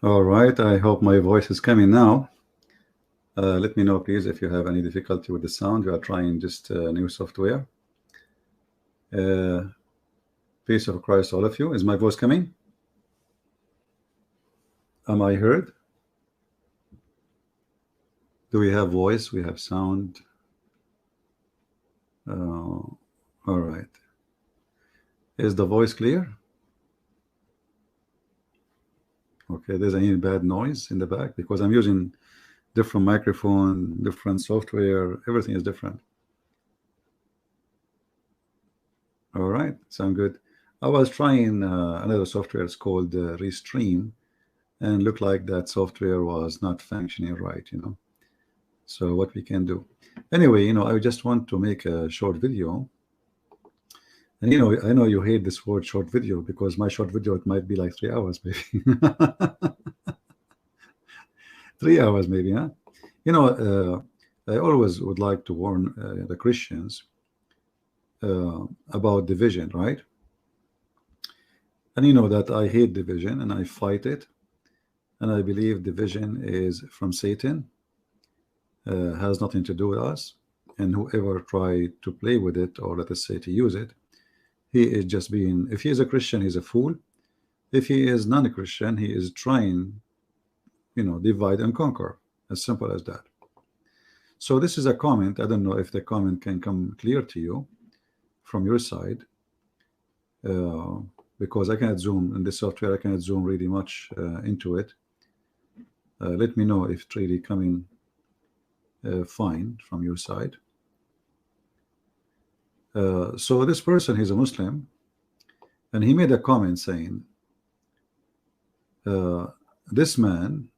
All right, I hope my voice is coming now. Let me know, please, if you have any difficulty with the sound. We are trying just new software. Peace of Christ, all of you. Is my voice coming? Am I heard? Do we have voice? We have sound. All right. Is the voice clear? Okay, there's any bad noise in the back because I'm using different microphone, different software. Everything is different. All right, sound good. I was trying another software. It's called Restream, and looked like that software was not functioning right, So what we can do? Anyway, I just want to make a short video. And I know you hate this word short video because my short video, it might be like 3 hours, maybe. 3 hours, maybe, huh? I always would like to warn the Christians about division, right? And you know that I hate division and I fight it. And I believe division is from Satan, has nothing to do with us. And whoever tried to play with it, or let us say to use it, he is just being, if he is a Christian, he's a fool. If he is non-Christian, he is trying, divide and conquer, as simple as that. So this is a comment. I don't know if the comment can come clear to you from your side, because I cannot zoom in this software. I cannot zoom really much into it. Let me know if it's really coming fine from your side. So this person, he's a Muslim, and he made a comment saying, this man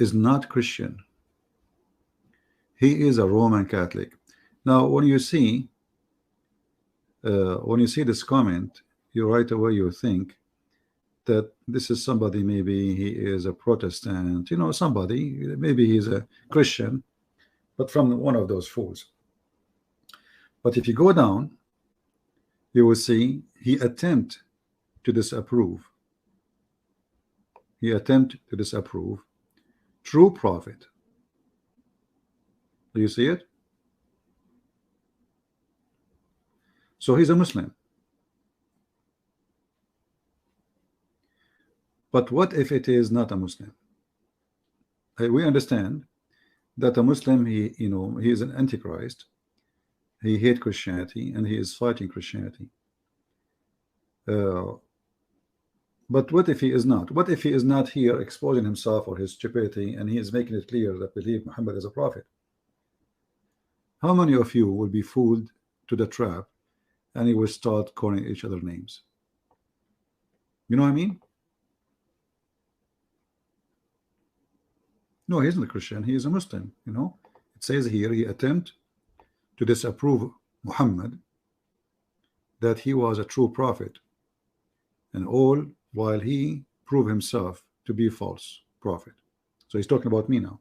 is not Christian. He is a Roman Catholic. Now, when you see this comment, you right away you think that this is somebody, maybe he is a Protestant, somebody, maybe he's a Christian, but from one of those fools. But if you go down, you will see he attempt to disapprove. He attempt to disapprove true prophet. Do you see it? So he's a Muslim. But what if it is not a Muslim? We understand that a Muslim, he is an antichrist. He hates Christianity and he is fighting Christianity. But what if he is not? What if he is not here exposing himself or his stupidity, and he is making it clear that believe Muhammad is a prophet? How many of you will be fooled to the trap and you will start calling each other names? You know what I mean? No, he's not a Christian. He is a Muslim. It says here he attempt to disapprove Muhammad, that he was a true prophet, and all while he proved himself to be a false prophet. So he's talking about me now.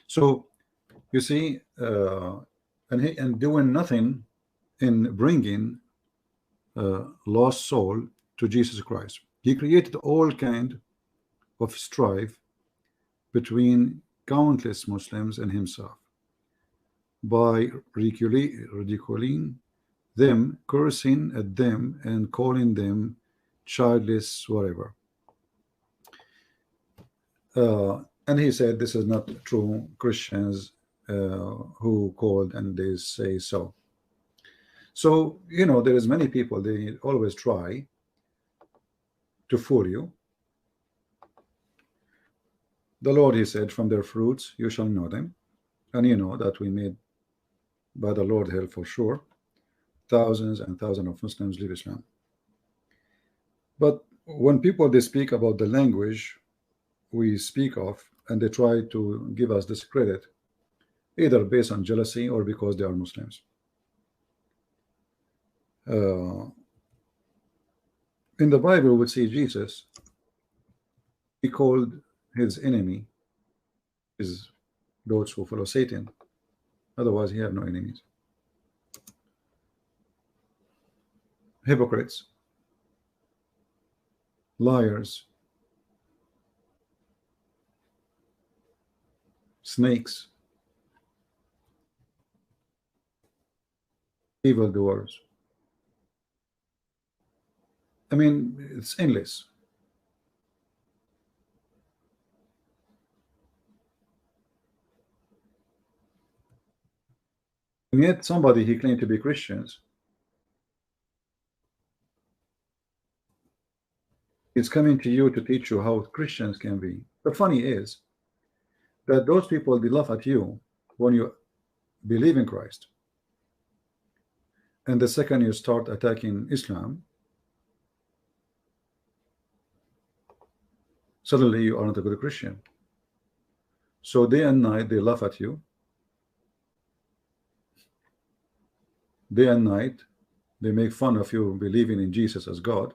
So you see, and doing nothing in bringing lost soul to Jesus Christ. He created all kind of strife between countless Muslims and himself by ridiculing them, cursing at them, and calling them childless, whatever. And he said this is not true Christians who called and they say so. So there is many people, they always try to fool you. The Lord, he said, from their fruits you shall know them. And you know that we made by the Lord hell for sure. Thousands and thousands of Muslims leave Islam. But when people, they speak about the language we speak of, and they try to give us this credit, either based on jealousy or because they are Muslims. In the Bible, we see Jesus, he called his enemy is those who follow Satan. Otherwise, he have no enemies. Hypocrites, liars, snakes, evildoers. I mean, it's endless. And yet somebody he claimed to be Christians. It's coming to you to teach you how Christians can be. The funny is that those people, they laugh at you when you believe in Christ, and the second you start attacking Islam, suddenly you are not a good Christian. So day and night they laugh at you. Day and night they make fun of you believing in Jesus as God.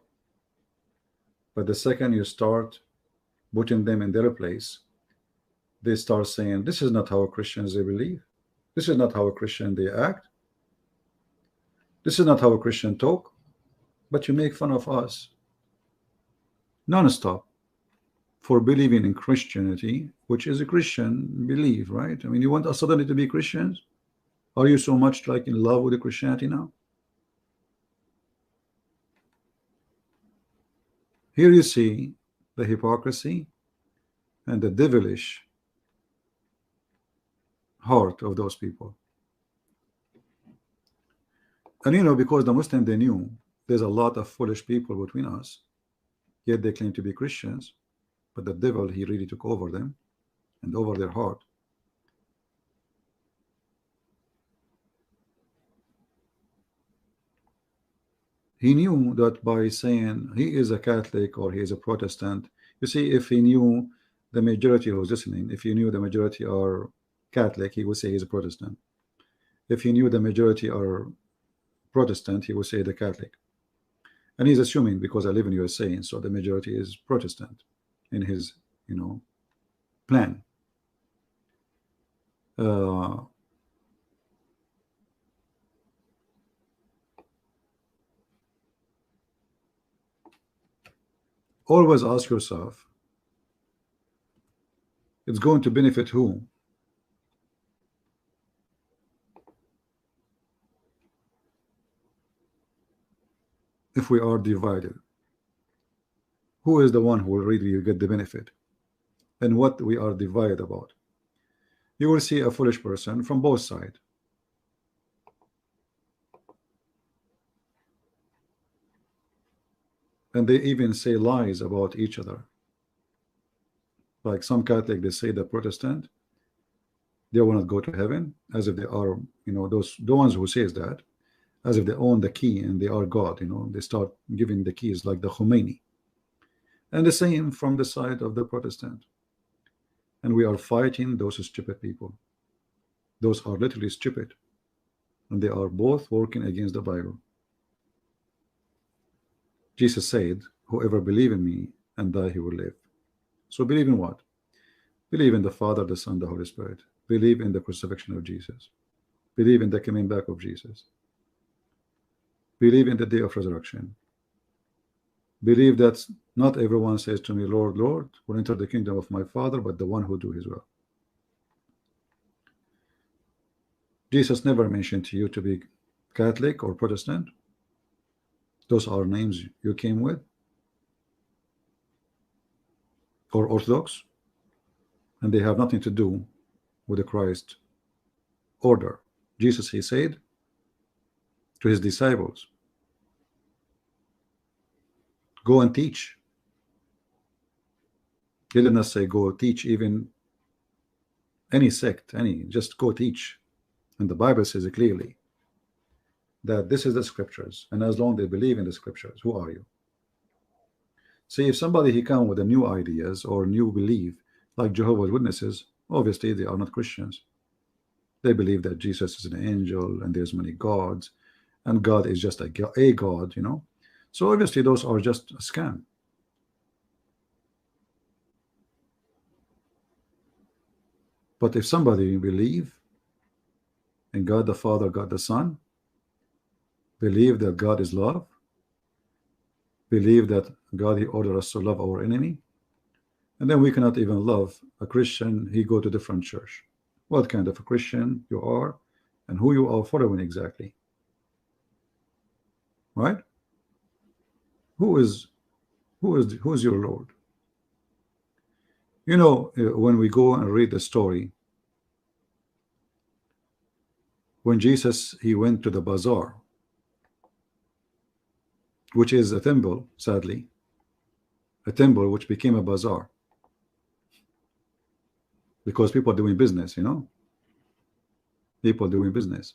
But the second you start putting them in their place, they start saying, this is not how Christians they believe. This is not how a Christian they act. This is not how a Christian talk. But you make fun of us non-stop for believing in Christianity, which is a Christian belief, right? I mean, you want us suddenly to be Christians? Are you so much like in love with the Christianity now? Here you see the hypocrisy and the devilish heart of those people. And you know, because the Muslim, they knew there's a lot of foolish people between us, yet they claim to be Christians, but the devil, he really took over them and over their heart. He knew that by saying he is a Catholic or he is a Protestant, you see, if he knew the majority who was listening, if he knew the majority are Catholic, he would say he's a Protestant. If he knew the majority are Protestant, he would say the Catholic. And he's assuming, because I live in USA, so the majority is Protestant in his, you know, plan. Always ask yourself, it's going to benefit who? If we are divided, who is the one who will really get the benefit? And what we are divided about? You will see a foolish person from both sides. And they even say lies about each other. Like some Catholic, they say the Protestant, they will not go to heaven, as if they are, you know, the ones who says that, as if they own the key and they are God, you know, they start giving the keys like the Khomeini. And the same from the side of the Protestant. And we are fighting those stupid people. Those are literally stupid. And they are both working against the Bible. Jesus said, whoever believe in me and die, he will live. So believe in what? Believe in the Father, the Son, the Holy Spirit. Believe in the crucifixion of Jesus. Believe in the coming back of Jesus. Believe in the day of resurrection. Believe that not everyone says to me, Lord, Lord, will enter the kingdom of my Father, but the one who do his will. Jesus never mentioned to you to be Catholic or Protestant. Those are names you came with. Or Orthodox. And they have nothing to do with the Christ order. Jesus, he said to his disciples, go and teach. He did not say go teach even any sect, just go teach. And the Bible says it clearly that this is the scriptures, and as long as they believe in the scriptures, who are you? See, if somebody he come with a new ideas or new belief, like Jehovah's Witnesses, obviously they are not Christians. They believe that Jesus is an angel and there's many gods, and God is just a God, you know. So obviously those are just a scam. But if somebody believe in God the Father, God the Son, believe that God is love, believe that God he ordered us to love our enemy, And then we cannot even love a Christian. He go to different church. What kind of a Christian you are and who you are following exactly, right? Who's your Lord? You know, when we go and read the story, when Jesus, he went to the bazaar, which is a temple, sadly, a temple which became a bazaar because people are doing business, you know, people doing business.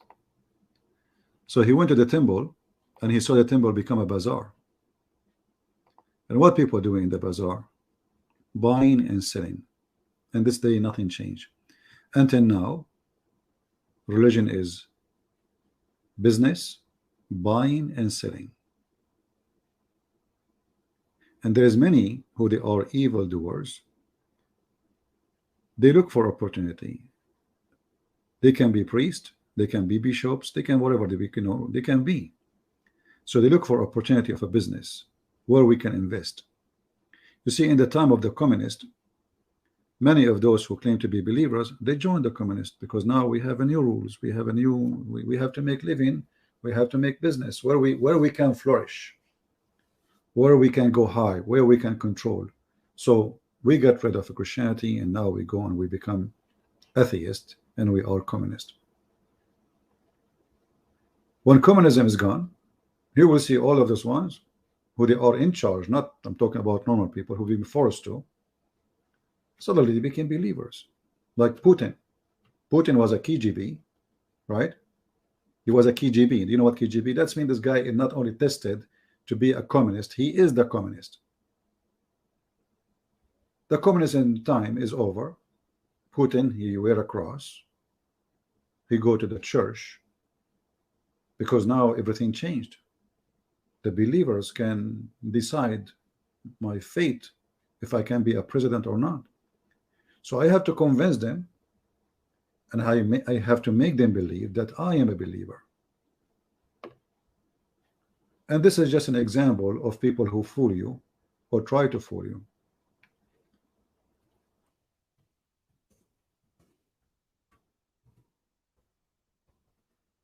So he went to the temple and he saw the temple become a bazaar. And what people are doing in the bazaar? Buying and selling. And this day nothing changed. Until now, religion is business, buying and selling. And there is many who they are evildoers. They look for opportunity. They can be priests, they can be bishops, they can whatever they, you know, they can be. So they look for opportunity of a business where we can invest. You see, in the time of the communist, many of those who claim to be believers, they joined the communist because now we have a new rules, we have a new, we have to make living, we have to make business where we can flourish, where we can go high, where we can control. So we got rid of Christianity and now we go and we become atheist and we are communist. When communism is gone, you will see all of those ones who they are in charge, not, I'm talking about normal people who've been forced to, suddenly they became believers. Like Putin. Putin was a KGB, right? He was a KGB. Do you know what KGB? That's mean this guy is not only tested to be a communist, he is the communist. The communism time is over. Putin, he wear a cross. He go to the church because now everything changed. The believers can decide my fate if I can be a president or not. So I have to convince them and I have to make them believe that I am a believer. And this is just an example of people who fool you or try to fool you.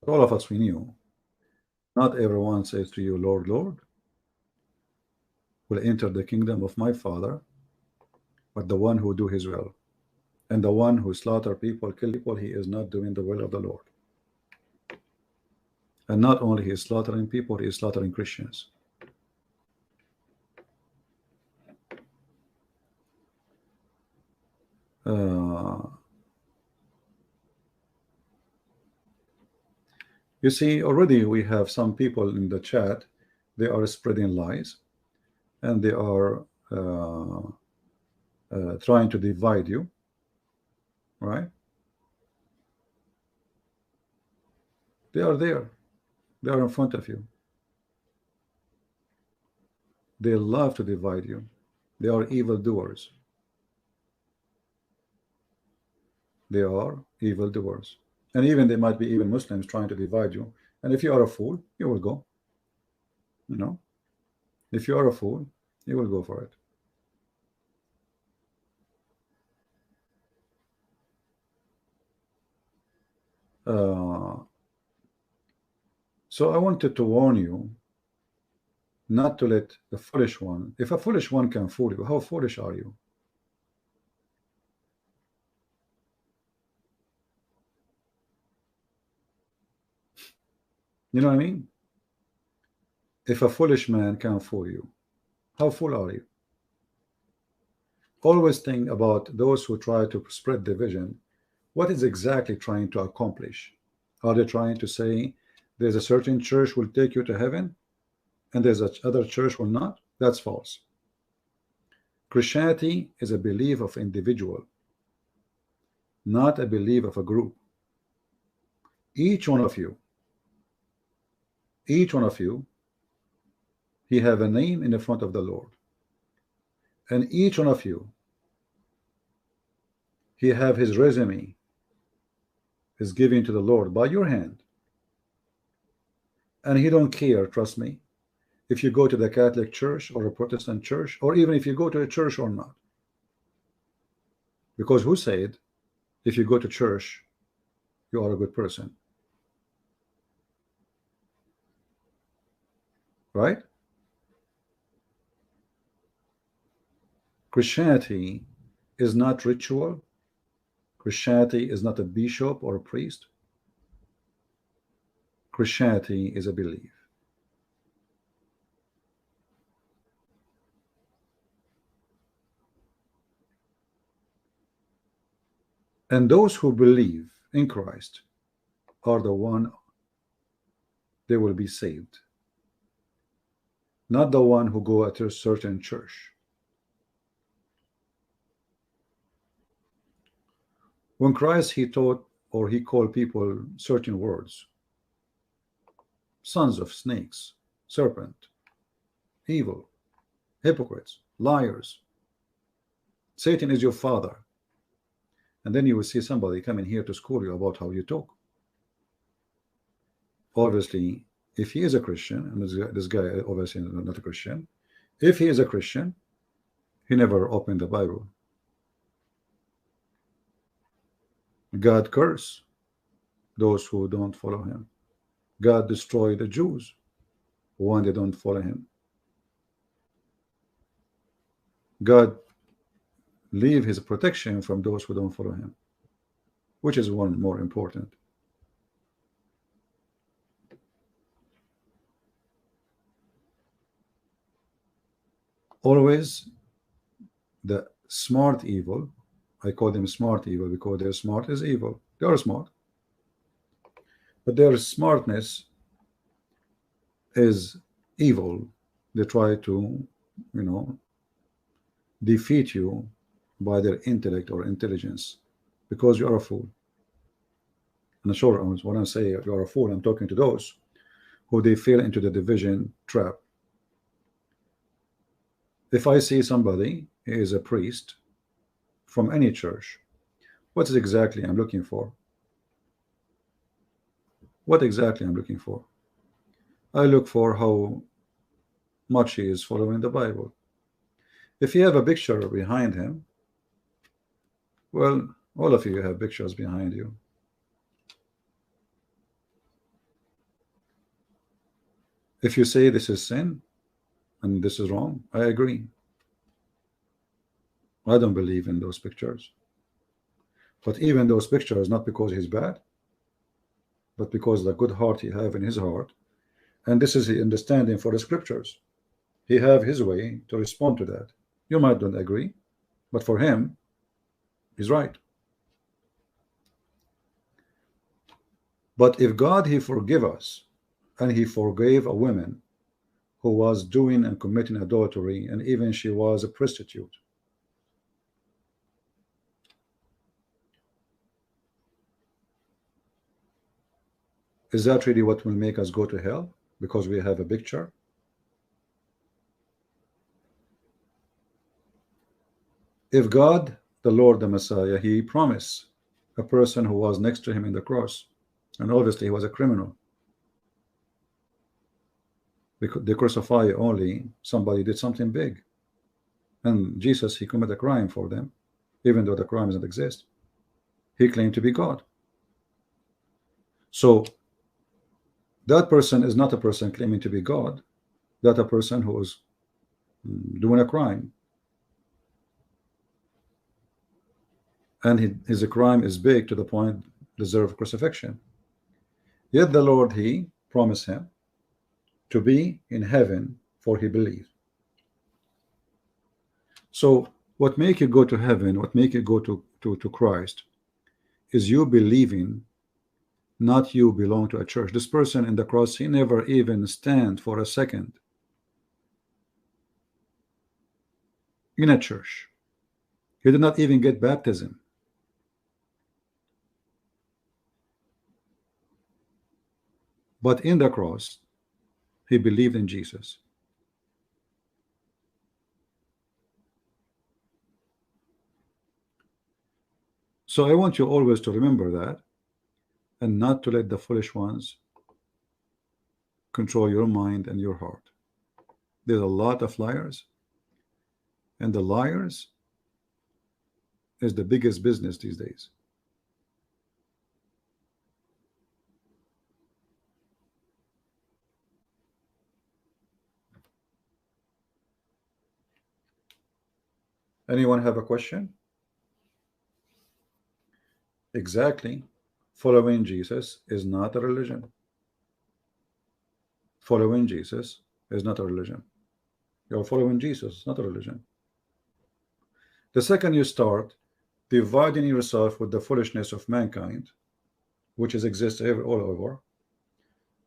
All of us, we knew not everyone says to you, Lord, Lord, will enter the kingdom of my Father, but the one who do his will. And the one who slaughter people, kill people, he is not doing the will of the Lord. And not only he is slaughtering people, he is slaughtering Christians. You see, already we have some people in the chat, they are spreading lies and they are trying to divide you, right? They are there. They are in front of you. They love to divide you. They are evildoers. They are evildoers. And even they might be even Muslims trying to divide you. And if you are a fool, you will go. You know, if you are a fool, you will go for it. So I wanted to warn you not to let the foolish one, if a foolish one can fool you, how foolish are you? You know what I mean? If a foolish man can fool you, how fool are you? Always think about those who try to spread division. What is exactly trying to accomplish? Are they trying to say there's a certain church will take you to heaven and there's other church will not? That's false. Christianity is a belief of individual, not a belief of a group. Each one of you, he have a name in the front of the Lord. And each one of you, he have his resume is given to the Lord by your hand. And he don't care, trust me, if you go to the Catholic Church or a Protestant church, or even if you go to a church or not. Because who said if you go to church you are a good person, right? Christianity is not ritual. Christianity is not a bishop or a priest. Christianity is a belief. And those who believe in Christ are the one they will be saved, not the one who go at a certain church. When Christ he taught or he called people certain words, sons of snakes, serpent, evil, hypocrites, liars, Satan is your father. And then you will see somebody coming here to school you about how you talk. Obviously, if he is a Christian, and this guy obviously not a Christian, if he is a Christian, he never opened the Bible. God curse those who don't follow him. God destroy the Jews when they don't follow him. God leave his protection from those who don't follow him, which is one more important. Always the smart evil, I call them smart evil because their smart is evil. They are smart, but their smartness is evil. They try to, defeat you by their intellect or intelligence because you are a fool. And sure, when I say you are a fool, I'm talking to those who they fell into the division trap. If I see somebody is a priest from any church, what is exactly I'm looking for? What exactly I'm looking for? I look for how much he is following the Bible. If you have a picture behind him, well, all of you have pictures behind you. If you say this is sin and this is wrong, I agree. I don't believe in those pictures. But even those pictures, not because he's bad, but because the good heart he have in his heart, and this is the understanding for the scriptures. He have his way to respond to that. You might not agree, but for him, he's right. But if God he forgive us, and he forgave a woman who was doing and committing adultery, and even she was a prostitute, is that really what will make us go to hell because we have a picture? If God, the Lord, the Messiah, he promised a person who was next to him in the cross, and obviously he was a criminal, because they crucify only somebody did something big, and Jesus he committed a crime for them, even though the crime doesn't exist. He claimed to be God. So that person is not a person claiming to be God. That a person who is doing a crime, and his crime is big to the point deserve crucifixion. Yet the Lord he promised him to be in heaven, for he believed. So what make you go to heaven, what make you go to Christ, is you believing, not you belong to a church. This person in the cross, he never even stand for a second in a church. He did not even get baptism. But in the cross, he believed in Jesus. So I want you always to remember that, and not to let the foolish ones control your mind and your heart. There's a lot of liars, and the liars is the biggest business these days. Anyone have a question? Exactly. Following Jesus is not a religion. Following Jesus is not a religion. You're following Jesus, not a religion. The second you start dividing yourself with the foolishness of mankind, which is exists all over,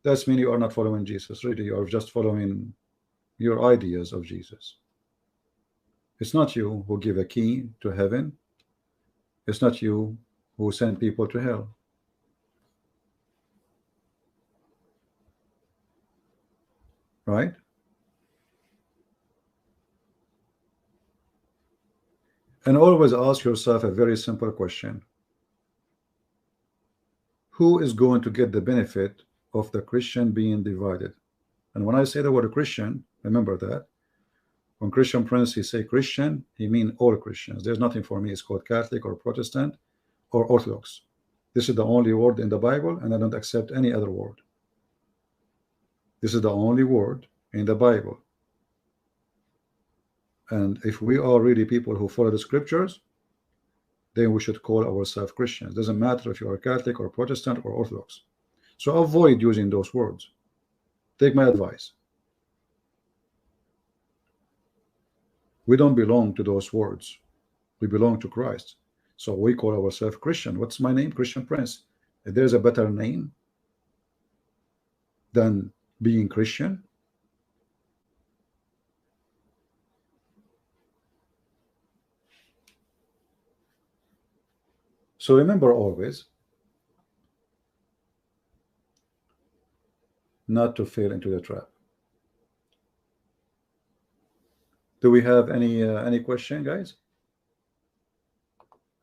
that's mean you are not following Jesus. Really, you are just following your ideas of Jesus. It's not you who give a key to heaven. It's not you who send people to hell. Right? And always ask yourself a very simple question. Who is going to get the benefit of the Christian being divided? And when I say the word Christian, remember that when Christian Prince he say Christian, he mean all Christians. There's nothing for me. It's called Catholic or Protestant or Orthodox. This is the only word in the Bible, and I don't accept any other word. This is the only word in the Bible. And if we are really people who follow the scriptures, then we should call ourselves Christians. Doesn't matter if you are Catholic or Protestant or Orthodox. So avoid using those words. Take my advice. We don't belong to those words. We belong to Christ. So we call ourselves Christian. What's my name? Christian Prince. If there's a better name than being Christian, so remember always not to fall into the trap. Do we have any question, guys?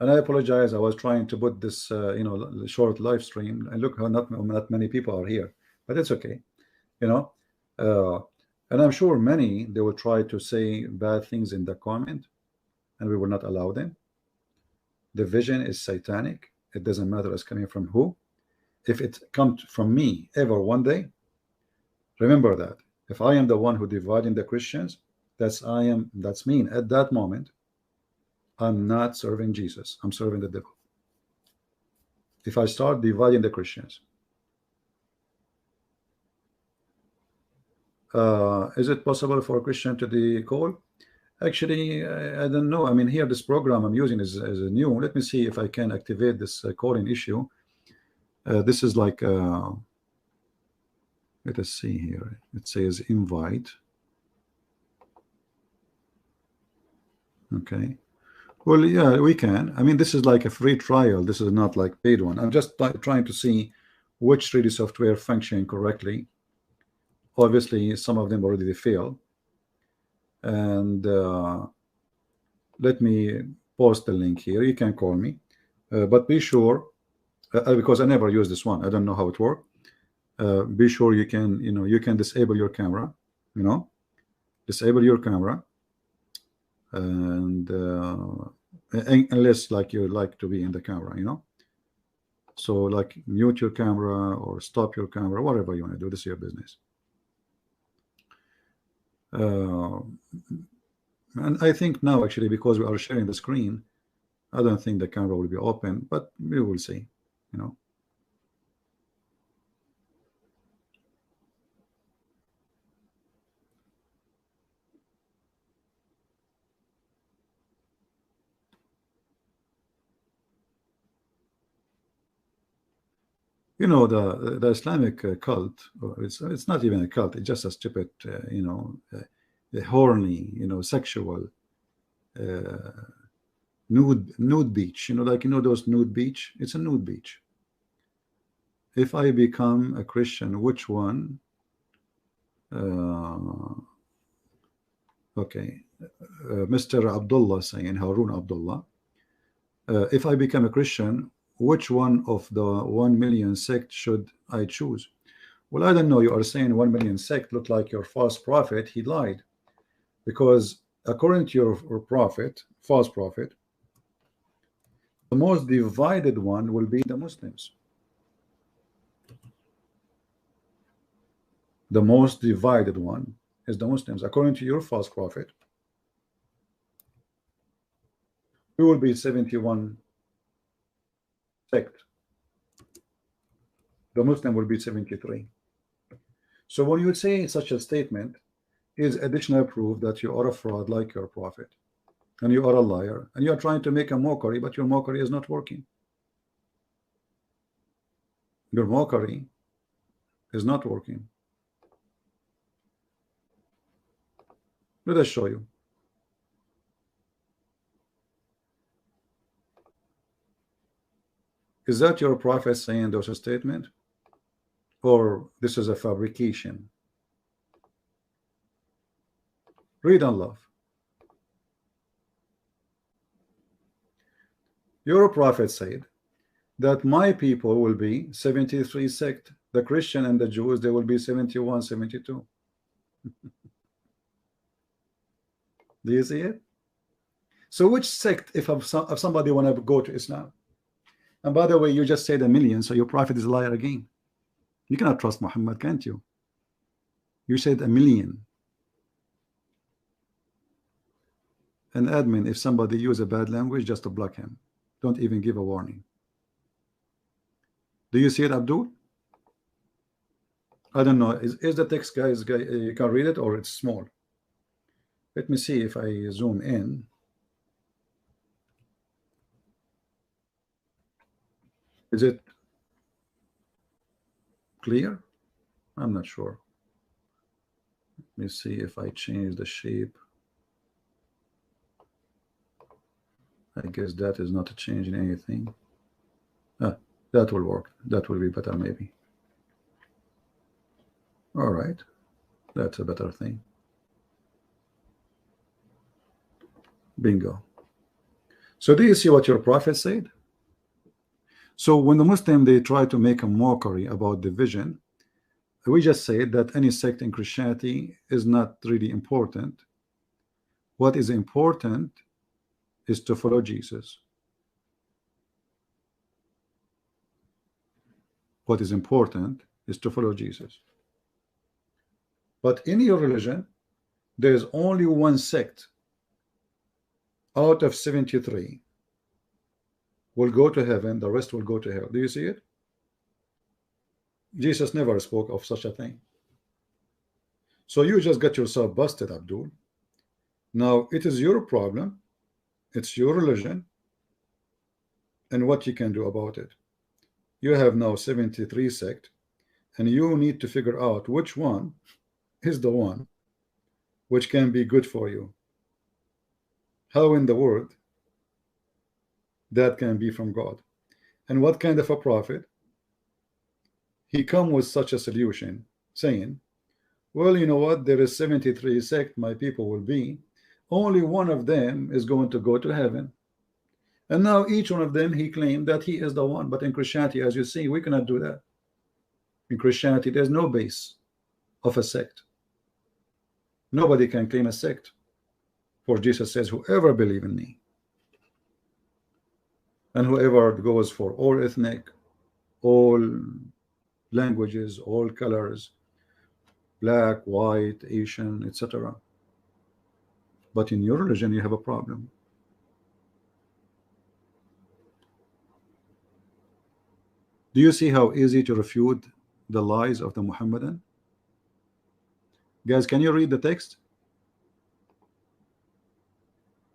And I apologize. I was trying to put this short live stream, and look how not many people are here, but it's okay. And I'm sure many they will try to say bad things in the comment, and we will not allow them. The vision is satanic. It doesn't matter it's coming from who. If it comes from me ever one day, remember that if I am the one who dividing the Christians, that's mean at that moment I'm not serving Jesus, I'm serving the devil. If I start dividing the Christians, is it possible for a Christian to the call? Actually, I don't know. I mean, here this program I'm using is a new. Let me see if I can activate this calling issue. This is like let us see here. It says invite. Okay. Well, yeah, we can. I mean, this is like a free trial. This is not like paid one. I'm just trying to see which 3D software function correctly. Obviously, some of them already fail. And let me post the link here. You can call me, but be sure, because I never use this one. I don't know how it works. Be sure you can, you can disable your camera. Disable your camera, and unless like you like to be in the camera, so like mute your camera or stop your camera, whatever you want to do. This is your business. And I think now actually, because we are sharing the screen, I don't think the camera will be open, but we will see. The Islamic cult, it's not even a cult, it's just a stupid a horny sexual nude beach, like those nude beach. It's a nude beach. If I become a Christian, which one? Okay, Mr. Abdullah saying, Harun Abdullah, if I become a Christian, which one of the 1 million sect should I choose? Well, I don't know. You are saying 1 million sect look like your false prophet. He lied, because according to your prophet, false prophet, The most divided one will be the Muslims. The most divided one is the Muslims. According to your false prophet, we will be 71 sect. The Muslim will be 73. So when you say such a statement, is additional proof that you are a fraud like your prophet, and you are a liar, and you are trying to make a mockery, but your mockery is not working. Your mockery is not working. Let us show you. Is that your prophet saying those statement, or this is a fabrication? Read and love. Your prophet said that my people will be 73 sect. The Christian and the Jews, they will be 71, 72. Do you see it? So which sect, if somebody want to go to Islam? And by the way, you just said a million, so your prophet is a liar again. You cannot trust Muhammad, can't you? You said a million. An admin, if somebody use a bad language, just to block him. Don't even give a warning. Do you see it, Abdul? I don't know. Is the text, guys, you can read it, or it's small? Let me see if I zoom in. Is it clear? I'm not sure. Let me see if I change the shape. I guess that is not changing anything. That will work. That will be better, maybe. All right, that's a better thing. Bingo. So do you see what your prophet said? So when the Muslim, they try to make a mockery about division, we just said that any sect in Christianity is not really important. What is important is to follow Jesus. What is important is to follow Jesus. But in your religion, there is only one sect out of 73 will go to heaven, the rest will go to hell. Do you see it? Jesus never spoke of such a thing. So you just got yourself busted, Abdul. Now it is your problem, it's your religion, and what you can do about it. You have now 73 sect, and you need to figure out which one is the one which can be good for you. How in the world that can be from God? And what kind of a prophet? He come with such a solution, saying, well, you know what, there is 73 sect, my people will be, only one of them is going to go to heaven. And now each one of them, he claimed that he is the one. But in Christianity, as you see, we cannot do that. In Christianity, there's no base of a sect. Nobody can claim a sect. For Jesus says, whoever believe in me, and whoever goes for all ethnic, all languages, all colors, black, white, Asian, etc. But in your religion, you have a problem. Do you see how easy to refute the lies of the Mohammedan? Guys, can you read the text?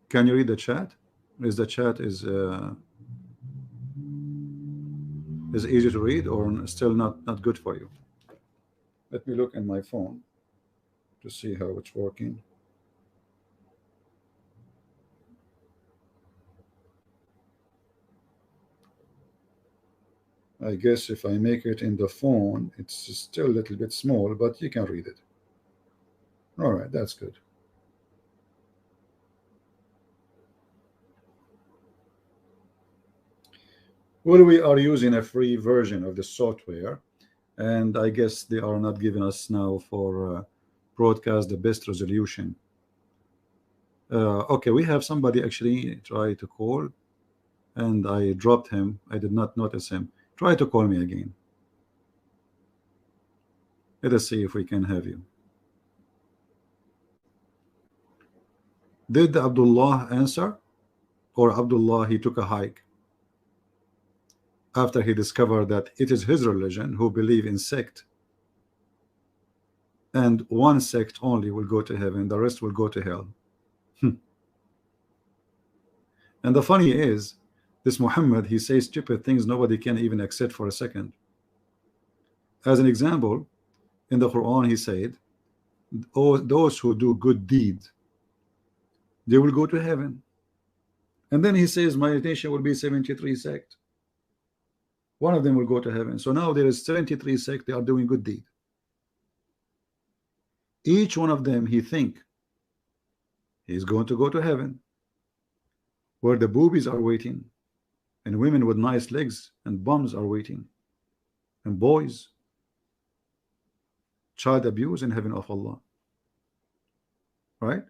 Can you read the chat? Is the chat is easy to read, or still not good for you? Let me look in my phone to see how it's working. I guess if I make it in the phone, it's still a little bit small, but you can read it. All right, that's good. Well, we are using a free version of the software, and I guess they are not giving us now for broadcast the best resolution. Okay, we have somebody actually try to call. and I dropped him. I did not notice him. Try to call me again. Let us see if we can have you. Did Abdullah answer? Or Abdullah, he took a hike after he discovered that it is his religion who believe in sect, and one sect only will go to heaven, the rest will go to hell. And the funny is, this Muhammad, he says stupid things nobody can even accept for a second. As an example, in the Quran he said, oh, those who do good deeds, they will go to heaven. And then he says my nation will be 73 sect. One of them will go to heaven. So now there is 73 sect, they are doing good deed. Each one of them he think he's going to go to heaven, where the boobies are waiting, and women with nice legs and bums are waiting, and boys, child abuse in heaven of Allah. Right?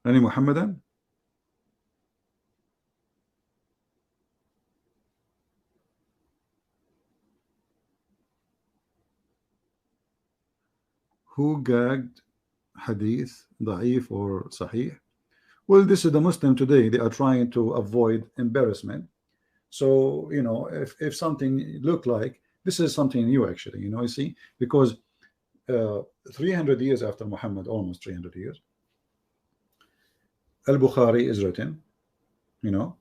Any Muhammadan? Who gagged hadith, da'if or sahih? Well, this is the Muslim today. They are trying to avoid embarrassment. So, you know, if something look like, this is something new actually, you know, you see, because 300 years after Muhammad, almost 300 years, Al-Bukhari is written, you know,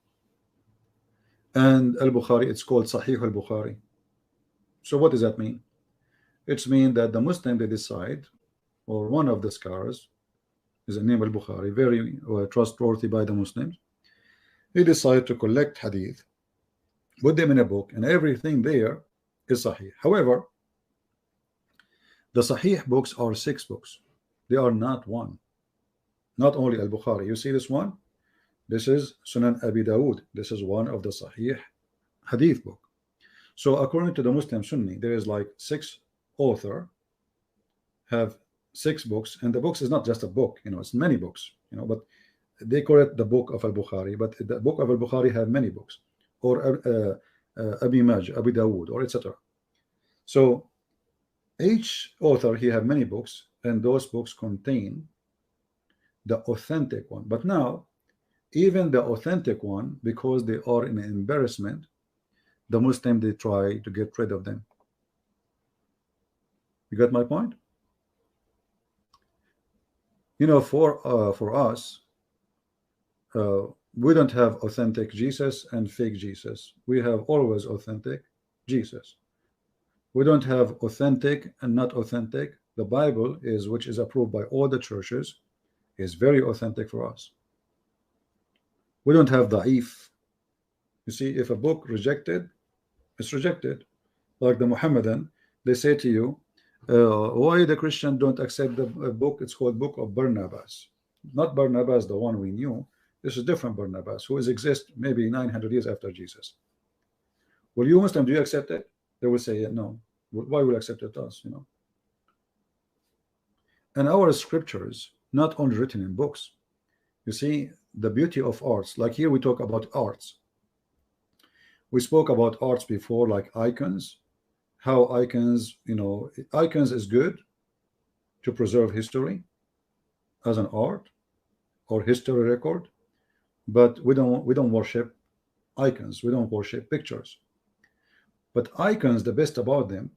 and Al-Bukhari, it's called Sahih Al-Bukhari. So what does that mean? It's mean that the Muslim, they decide, or one of the scholars is a name Al-Bukhari, very trustworthy by the Muslims, he decided to collect hadith, put them in a book, and everything there is Sahih. However, the Sahih books are 6 books. They are not one. Not only Al-Bukhari. You see this one? This is Sunan Abi Dawud. This is one of the Sahih hadith book. So according to the Muslim Sunni, there is like 6 author have 6 books, and the books is not just a book, you know, it's many books, you know, but they call it the book of Al-Bukhari, but the book of Al-Bukhari have many books, or Abi Majah, Abi Dawud, or etc. So each author, he have many books, and those books contain the authentic one. But now, even the authentic one, because they are in embarrassment, the Muslim, they try to get rid of them. You got my point? You know, for us, we don't have authentic Jesus and fake Jesus. We have always authentic Jesus. We don't have authentic and not authentic. The Bible is, which is approved by all the churches, is very authentic for us. We don't have da'if. You see, if a book rejected, it's rejected. Like the Mohammedan, they say to you, why the Christian don't accept the book? It's called Book of Barnabas. Not Barnabas, the one we knew. This is different Barnabas, who is exist maybe 900 years after Jesus. Will you Muslim, do you accept it? They will say no. Why will accept it us, you know? And our scriptures, not only written in books. You see, the beauty of arts, like here we talk about arts. We spoke about arts before, like icons, how icons, you know, icons is good to preserve history as an art or history record, but we don't worship icons. We don't worship pictures. But icons, the best about them,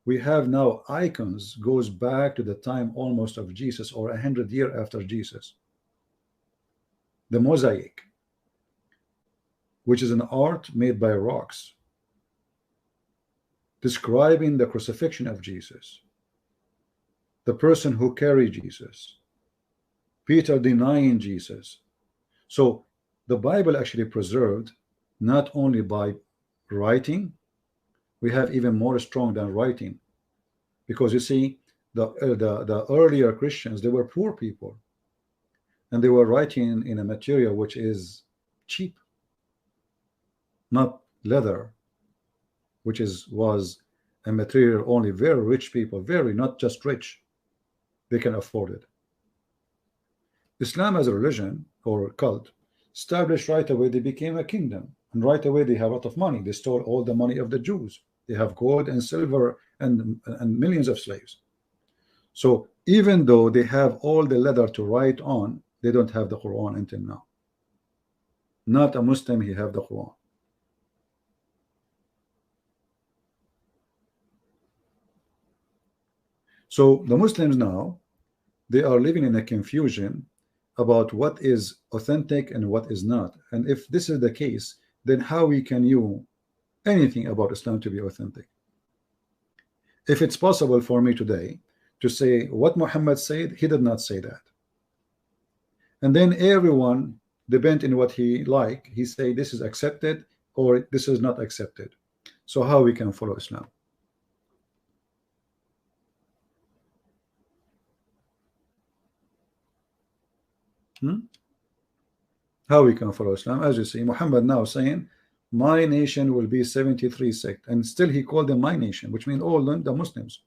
we have now icons goes back to the time almost of Jesus, or 100 years after Jesus. The mosaic, which is an art made by rocks, describing the crucifixion of Jesus, the person who carried Jesus, Peter denying Jesus. So the Bible actually preserved not only by writing, we have even more strong than writing, because you see, the earlier Christians, they were poor people, and they were writing in a material which is cheap, not leather, which was a material only very rich people, very, not just rich, they can afford it. Islam as a religion or cult established right away, they became a kingdom, and right away they have a lot of money. They stole all the money of the Jews. They have gold and silver and millions of slaves. So even though they have all the leather to write on, they don't have the Quran until now. Not a Muslim, he have the Quran. So the Muslims now, they are living in a confusion about what is authentic and what is not. And if this is the case, then how we can you anything about Islam to be authentic? If it's possible for me today to say what Muhammad said, he did not say that. And then everyone, depend in what he like, he say this is accepted or this is not accepted. So how we can follow Islam? How we can follow Islam? As you see, Muhammad now saying, my nation will be 73 sect, and still he called them my nation, which means all the Muslims.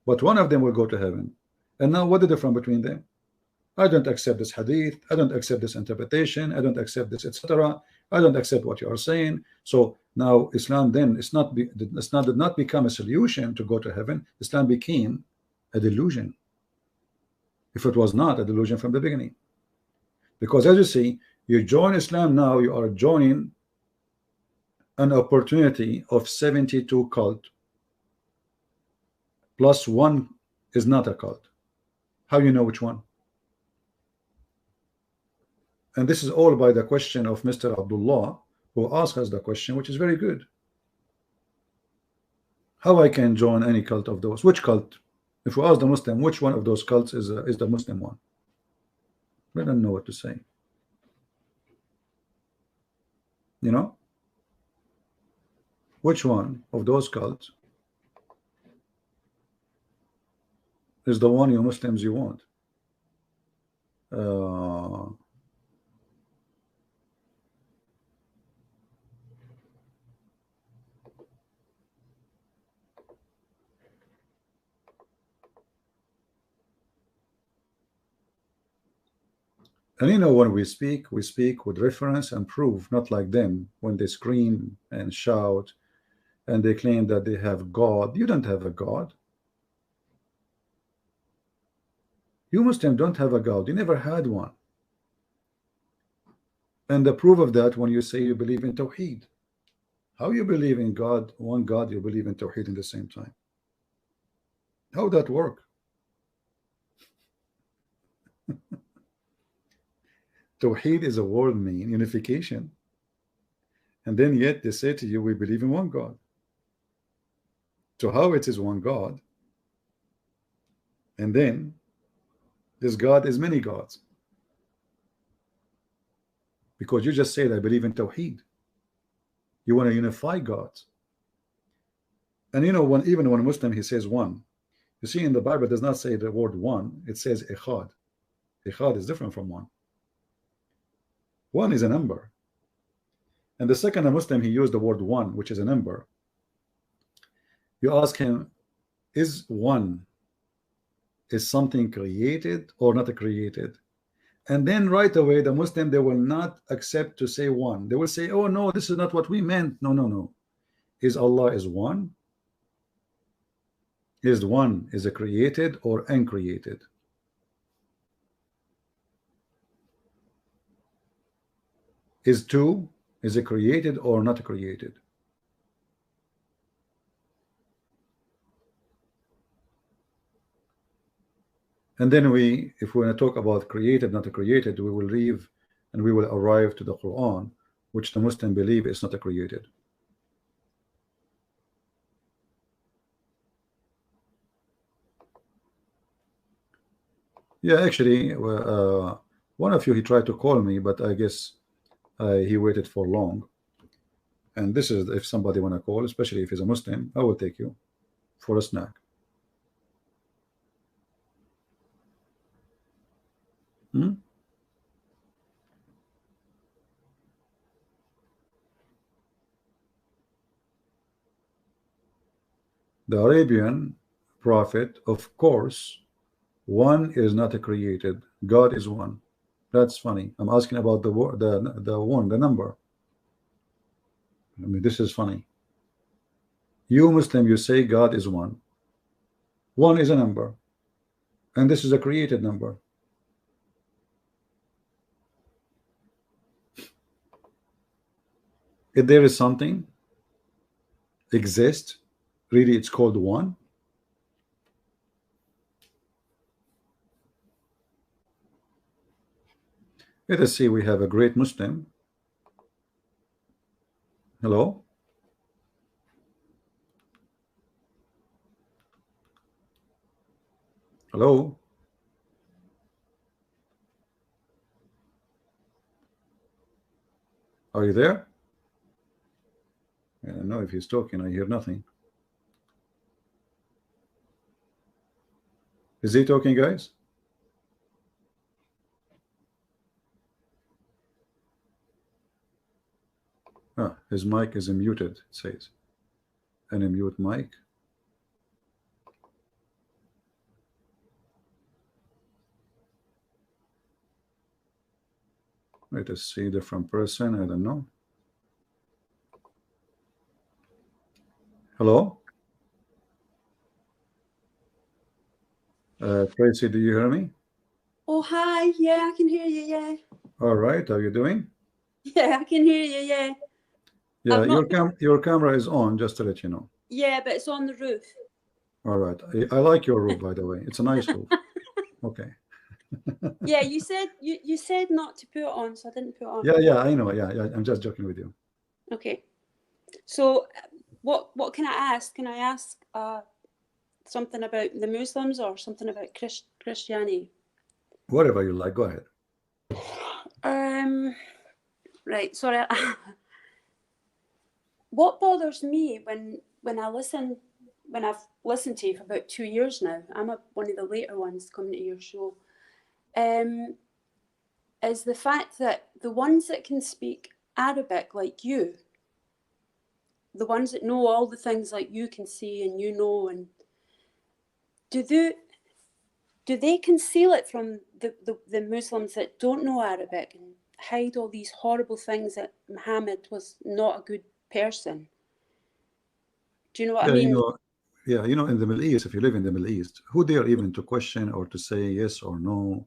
But one of them will go to heaven. And now what is the difference between them? I don't accept this hadith, I don't accept this interpretation, I don't accept this, etc. I don't accept what you are saying. So now Islam then Islam did not become a solution to go to heaven. Islam became a delusion, if it was not a delusion from the beginning. Because as you see, you join Islam now, you are joining an opportunity of 72 cult, plus one is not a cult. How you know which one? And this is all by the question of Mr. Abdullah, who asked us the question, which is very good. How I can join any cult of those? Which cult? If we ask the Muslim, which one of those cults is the Muslim one? We don't know what to say. You know? Which one of those cults is the one you Muslims you want? And you know, when we speak with reference and proof, not like them when they scream and shout and they claim that they have God. You don't have a God. You Muslims don't have a God. You never had one. And the proof of that, when you say you believe in Tawheed, how you believe in God, one God, you believe in Tawheed in the same time? How that work? Tawheed is a word mean unification, and then yet they say to you, we believe in one God. So how it is one God, and then this God is many gods? Because you just said I believe in Tawheed. You want to unify gods. And you know, even when a Muslim he says one, you see in the Bible it does not say the word one, it says echad. Echad is different from one. One is a number. And the second a Muslim he used the word one, which is a number. You ask him, is one is something created or not created? And then right away the Muslim, they will not accept to say one. They will say, oh no, this is not what we meant. No. Is Allah is one? Is one is a created or uncreated? Is two is it created or not created? And then if we want to talk about created, not created, we will leave and we will arrive to the Quran, which the Muslim believe is not created. Yeah, actually, one of you he tried to call me, but I guess he waited for long. And this is if somebody want to call, especially if he's a Muslim, I will take you for a snack. The Arabian prophet, of course, One is not a created. God is one. That's funny. I'm asking about the one, the number. I mean, this is funny. You Muslim, you say God is one. One is a number, and this is a created number. If there is something exist, really, it's called one. Let us see. We have a great Muslim. Hello. Hello. Are you there? I don't know if he's talking. I hear nothing. Is he talking, guys? Ah, his mic is muted, it says. And a mute mic. Let us see, different person. I don't know. Hello? Tracy, do you hear me? Oh, hi. Yeah, I can hear you. Yeah. All right. How are you doing? Yeah, I can hear you. Yeah. Yeah, your camera is on, just to let you know. Yeah, but it's on the roof. All right. I like your roof, by the way. It's a nice roof. Okay. Yeah, you said not to put it on, so I didn't put it on. Yeah, I know. Yeah, I'm just joking with you. Okay. So, what can I ask? Can I ask something about the Muslims or something about Christianity? Whatever you like, go ahead. Right. Sorry. What bothers me when I've listened to you for about 2 years now. I'm one of the later ones coming to your show. Is the fact that the ones that can speak Arabic like you, the ones that know all the things like you can see and you know, and do they conceal it from the Muslims that don't know Arabic and hide all these horrible things that Muhammad was not a good person? Do you know what I mean? In the Middle East, if you live in the Middle East, who dare even to question or to say yes or no?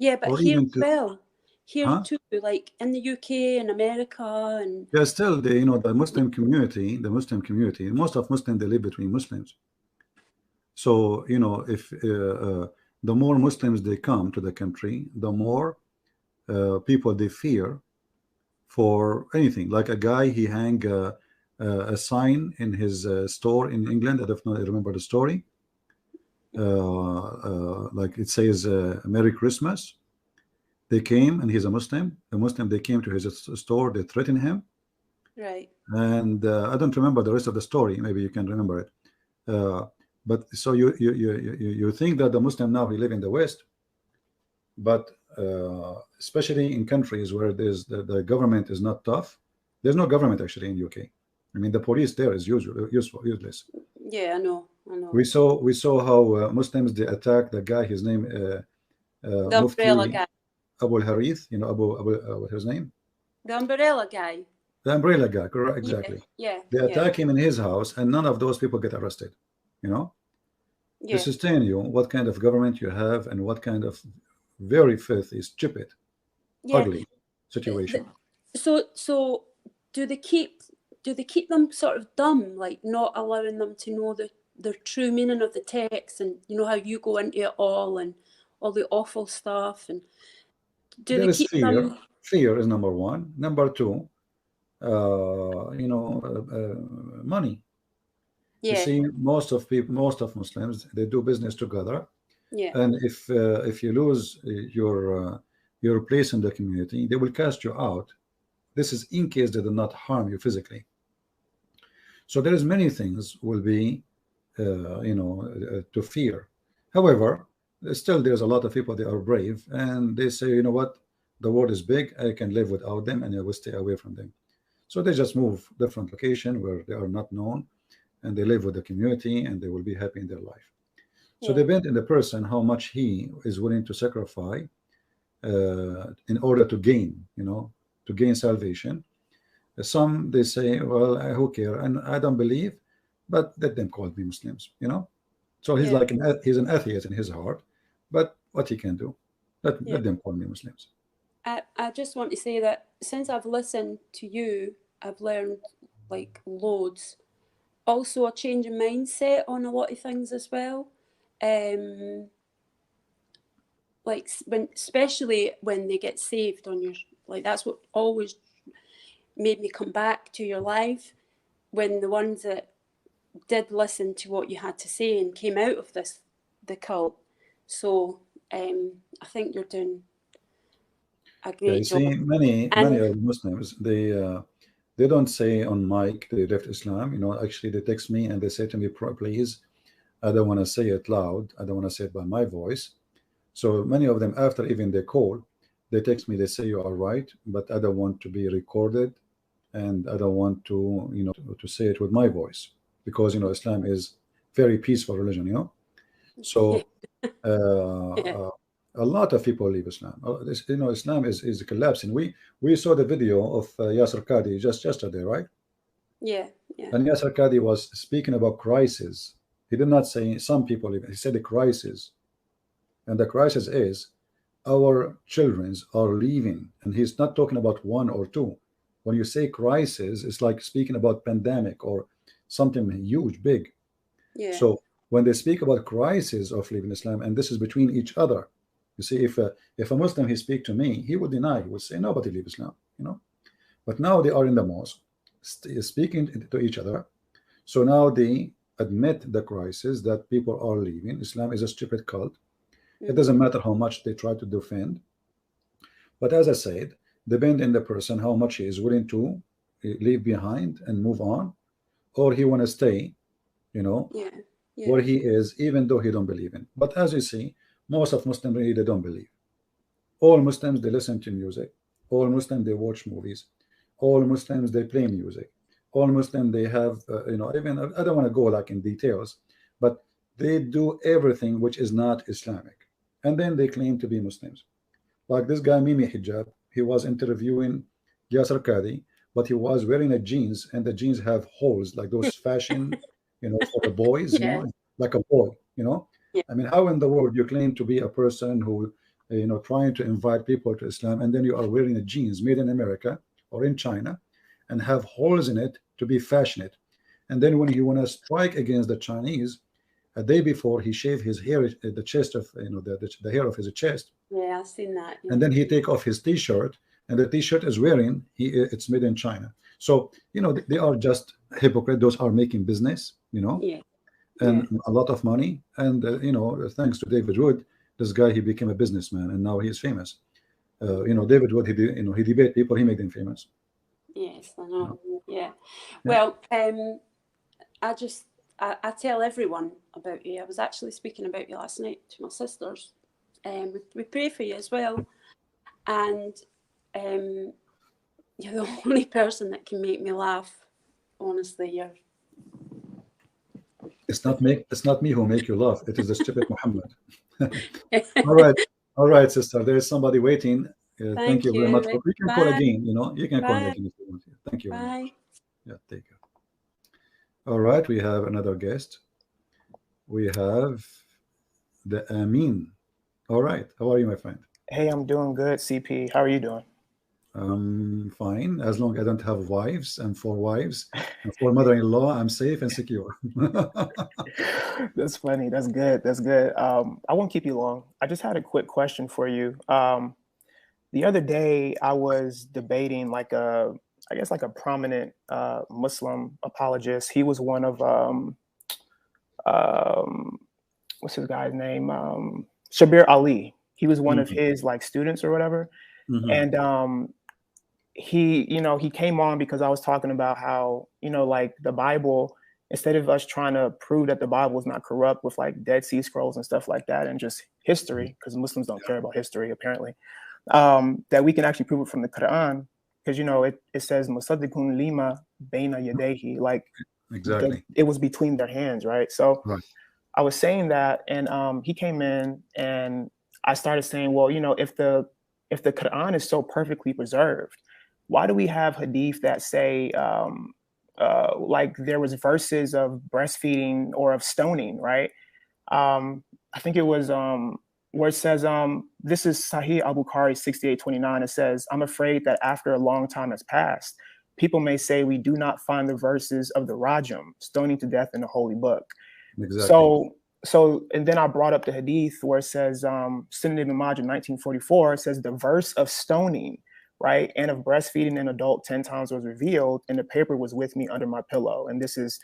Yeah, but or here even as well. Here huh? too, like in the UK and America and Yeah, still the Muslim community, most of Muslims, they live between Muslims. So if the more Muslims they come to the country, the more people they fear for anything. Like a guy, he hang a sign in his store in England. I don't know, I remember the story. Like it says Merry Christmas. They came, and he's a Muslim. The Muslim, they came to his store, they threatened him. right. And I don't remember the rest of the story. Maybe you can remember it. But so you think that the Muslim now, he live in the West, but especially in countries where the government is not tough. There's no government actually in UK. I mean, the police there is useless. Yeah, I know. We saw how Muslims, they attack the guy. His name The umbrella Mufti guy. Abu Harith. What's his name? The umbrella guy. The umbrella guy. Correct. Exactly. Yeah. They attack him in his house, and none of those people get arrested. Yeah. This is telling you what kind of government you have and what kind of very filthy, stupid, ugly situation. So do they keep them sort of dumb, like not allowing them to know the true meaning of the text, and you know how you go into it all and all the awful stuff, and do There they is keep fear. them? Fear is number one. Number two, money. You see, most of Muslims, they do business together, and if you lose your place in the community, they will cast you out. This is in case they do not harm you physically. So there is many things will be to fear. However, still there's a lot of people, they are brave, and they say, you know what, the world is big, I can live without them, and I will stay away from them. So they just move different location where they are not known, and they live with the community, and they will be happy in their life. So depend on the person how much he is willing to sacrifice in order to gain, to gain salvation. Some they say, well, who care, and I don't believe, but let them call me Muslims. So he's like he's an atheist in his heart, but what he can do, let them call me Muslims. I just want to say that since I've listened to you, I've learned like loads. Also a change in mindset on a lot of things as well. Like especially when they get saved on your, like that's what always made me come back to your live, when the ones that did listen to what you had to say and came out of the cult. So I think you're doing a great You job. see, many of Muslims, they don't say on mic they left Islam. Actually they text me and they say to me, please, I don't want to say it loud, I don't want to say it by my voice. So many of them, after even they call, they text me, they say you are right, but I don't want to be recorded, and I don't want to to say it with my voice, because Islam is very peaceful religion. So a lot of people leave Islam. Islam is collapsing. We saw the video of Yasser Qadi just yesterday, right? Yeah. And Yasser Qadi was speaking about crisis. He did not say some people leave. He said the crisis, and the crisis is our children are leaving, and he's not talking about one or two. When you say crisis, it's like speaking about pandemic or something huge, big. So when they speak about crisis of leaving Islam, and this is between each other, you see, if a Muslim he speak to me, he would deny. He would say nobody leave Islam. But now they are in the mosque speaking to each other. So now they admit the crisis that people are leaving. Islam is a stupid cult. It doesn't matter how much they try to defend. But as I said, depend on the person how much he is willing to leave behind and move on, or he want to stay, where he is, even though he don't believe in. But as you see, most of Muslims really, they don't believe. All Muslims, they listen to music. All Muslims, they watch movies. All Muslims, they play music. All Muslims, they have even, I don't want to go like in details, but they do everything which is not Islamic, and then they claim to be Muslims. Like this guy Mimi Hijab, he was interviewing Yasser Qadi, but he was wearing a jeans, and the jeans have holes like those fashion, for the boys, like a boy. I mean, how in the world you claim to be a person who, trying to invite people to Islam, and then you are wearing a jeans made in America or in China, and have holes in it to be fashionate, and then when he want to strike against the Chinese, a day before he shaved his hair, the chest of the hair of his chest. Yeah, I've seen that. And then he take off his T-shirt, and the T-shirt is wearing it's made in China. So they are just hypocrite. Those are making business, and a lot of money. And thanks to David Wood, this guy, he became a businessman, and now he is famous. David Wood, he debate people, he made them famous. Yes, I know. Yeah. Well, I tell everyone about you. I was actually speaking about you last night to my sisters. We pray for you as well. And you're the only person that can make me laugh. Honestly, It's not me who make you laugh. It is the stupid Muhammad. All right, sister. There is somebody waiting. Thank you very much. You can call again. You can call again if you want to. Thank you very much. Yeah, take care. All right, we have another guest. We have the Amin. All right, how are you, my friend? Hey, I'm doing good, CP. How are you doing? Fine. As long as I don't have wives and 4 wives and 4 mother-in-law, I'm safe and secure. That's funny. That's good. That's good. I won't keep you long. I just had a quick question for you. The other day, I was debating like a prominent Muslim apologist. He was one of what's his guy's name? Shabir Ali. He was one of his like students or whatever. And he came on because I was talking about how, like the Bible, instead of us trying to prove that the Bible is not corrupt with like Dead Sea Scrolls and stuff like that, and just history, because Muslims don't care about history apparently, that we can actually prove it from the Quran, because it says Musaddiqun lima baina yadehi, like exactly, it was between their hands, right? So I was saying that, and he came in, and I started saying, well, you know, if the Quran is so perfectly preserved, why do we have hadith that say like there was verses of breastfeeding or of stoning, right? I think it was where it says, this is Sahih al-Bukhari 6829. It says, I'm afraid that after a long time has passed, people may say we do not find the verses of the Rajam, stoning to death, in the holy book. Exactly. So, and then I brought up the hadith where it says, Sunan Ibn Majah 1944, it says the verse of stoning, right, and of breastfeeding an adult 10 times was revealed, and the paper was with me under my pillow. And this is,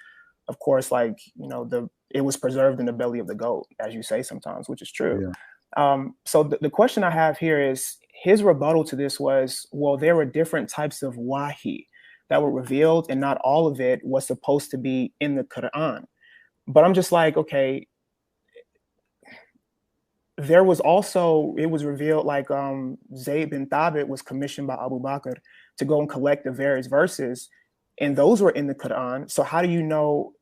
of course, like, you know, it was preserved in the belly of the goat, as you say sometimes, which is true. Yeah. So the question I have here is, his rebuttal to this was, well, there were different types of wahi that were revealed, and not all of it was supposed to be in the Quran. But I'm just like, okay, there was also, it was revealed, like Zayd bin Thabit was commissioned by Abu Bakr to go and collect the various verses, and those were in the Quran. So how do you know?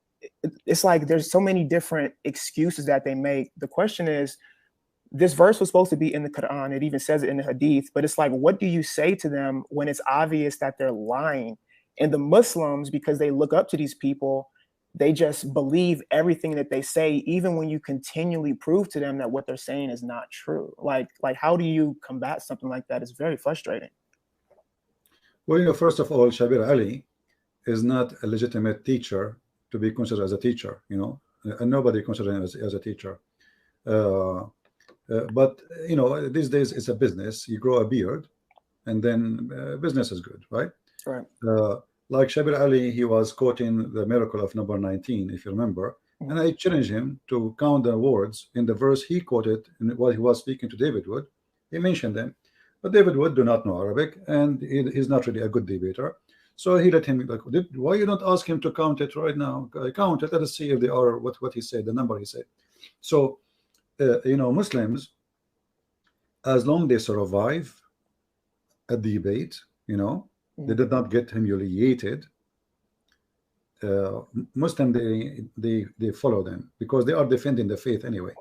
It's like there's so many different excuses that they make. The question is, this verse was supposed to be in the Quran. It even says it in the Hadith, but it's like, what do you say to them when it's obvious that they're lying? And the Muslims, because they look up to these people, they just believe everything that they say, even when you continually prove to them that what they're saying is not true. Like how do you combat something like that? It's very frustrating. Well, you know, first of all, Shabir Ali is not a legitimate teacher to be considered as a teacher, you know, and nobody considers him as a teacher. But, you know, these days it's a business. You grow a beard and then business is good, right? Right. Like Shabir Ali, he was quoting the miracle of number 19, if you remember. Mm-hmm. And I challenged him to count the words in the verse he quoted while he was speaking to David Wood. He mentioned them. But David Wood do not know Arabic, and he's not really a good debater. So he let him, like, why you don't ask him to count it right now? Count it, let us see if they are what he said, the number he said. So, you know, Muslims, as long as they survive a debate, you know, they did not get humiliated. Muslim, they follow them because they are defending the faith anyway,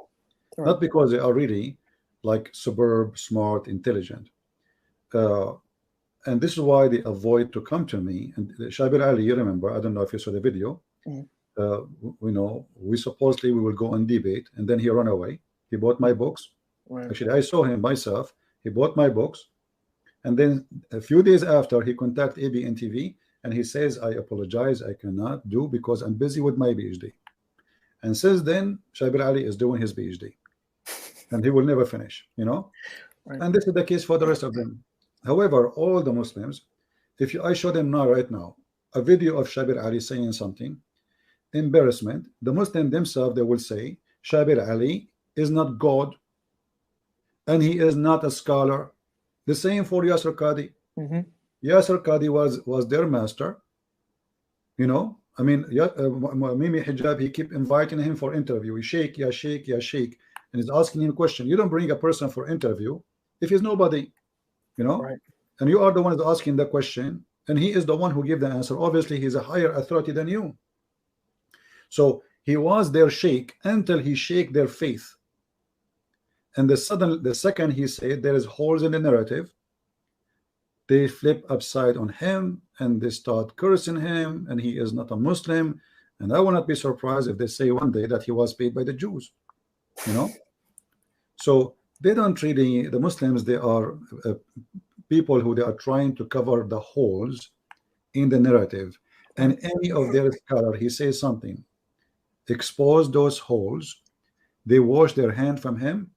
right. Not because they are really like superb, smart, intelligent. And this is why they avoid to come to me. And Shabir Ali, you remember, I don't know if you saw the video. You know, we supposedly we will go and debate, and then he ran away. He bought my books. Right. Actually, I saw him myself. He bought my books. And then a few days after, he contacted ABN TV and he says, I apologize, I cannot do because I'm busy with my PhD. And since then, Shabir Ali is doing his PhD. And he will never finish, you know? Right. And this is the case for the rest of them. However, all the Muslims, I show them now, right now, a video of Shabir Ali saying something, embarrassment, the Muslims themselves, they will say, Shabir Ali is not God, and he is not a scholar. The same for Yasser Qadi. Yasser Qadi was their master. You know, I mean, Mimi Hijab, he keep inviting him for interview. He shake, ya shake, ya shake, and he's asking him a question. You don't bring a person for interview if he's nobody, you know, right. And you are the one that's asking the question, and he is the one who gave the answer. Obviously, he's a higher authority than you. So he was their sheikh until he shake their faith. And the second he said there is holes in the narrative, they flip upside on him and they start cursing him, and he is not a Muslim. And I will not be surprised if they say one day that he was paid by the Jews, you know. So they don't really, the Muslims, they are people who they are trying to cover the holes in the narrative. And any of their scholar, he says something, expose those holes, they wash their hand from him.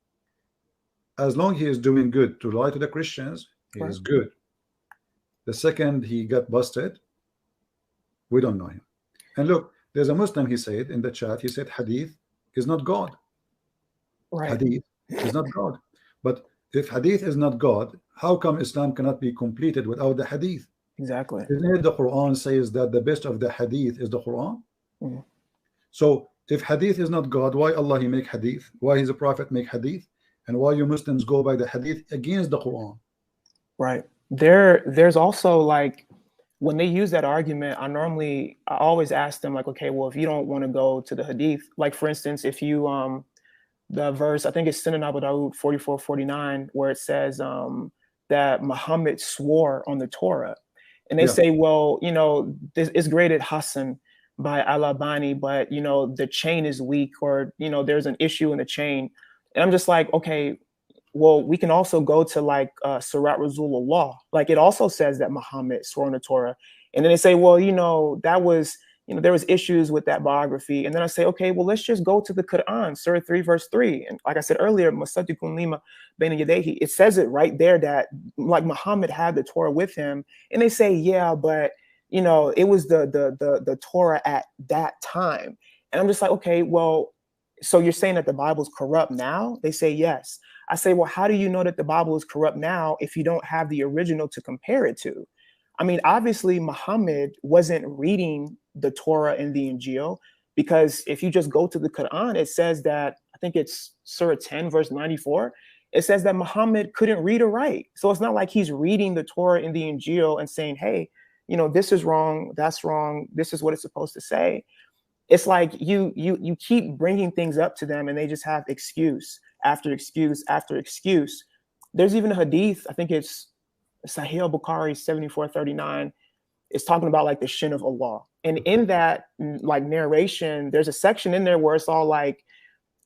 As long as he is doing good to lie to the Christians, he is good. The second he got busted, we don't know him. And look, there's a Muslim, he said in the chat, he said Hadith is not God. Right. Hadith is not God. But if Hadith is not God, how come Islam cannot be completed without the Hadith? Exactly. Isn't it the Quran says that the best of the Hadith is the Quran? So if Hadith is not God, why Allah he make Hadith? Why his prophet make Hadith? And why you Muslims go by the Hadith against the Quran? Right. There's also, like, when they use that argument, I always ask them like, okay, well, if you don't want to go to the hadith, like for instance, if you the verse, I think it's Sunan Abu Dawud 44:49, where it says that Muhammad swore on the Torah. And they say, well, you know, this is graded Hassan by Al-Albani, but, you know, the chain is weak, or, you know, there's an issue in the chain. And I'm just like, okay, well, we can also go to like Surat Rasulullah. Like it also says that Muhammad swore on the Torah. And then they say, well, you know, that was, you know, there was issues with that biography. And then I say, okay, well, let's just go to the Quran, Surah 3, verse 3. And like I said earlier, Musaddiqun lima bayna yadayhi, it says it right there that like Muhammad had the Torah with him. And they say, yeah, but you know, it was the Torah at that time. And I'm just like, okay, well, so you're saying that the Bible's corrupt now? They say yes. I say, well, how do you know that the Bible is corrupt now if you don't have the original to compare it to? I mean, obviously, Muhammad wasn't reading the Torah and the Injil, because if you just go to the Quran, it says that, I think it's Surah 10, verse 94, it says that Muhammad couldn't read or write. So it's not like he's reading the Torah and the Injil and saying, hey, you know, this is wrong, that's wrong, this is what it's supposed to say. It's like you keep bringing things up to them and they just have excuse after excuse after excuse. There's even a hadith, I think it's Sahih al-Bukhari 74:39. It's talking about like the shin of Allah. And in that like narration, there's a section in there where it's all like,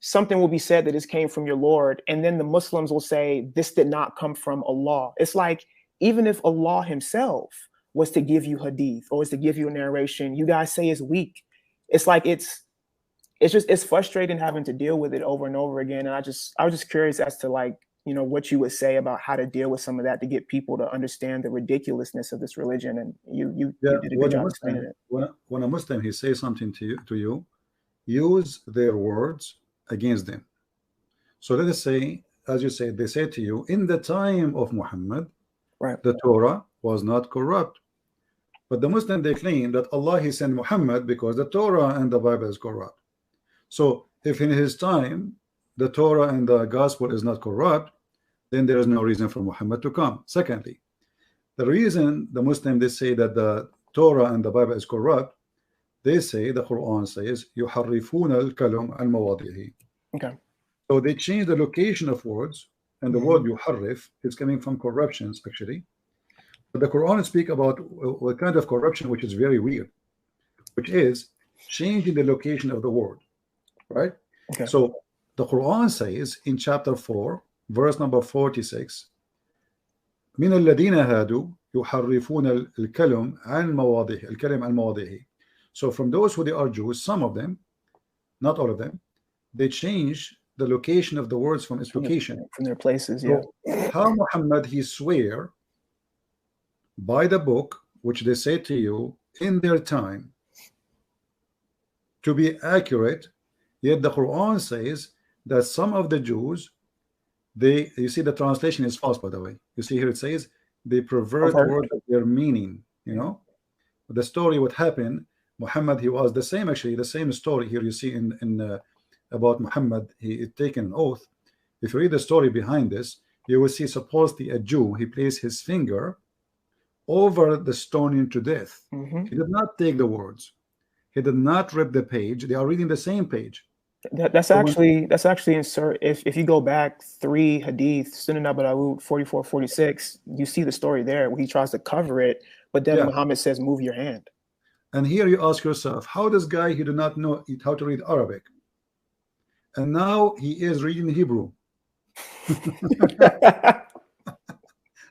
something will be said that this came from your Lord. And then the Muslims will say, this did not come from Allah. It's like, even if Allah himself was to give you hadith or was to give you a narration, you guys say it's weak. It's like, it's frustrating having to deal with it over and over again. And I was just curious as to like, you know, what you would say about how to deal with some of that to get people to understand the ridiculousness of this religion. And you did a good job explaining it. When a Muslim, he says something to you, use their words against them. So let us say, as you said, they say to you, in the time of Muhammad, right, the Torah was not corrupt. But the Muslim, they claim that Allah, he sent Muhammad because the Torah and the Bible is corrupt. So if in his time the Torah and the gospel is not corrupt, then there is no reason for Muhammad to come. Secondly, the reason the Muslim, they say that the Torah and the Bible is corrupt, they say, the Quran says, يُحَرِّفُونَ الْكَلَمَ عَنْ مَوَاضِعِهِ. Okay. So they change the location of words, and the word yuharrif is coming from corruptions, actually. But the Quran speaks about a kind of corruption which is very weird, which is changing the location of the word, right? Okay. So the Quran says in chapter 4, verse number 46, مِنَ الَّذِينَ هَادُوا يُحَرِّفُونَ الْكَلَمَ عَنْ مَوَاضِعِهِ. So from those who they are Jews, some of them, not all of them, they change the location of the words from its location, from their places. Yeah. So how Muhammad, he swear by the book which they say to you in their time to be accurate, yet the Quran says that some of the Jews, you see the translation is false, by the way. You see here it says they pervert words of their meaning. You know, the story what happened, Muhammad, he was the same, actually the same story here you see in about Muhammad, he had taken an oath. If you read the story behind this, you will see supposedly a Jew, he placed his finger over the stoning to death. He did not take the words, he did not rip the page. They are reading the same page. That's actually insert. If you go back 3 hadith, Sunan Abu Dawud 44:46, you see the story there where he tries to cover it, but then Muhammad says, move your hand. And here you ask yourself, how this guy, he did not know how to read Arabic, and now he is reading Hebrew.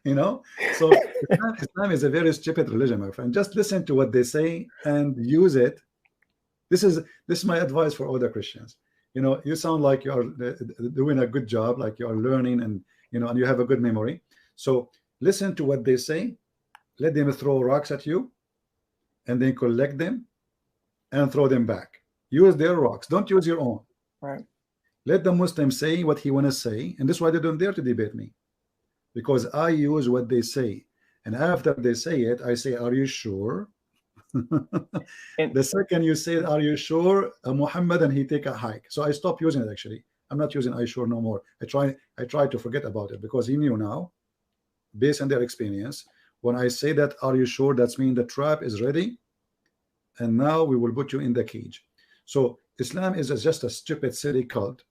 You know, so Islam is a very stupid religion, my friend. Just listen to what they say and use it. This is my advice for other Christians. You know, you sound like you are doing a good job, like you are learning, and you know, and you have a good memory. So listen to what they say, let them throw rocks at you, and then collect them and throw them back. Use their rocks, don't use your own. Right. Let the Muslim say what he want to say, and this is why they don't dare to debate me, because I use what they say, and after they say it, I say, are you sure? And the second you say, are you sure, Muhammad, and he take a hike. So I stopped using it, actually. I'm not using I sure no more. I try to forget about it, because he knew now, based on their experience, When I say that, are you sure? That's mean the trap is ready, and now we will put you in the cage. So Islam is just a stupid silly cult.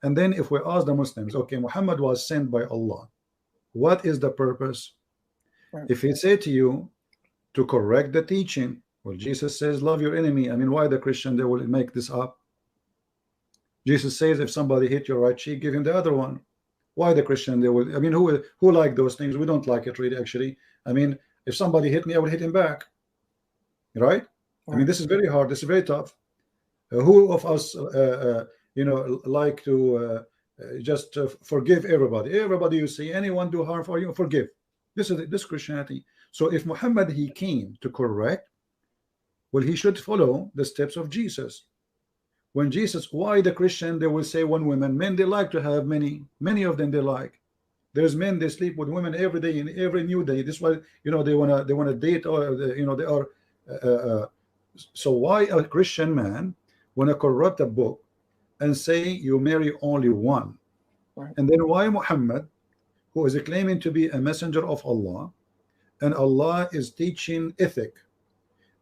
And then if we ask the Muslims, okay, Muhammad was sent by Allah, what is the purpose? Right. If he say to you to correct the teaching, well, Jesus says love your enemy. I mean, why the Christian they will make this up? Jesus says if somebody hit your right cheek, give him the other one. Why the Christian they will? I mean, who like those things? We don't like it really, actually. I mean, if somebody hit me, I will hit him back, right? I mean, this is very hard. This is very tough. Who of us, you know, like to just forgive everybody? Everybody you see, anyone do harm for you, forgive. This is this Christianity. So if Muhammad he came to correct, well, he should follow the steps of Jesus. When Jesus, why the Christian they will say one woman, men they like to have many of them they like. There's men they sleep with women every day and every new day. This is why, you know, they wanna date, or you know, they are. So why a Christian man wanna corrupt a book and say you marry only one? Right. And then why Muhammad, who is claiming to be a messenger of Allah, and Allah is teaching ethic,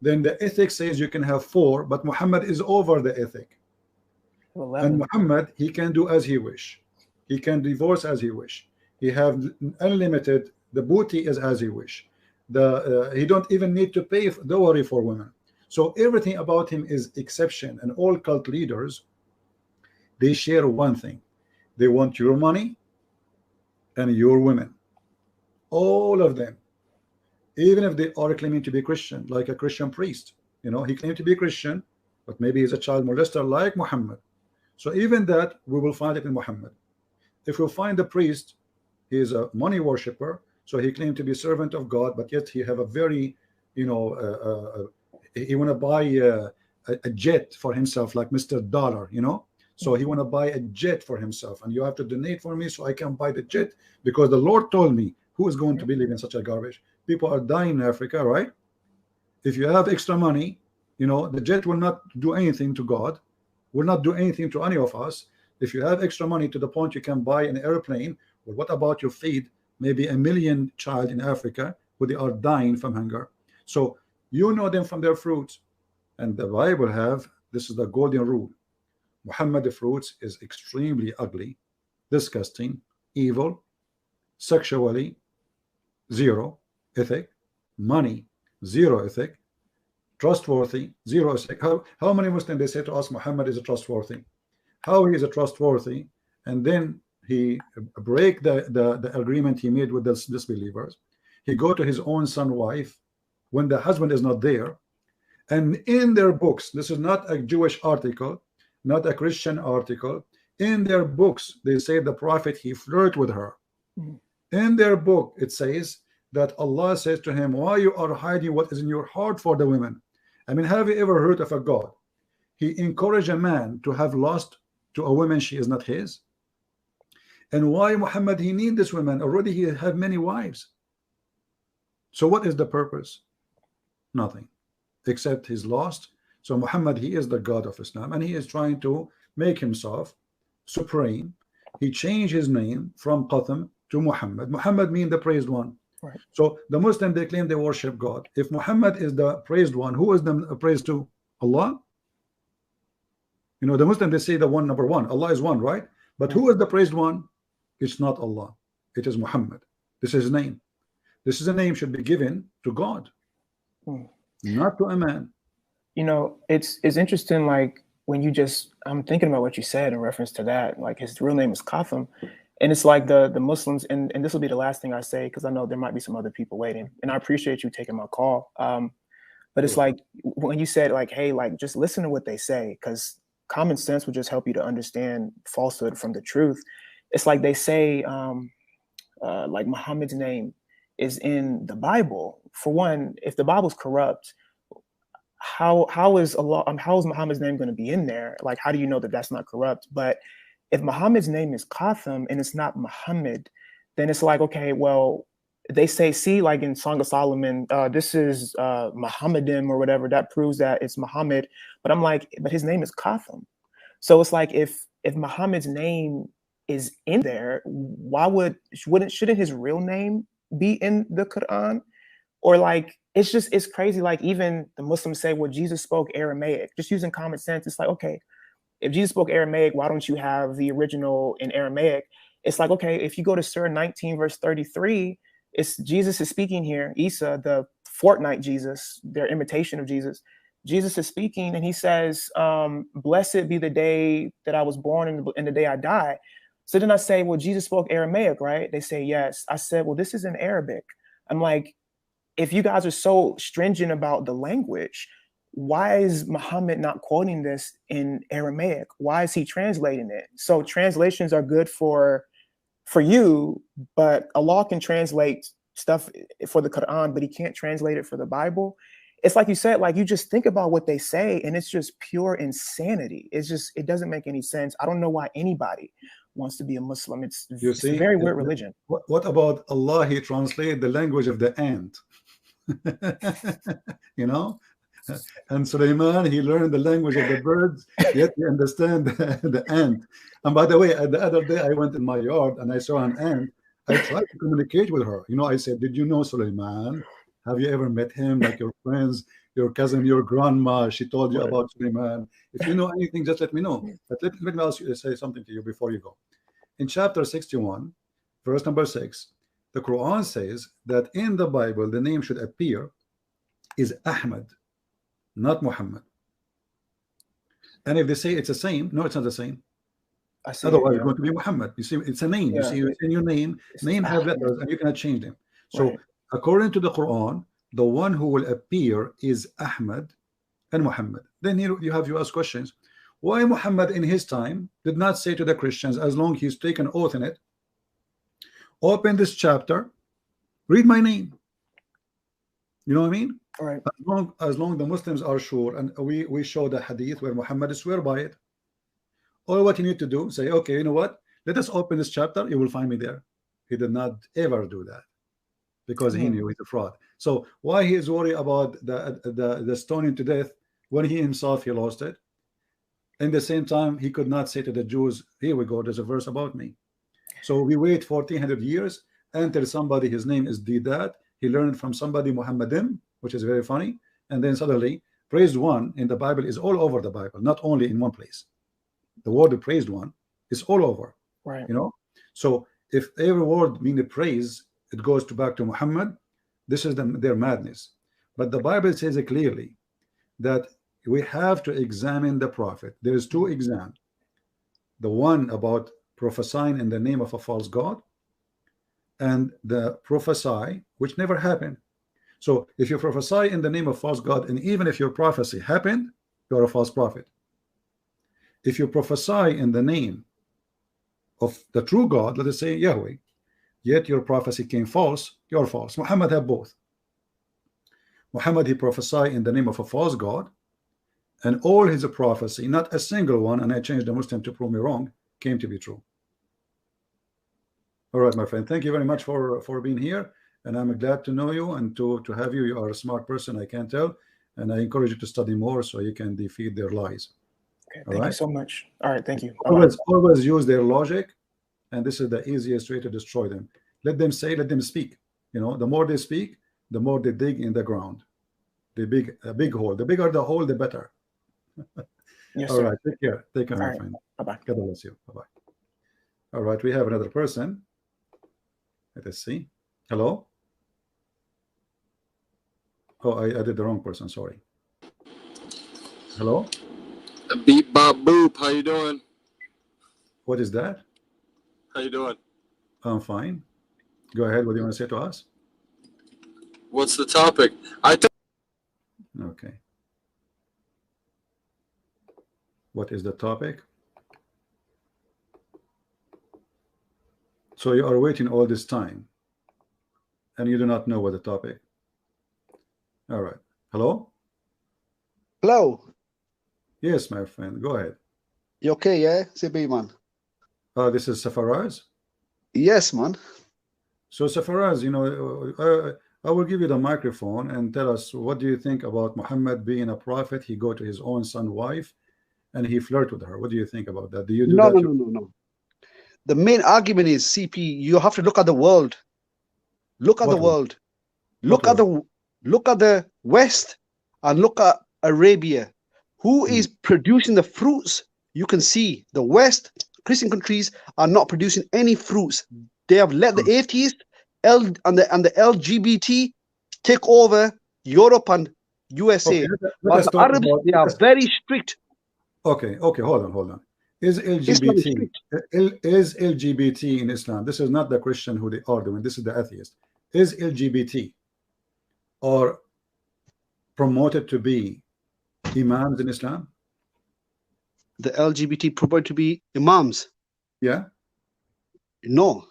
then the ethic says you can have 4, but Muhammad is over the ethic. 11. And Muhammad, he can do as he wish. He can divorce as he wish. He have unlimited. The booty is as he wish. He don't even need to pay dowry for women. So everything about him is exception. And all cult leaders, they share one thing: they want your money and your women. All of them, even if they are claiming to be Christian, like a Christian priest. You know, he claimed to be Christian, but maybe he's a child molester like Muhammad. So even that we will find it in Muhammad. If we find the priest, he is a money worshipper, so he claimed to be servant of God, but yet he have a very, you know, he want to buy a jet for himself, like Mr. Dollar, you know. So he want to buy a jet for himself, and you have to donate for me so I can buy the jet, because the Lord told me. Who is going to believe in such a garbage? People are dying in Africa, right? If you have extra money, you know, the jet will not do anything to God, will not do anything to any of us. If you have extra money to the point you can buy an airplane, well, what about you feed maybe 1 million child in Africa who they are dying from hunger? So you know them from their fruits. And the Bible have, this is the golden rule: Muhammad the fruits is extremely ugly, disgusting, evil, sexually zero ethic, money zero ethic, trustworthy zero ethic. How many Muslims they say to us Muhammad is a trustworthy? How he is a trustworthy, and then he break the agreement he made with the disbelievers. He go to his own son wife when the husband is not there, and in their books, this is not a Jewish article, not a Christian article, in their books they say the prophet he flirt with her. In their book it says that Allah says to him, why you are hiding what is in your heart for the women? I mean, have you ever heard of a God he encouraged a man to have lust to a woman she is not his? And why Muhammad he need this woman? Already he have many wives. So what is the purpose? Nothing, except he's lost. So Muhammad, he is the God of Islam, and he is trying to make himself supreme. He changed his name from Qasim to Muhammad. Muhammad means the praised one. Right. So the Muslim they claim they worship God. If Muhammad is the praised one, who is the praised to? Allah. You know, the Muslim they say the one, number one. Allah is one, right? But who is the praised one? It's not Allah. It is Muhammad. This is his name. This is a name should be given to God, not to a man. You know, it's interesting. Like when you just, I'm thinking about what you said in reference to that. Like his real name is Qasim. And it's like the Muslims, and this will be the last thing I say, because I know there might be some other people waiting. And I appreciate you taking my call. But it's like when you said like, hey, like just listen to what they say, because common sense will just help you to understand falsehood from the truth. It's like they say, like Muhammad's name is in the Bible. For one, if the Bible's corrupt, how is Muhammad's name going to be in there? Like, how do you know that that's not corrupt? But if Muhammad's name is Qasim and it's not Muhammad, then it's like, okay, well, they say, see, like in Song of Solomon, this is Mohammedan or whatever, that proves that it's Muhammad. But I'm like, but his name is Qasim. So it's like, if Muhammad's name is in there, shouldn't his real name be in the Quran? Or like, it's crazy. Like even the Muslims say, well, Jesus spoke Aramaic. Just using common sense, it's like, okay, if Jesus spoke Aramaic, why don't you have the original in Aramaic? It's like, okay, if you go to Surah 19, verse 33, it's Jesus is speaking here. Isa, the Fortnite Jesus, their imitation of Jesus. Jesus is speaking and he says, blessed be the day that I was born and the day I die. So then I say, well, Jesus spoke Aramaic, right? They say, yes. I said, well, this is in Arabic. I'm like, if you guys are so stringent about the language, why is Muhammad not quoting this in Aramaic? Why is he translating it? So translations are good for you, but Allah can translate stuff for the Quran, but he can't translate it for the Bible. It's like you said, like you just think about what they say and it's just pure insanity. It doesn't make any sense. I don't know why anybody wants to be a Muslim. It's a very weird religion. What about Allah? He translated the language of the ant. You know, and Sulaiman, he learned the language of the birds, yet he understand the ant. And by the way, the other day I went in my yard and I saw an ant. I tried to communicate with her. You know, I said, did you know Sulaiman? Have you ever met him? Like your friends, your cousin, your grandma, she told you about Sulaiman. If you know anything, just let me know. But let me ask you, say something to you before you go. In chapter 61, verse number 6, the Quran says that in the Bible, the name should appear is Ahmad, not Muhammad. And if they say it's the same, no, it's not the same. Otherwise, it's going to be Muhammad. You see, it's a name. You see, in your name have letters, and you cannot change them. So, according to the Quran, the one who will appear is Ahmad and Muhammad. Then you ask questions. Why Muhammad in his time did not say to the Christians, as long he's taken oath in it, open this chapter, read my name. You know what I mean? All right. As long the Muslims are sure, and we show the hadith where Muhammad swear by it. All what you need to do, say, okay, you know what? Let us open this chapter. You will find me there. He did not ever do that because he knew he's a fraud. So why he is worried about the stoning to death when he himself he lost it? In the same time, he could not say to the Jews, here we go, there's a verse about me. So we wait 1400 years until somebody, his name is Didat, he learned from somebody Mohammedan, which is very funny, and then suddenly praised one in the Bible is all over the Bible, not only in one place. The word praised one is all over, right? You know, so if every word means praise, it goes back to Muhammad. This is their madness. But the Bible says it clearly that we have to examine the prophet. There is two exams. The one about prophesying in the name of a false god, and the prophesy which never happened. So if you prophesy in the name of false god, and even if your prophecy happened, you're a false prophet. If you prophesy in the name of the true God, let us say Yahweh, yet your prophecy came false, you're false. Muhammad had both. Muhammad, he prophesied in the name of a false god, and all his prophecy, not a single one, and I changed the Muslim to prove me wrong, came to be true. All right, my friend, thank you very much for being here, and I'm glad to know you and to have you. You are a smart person, I can tell, and I encourage you to study more so you can defeat their lies. Okay, thank you so much. All right, thank you. Always use their logic, and this is the easiest way to destroy them. Let them say, let them speak. You know, the more they speak, the more they dig in the ground. They dig a big hole. The bigger the hole, the better. Yes, all sir. right, take care, my friend. Bye-bye. God bless you. Bye-bye. All right, we have another person. Let us see. Hello. Oh, I did the wrong person, sorry. Hello. Beep Bob Boop, how you doing? What is that? How you doing? I'm fine. Go ahead. What do you want to say to us? What's the topic? Okay. What is the topic? So you are waiting all this time and you do not know what the topic. All right. Hello? Hello. Yes, my friend. Go ahead. You okay, yeah? CB, man. This is Safaraz? Yes, man. So Safaraz, you know, I will give you the microphone and tell us, what do you think about Muhammad being a prophet? He go to his own son's wife and he flirt with her. What do you think about that? Do you do that? No. The main argument is, CP, you have to look at the world. Look at the world. Look at the look at the West and look at Arabia. Who is producing the fruits? You can see the West, Christian countries are not producing any fruits. They have let the atheists and the LGBT take over Europe and USA. Okay, But let's the talk Arabs, about. they are very strict. Okay, hold on. Is Islam is LGBT strict. is LGBT in Islam? This is not the Christian who they arguing. This is the atheist. Is LGBT or promoted to be imams in Islam? The LGBT purport to be imams. Yeah. No.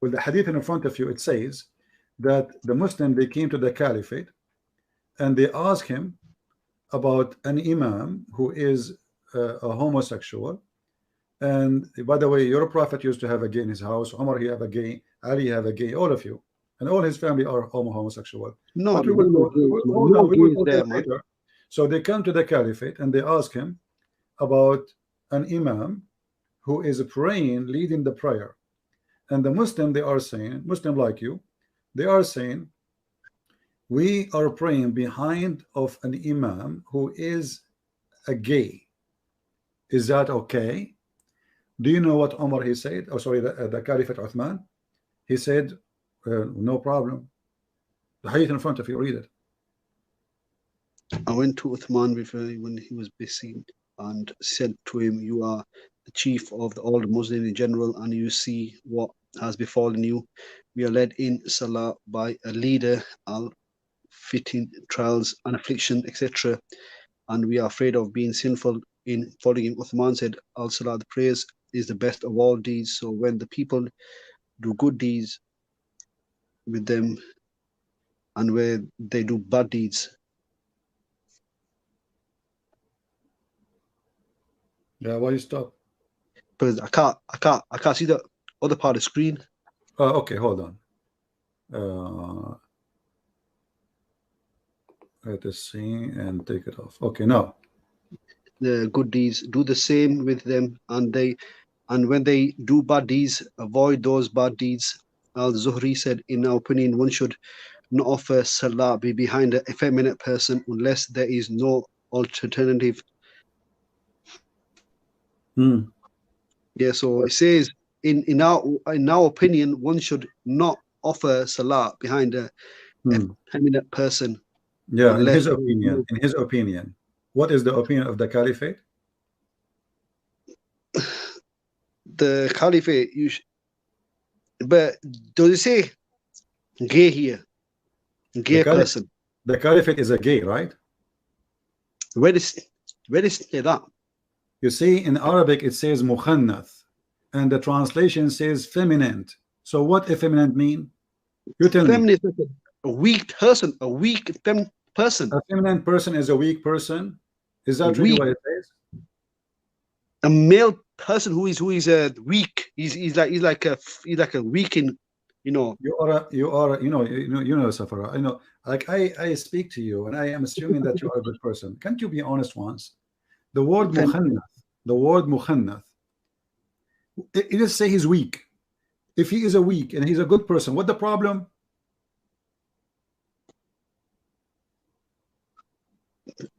Well, the hadith in front of you, it says that the Muslim, they came to the caliphate and they asked him about an imam who is a homosexual. And by the way, your prophet used to have a gay in his house. Umar, he have a gay. Ali have a gay. All of you and all his family are homosexual. No, But we will go, no we will gays go there, there man. later. So they come to the caliphate and they ask him about an imam who is praying, leading the prayer. And the Muslim, they are saying, Muslim like you, they are saying, we are praying behind of an imam who is a gay. Is that okay? Do you know what Omar he said? Oh, sorry, the Caliphate Uthman. He said, no problem. The hadith in front of you, read it. I went to Uthman when he was busy and said to him, you are the chief of all the Muslims in general, and you see what has befallen you. We are led in Salah by a leader, fitting trials and affliction, etc. And we are afraid of being sinful in following him. Uthman said, Al-Salah, the praise is the best of all deeds. So when the people do good deeds with them and where they do bad deeds. Yeah, why you stop? Because I can't see the other part of the screen. Okay, hold on. Let us see and take it off. Okay, now. The good deeds, do the same with them, and when they do bad deeds, avoid those bad deeds. Al-Zuhri said, in our opinion, one should not offer salah be behind an effeminate person unless there is no alternative. Yeah, so it says in our opinion, one should not offer salah behind a effeminate person. Yeah, in his opinion. What is the opinion of the caliphate? The caliphate, but does it say gay here? Gay person. The caliphate is a gay, right? Where does it say that? You see, in Arabic it says mukhannath, and the translation says feminine. So what effeminate mean? You tell me. A weak person, a weak person. A feminine person is a weak person. Is that really what it says? A male person who is weak. He's like a weak in, you know. You are Safara. I know. Like I speak to you, and I am assuming that you are a good person. Can't you be honest once? The word mukhannath. It just say he's weak. If he is a weak and he's a good person, what the problem?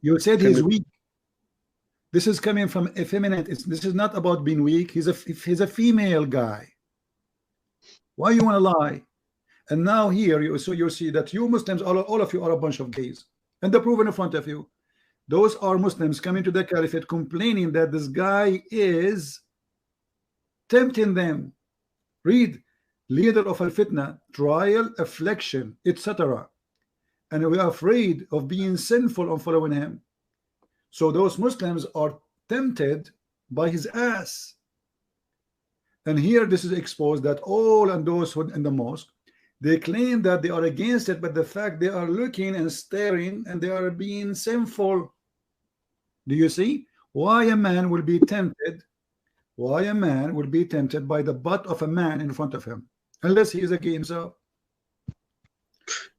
You said he's weak. This is coming from effeminate. This is not about being weak. He's a female guy. Why you want to lie? And now here you see that you Muslims, all of you are a bunch of gays, and they're proven in front of you. Those are Muslims coming to the caliphate complaining that this guy is tempting them. Read, leader of al-fitna, trial, affliction, etc. And we are afraid of being sinful on following him. So those Muslims are tempted by his ass. And here this is exposed that all and those who in the mosque, they claim that they are against it, but the fact they are looking and staring and they are being sinful. Do you see why a man will be tempted? Why a man will be tempted by the butt of a man in front of him, unless he is a gay himself.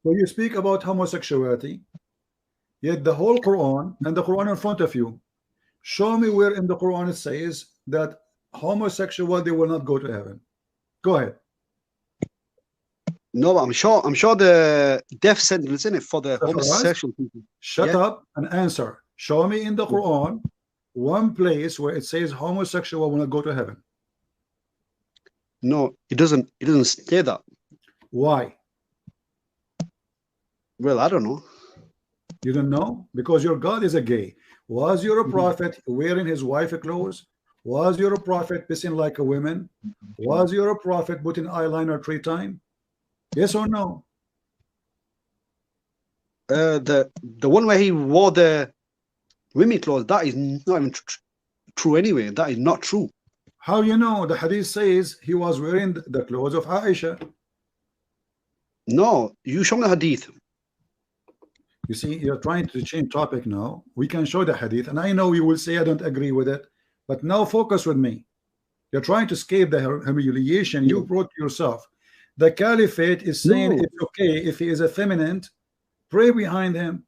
So you speak about homosexuality, yet the whole Quran and the Quran in front of you, show me where in the Quran it says that homosexual, they will not go to heaven. Go ahead. No, I'm sure the death sentence in it for the homosexual people. Shut up and answer. Show me in the Quran one place where it says homosexual will not go to heaven. No, it doesn't say that. Why? Well, I don't know. You don't know? Because your God is a gay. Was your prophet wearing his wife clothes? Was your prophet pissing like a woman? Was your prophet putting eyeliner 3 times? Yes or no? The one where he wore the women clothes, that is not even true anyway. That is not true. How you know? The hadith says he was wearing the clothes of Aisha. No, you show me the hadith. You see, you're trying to change topic now. We can show the hadith, and I know you will say I don't agree with it, but now focus with me. You're trying to escape the humiliation you brought yourself. The caliphate is saying it's okay if he is effeminate, pray behind him.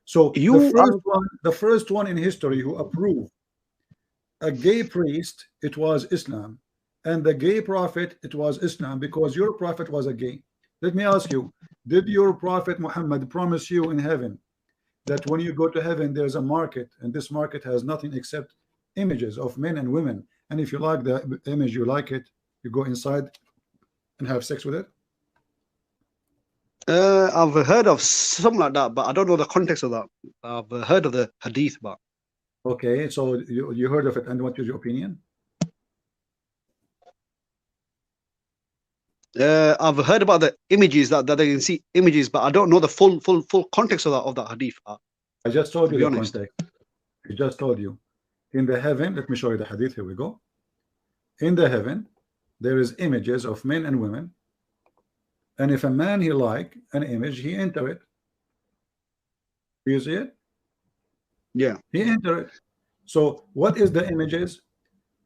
So the first one in history who approved a gay priest, it was Islam, and the gay prophet, it was Islam, because your prophet was a gay. Let me ask you, did your prophet Muhammad promise you in heaven that when you go to heaven there's a market, and this market has nothing except images of men and women, and if you like the image, you like it, you go inside and have sex with it? I've heard of something like that, but I don't know the context of that. I've heard of the hadith, but okay, so you heard of it, and what is your opinion? I've heard about the images that they can see images, but I don't know the full context of that hadith. I just told you the context. I just told you. In the heaven, let me show you the hadith. Here we go. In the heaven, there is images of men and women, and if a man he like an image, he enter it. Do you see it? Yeah, he enter it. So what is the images?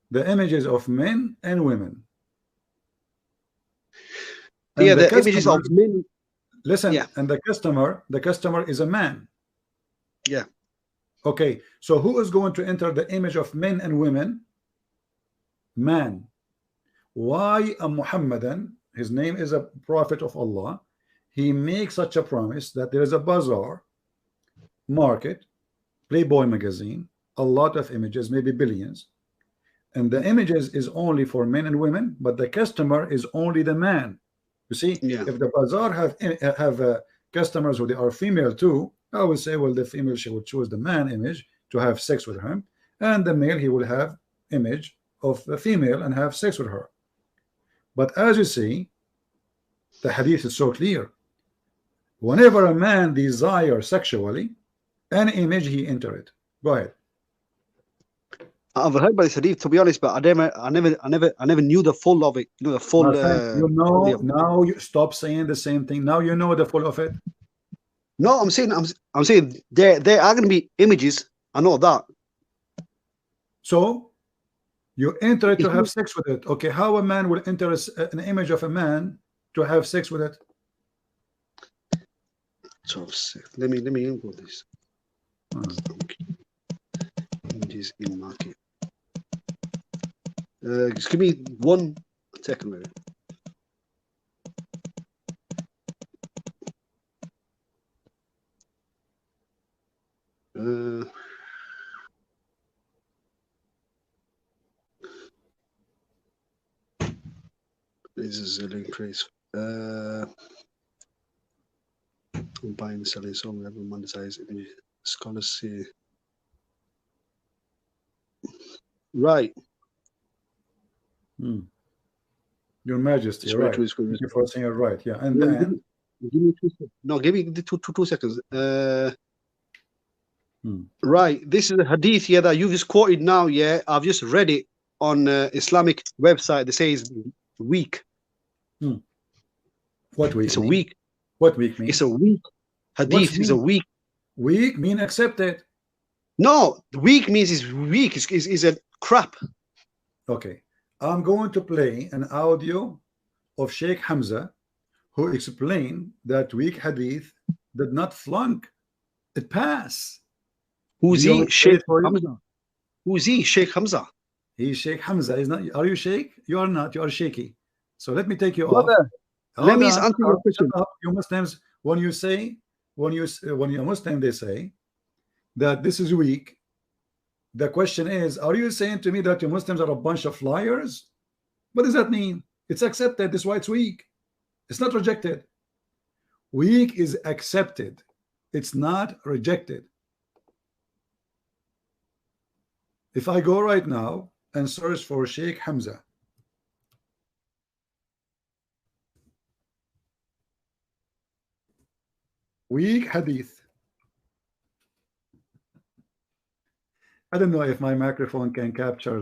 The images of men and women. And yeah, the images of men. Listen, yeah. And the customer is a man. Yeah. Okay, so who is going to enter the image of men and women? Man. Why a Mohammedan, his name is a prophet of Allah, he makes such a promise that there is a bazaar, market, Playboy magazine, a lot of images, maybe billions, and the images is only for men and women, but the customer is only the man. You see, if the bazaar have customers who they are female too, I would say, well, the female, she would choose the man image to have sex with him, and the male, he will have image of the female and have sex with her. But as you see, the hadith is so clear. Whenever a man desires sexually, an image, he enter it. Go ahead. I've heard about this hadith, to be honest, but I never knew the full of it. You know, the full. Now you stop saying the same thing. Now you know the full of it. No, I'm saying there are going to be images. I know that. So you enter it to have sex with it. Okay, how a man will enter an image of a man to have sex with it? So let me input this. Images in market. Just give me 1 second, maybe. This is a link trace. Buying and selling so we have monetize images. Scholars see. Right. Your Majesty, right. Thank you for saying it right. Yeah, and then give me 2 seconds. No, give me two seconds. Right. This is a hadith here that you've just quoted now. Yeah, I've just read it on Islamic website. That says weak. What week? It's a week. What week means? It's a week. Hadith is a week. Weak mean accepted. No, weak means is weak. Is a crap. Okay, I'm going to play an audio of Sheikh Hamza, who explained that weak hadith did not flunk, it passed. Who's he? Sheikh Hamza. Who's he? Sheikh Hamza. He's Sheikh Hamza. He's not. Are you Sheikh? You are not. You are shaky. So let me take you Brother, off. Let me Hold answer your on, question. shut up. You Muslims, when you when you're Muslim, they say that this is weak. The question is, are you saying to me that you Muslims are a bunch of liars? What does that mean? It's accepted. That's why it's weak. It's not rejected. Weak is accepted. It's not rejected. If I go right now and search for Sheikh Hamza, weak hadith. I don't know if my microphone can capture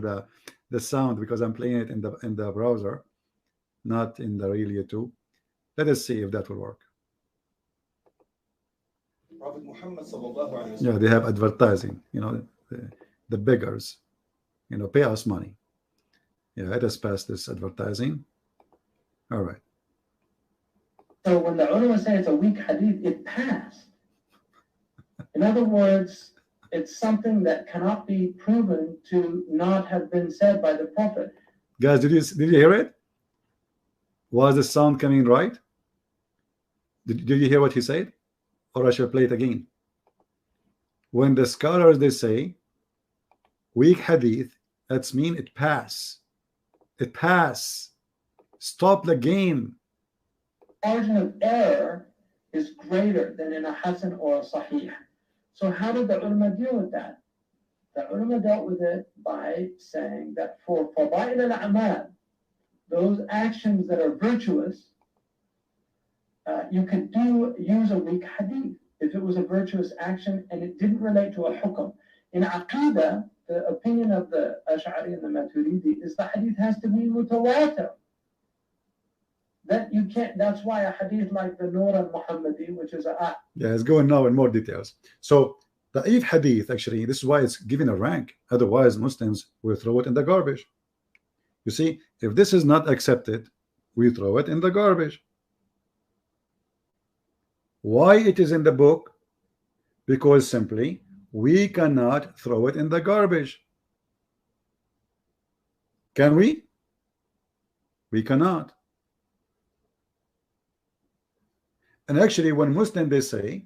the sound because I'm playing it in the browser, not in the real YouTube. Let us see if that will work. Prophet Muhammad sallallahu alaihi wasallam. Yeah, they have advertising, you know, the beggars, you know, pay us money. Yeah, let us pass this advertising. All right. So when the ulama say it's a weak hadith, it passed. In other words, it's something that cannot be proven to not have been said by the Prophet. Guys, did you hear it? Was the sound coming right? Did you hear what he said? Or I shall play it again. When the scholars they say weak hadith, that's mean it pass. It pass. Stop the game. Margin of error is greater than in a Hasan or a Sahih. So how did the ulama deal with that? The ulama dealt with it by saying that for fadail al-a'mal, those actions that are virtuous, you could use a weak hadith if it was a virtuous action and it didn't relate to a hukm. In Aqidah, the opinion of the Ash'ari and the Maturidi is the hadith has to be mutawatir. That you can't. That's why a hadith like the Nur al-Muhammadi, which is yeah, it's going now in more details. So the Da'if hadith, actually, this is why it's given a rank. Otherwise, Muslims will throw it in the garbage. You see, if this is not accepted, we throw it in the garbage. Why it is in the book? Because simply we cannot throw it in the garbage. Can we? We cannot. And actually, when Muslim they say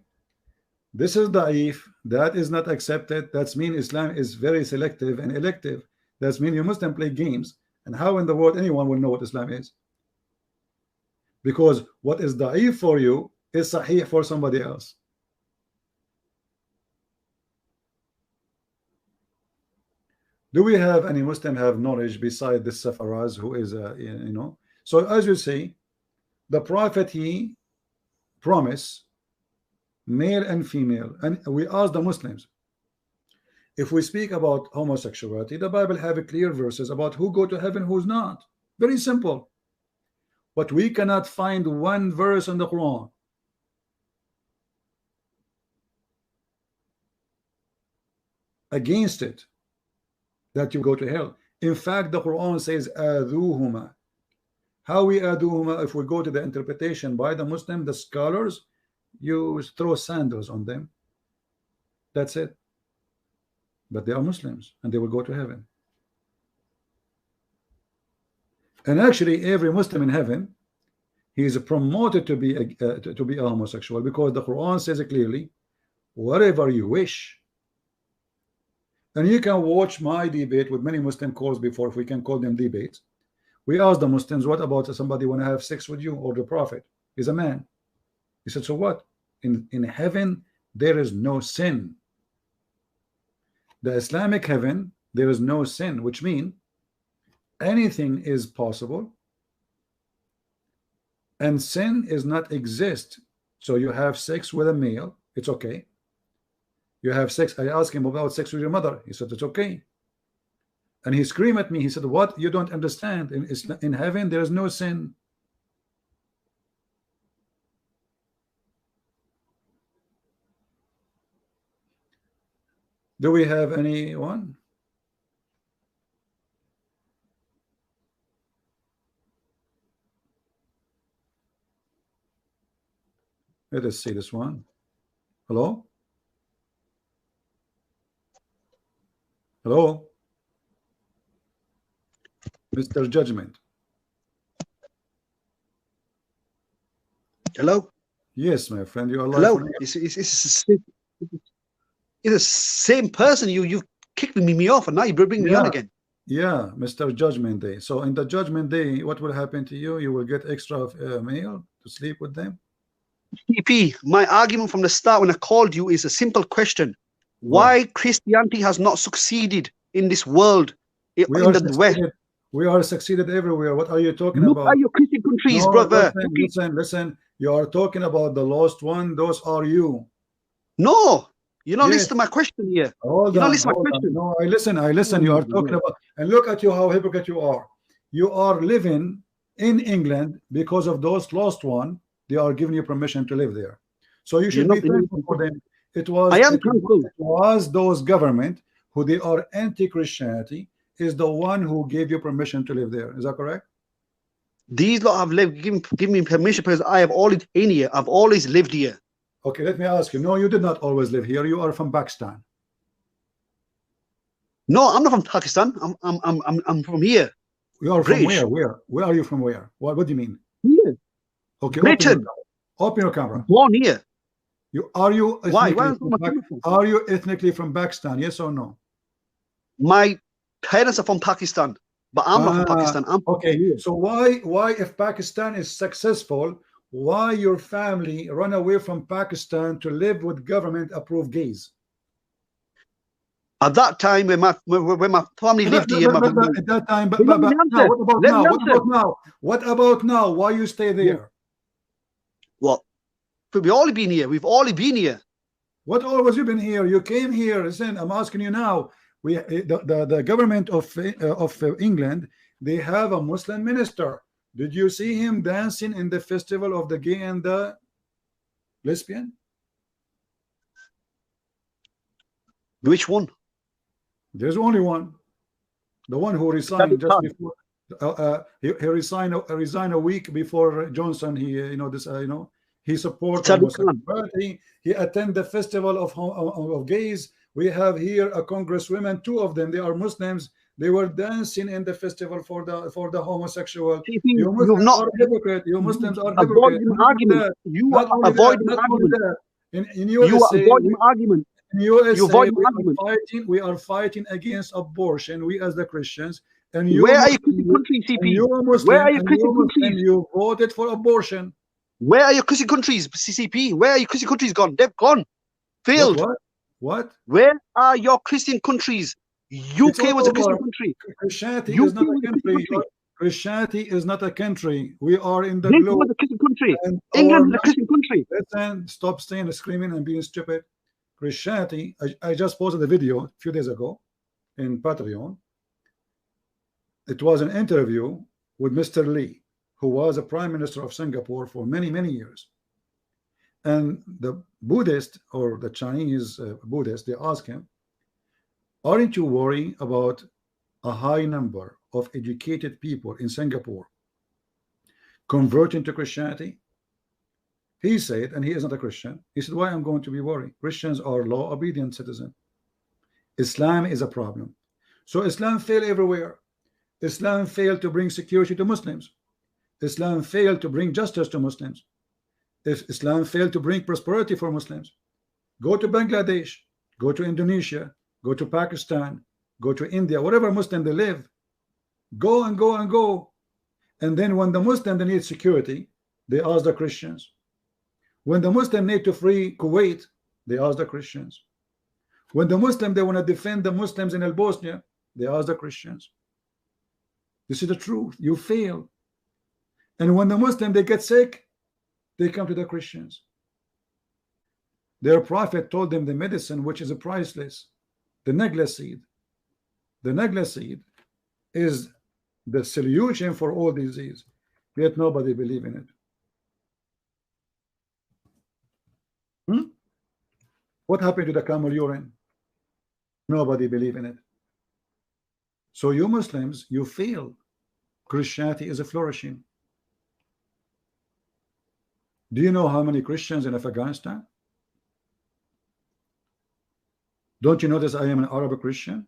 this is da'if, that is not accepted, that's mean Islam is very selective and elective. That's mean you Muslim play games. And how in the world anyone will know what Islam is? Because what is da'if for you is sahih for somebody else. Do we have any Muslim have knowledge beside this Safaraz who is you know? So as you say, the Prophet he promise male and female, and we ask the Muslims, if we speak about homosexuality, the Bible have clear verses about who go to heaven, who's not. Very simple. But we cannot find one verse in the Quran against it that you go to hell. In fact, the Quran says aduhuma. How we aduhuma? If we go to the interpretation by the Muslim, the scholars, you throw sandals on them. That's it. But they are Muslims and they will go to heaven. And actually, every Muslim in heaven, he is promoted to be a homosexual, because the Quran says it clearly, whatever you wish. And you can watch my debate with many Muslim calls before, if we can call them debates. We asked the Muslims, what about somebody want to have sex with you, or the Prophet? He's a man. He said, so what? In heaven there is no sin. The Islamic heaven, there is no sin, which means anything is possible and sin is not exist. So you have sex with a male, it's okay. You have sex, I asked him about sex with your mother, he said it's okay. And he screamed at me, he said, what? You don't understand. In heaven there is no sin. Do we have anyone? Let us see this one. Hello? Hello? Mr. Judgment. Hello? Yes, my friend, you are live. Hello? It's the same person. You kicked me off, and now you bring me on again. Yeah, Mr. Judgment Day. So in the Judgment Day, what will happen to you? You will get extra meal to sleep with them? TP, my argument from the start when I called you is a simple question. Why Christianity has not succeeded in this world, in the West? We are succeeded everywhere. What are you talking Look about? at your Christian countries, brother. Listen. You are talking about the lost one. Those are you. No, you're not listening to my question here. Hold on. No, I listen. You are talking about, and look at you, how hypocrite you are. You are living in England because of those lost one. They are giving you permission to live there. So you should be thankful for them. It was those government who they are anti-Christianity is the one who gave you permission to live there. Is that correct? These lot have give me permission because I have always been here. I've always lived here. Okay, let me ask you. No, you did not always live here. You are from Pakistan. No, I'm not from Pakistan. I'm from here. You are British. From where? Where are you from? Where? What do you mean? Here. Okay, Britain. Open your camera. Born here. Are you ethnically from Pakistan? Yes or no? My parents are from Pakistan, but I'm not from Pakistan. I'm okay. So why if Pakistan is successful, why your family run away from Pakistan to live with government approved gays? At that time, when my family lived here, at that time, but now, what about now? What about now? What about now? Why you stay there? What? We've all been here. We've all been here. What always you been here? You came here. Listen, I'm asking you now. The government of England, they have a Muslim minister. Did you see him dancing in the festival of the gay and the lesbian? Which one? There's only one. The one who resigned just before. He resigned a week before Johnson. He supports homosexuality. He attended the festival of gays. We have here a congresswoman, two of them. They are Muslims. They were dancing in the festival for the homosexual. You Muslims are hypocrite. You Muslims are hypocrite. You are avoiding argument. In USA, in USA, we are fighting against abortion. We as the Christians. And you, where are you Christian countries, CP? Where are you Christian countries? You voted for abortion. Where are your Christian countries, CCP? Where are your Christian countries gone? They've gone. Failed. What? Where are your Christian countries? UK was a Christian country. Christianity is not a country. Christianity is not a country. We are in the globe. This was a Christian country. England is a Christian country. Listen, stop saying, screaming, and being stupid. Christianity. I just posted a video a few days ago in Patreon. It was an interview with Mr. Lee, who was a prime minister of Singapore for many, many years. And the Buddhist or the Chinese Buddhist, they asked him, aren't you worried about a high number of educated people in Singapore converting to Christianity? He said, and he is not a Christian, he said, why I'm going to be worried? Christians are law-obedient citizens. Islam is a problem. So Islam failed everywhere. Islam failed to bring security to Muslims. Islam failed to bring justice to Muslims. If Islam failed to bring prosperity for Muslims. Go to Bangladesh, go to Indonesia, go to Pakistan, go to India, whatever Muslim they live. Go and go and go. And then when the Muslim they need security, they ask the Christians. When the Muslim need to free Kuwait, they ask the Christians. When the Muslim they want to defend the Muslims in Bosnia, they ask the Christians. This is the truth. You fail. And when the Muslim they get sick, they come to the Christians. Their prophet told them the medicine which is a priceless, the necklace seed. The necklace seed is the solution for all disease, yet nobody believe in it. What happened to the camel urine? Nobody believe in it. So you Muslims, you fail. Christianity is a flourishing. Do you know how many Christians in Afghanistan? Don't you notice I am an Arab Christian?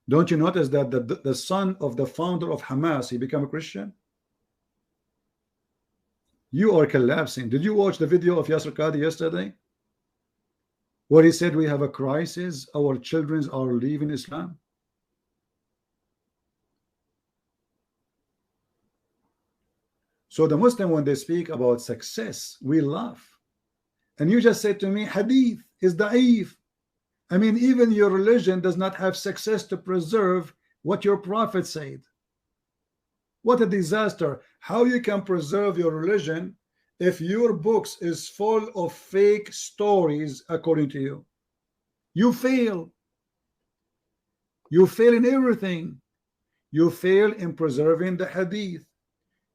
Don't you notice that the son of the founder of Hamas, he became a Christian? You are collapsing. Did you watch the video of Yasser Qadi yesterday, where he said we have a crisis, our children are leaving Islam? So the Muslim, when they speak about success, we laugh. And you just said to me, hadith is da'if. I mean, even your religion does not have success to preserve what your prophet said. What a disaster. How you can preserve your religion if your books is full of fake stories according to you? You fail. You fail in everything. You fail in preserving the hadith.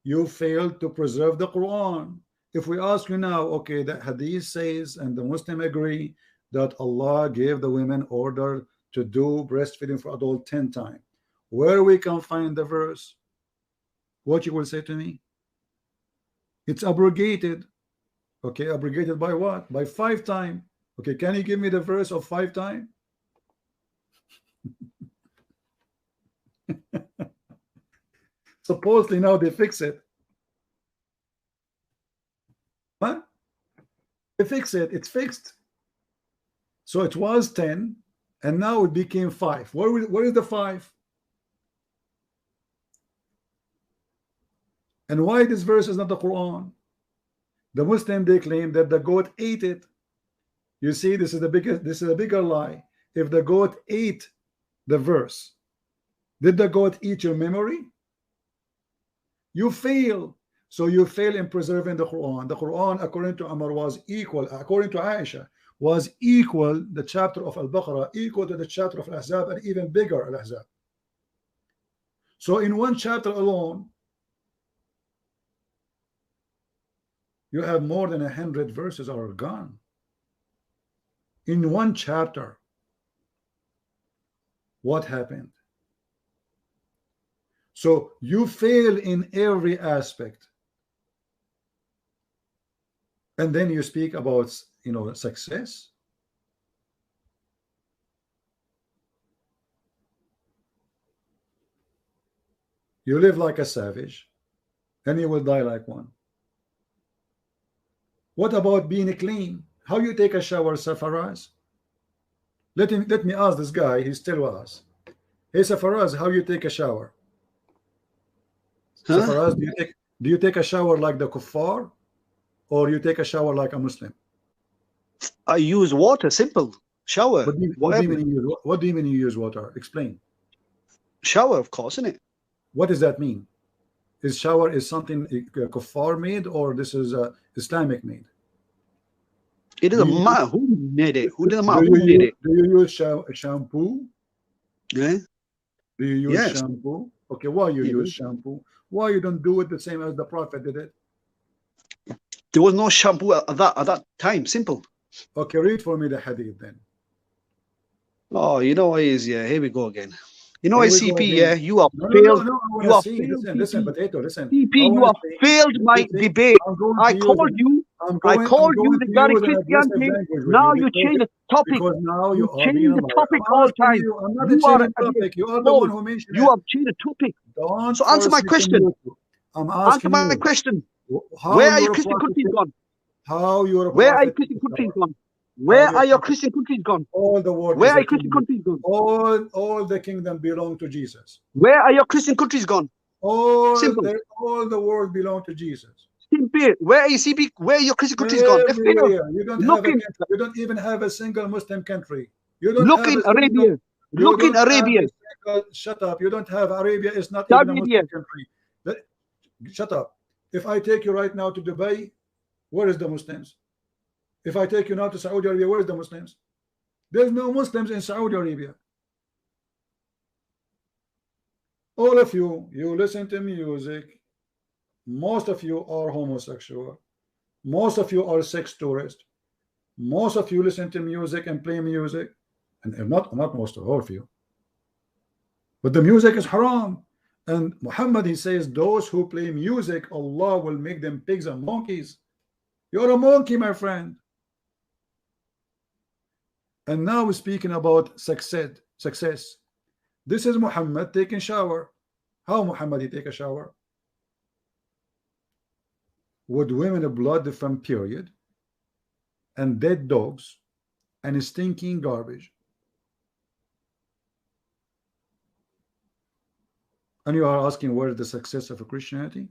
You fail to preserve the Quran. If we ask you now, okay, the hadith says, and the Muslim agree, that Allah gave the women order to do breastfeeding for adult 10 times. Where we can find the verse? What you will say to me? It's abrogated. Okay, abrogated by what? By 5 times. Okay, can you give me the verse of 5 times? Supposedly now they fix it. What? They fix it. It's fixed. So it was 10, and now it became 5. Where is the 5? And why this verse is not the Quran? The Muslim, they claim that the goat ate it. You see, this is a bigger lie. If the goat ate the verse, did the goat eat your memory? You fail. So you fail in preserving the Quran. The Quran, according to Umar, was equal, according to Aisha, was equal, the chapter of Al-Baqarah, equal to the chapter of Al-Ahzab, and even bigger Al-Ahzab. So in one chapter alone, you have more than 100 verses are gone. In one chapter. What happened? So you fail in every aspect. And then you speak about, you know, success. You live like a savage, and you will die like one. What about being clean? How you take a shower, Safaraz? Let me ask this guy. He's still with us. Hey, Safaraz, how you take a shower? Huh? Safaraz, do you take a shower like the kuffar, or you take a shower like a Muslim? I use water, simple. Shower. What do you mean you use water? Explain. Shower, of course, isn't it? What does that mean? Is shower is something kuffar made, or this is Islamic made? It doesn't matter who made it. Who doesn't matter who made it. Do you use shampoo? Yeah. Do you use shampoo? Okay, why you use shampoo? Why you don't do it the same as the Prophet did it? There was no shampoo at that time. Simple. Okay, read for me the hadith then. Oh, you know what is, yeah, here we go again. You know, CP, yeah, you have No, failed. You have failed. Listen, potato, listen. CP, you have failed my debate. I called you regarding Christianity. Now you change the topic. Because now you change the topic all the time. I'm not changing the topic. You are the one who mentioned it. You have changed the topic. So answer my question. I'm asking answer my question. Where are your Christian countries gone? Where are your Christian countries gone? Where are your Christian countries gone? All the world. Where are your Christian countries gone? All the kingdom belong to Jesus. Where are your Christian countries gone? All the world belong to Jesus. Simple. Where are you, CP? Where are your Christian countries gone? You don't even have a single Muslim country. You don't look in Arabia. Look in Arabia. Shut up. You don't have Arabia. It's not even a Muslim country. Shut up. If I take you right now to Dubai, where is the Muslims? If I take you now to Saudi Arabia, where's the Muslims? There's no Muslims in Saudi Arabia. All of you listen to music. Most of you are homosexual. Most of you are sex tourists. Most of you listen to music and play music. And not most of all of you. But the music is haram. And Muhammad, he says, those who play music, Allah will make them pigs and monkeys. You're a monkey, my friend. And now we're speaking about success. This is Muhammad taking shower. How Muhammad he take a shower? with women blood from period and dead dogs and stinking garbage. And you are asking where is the success of Christianity?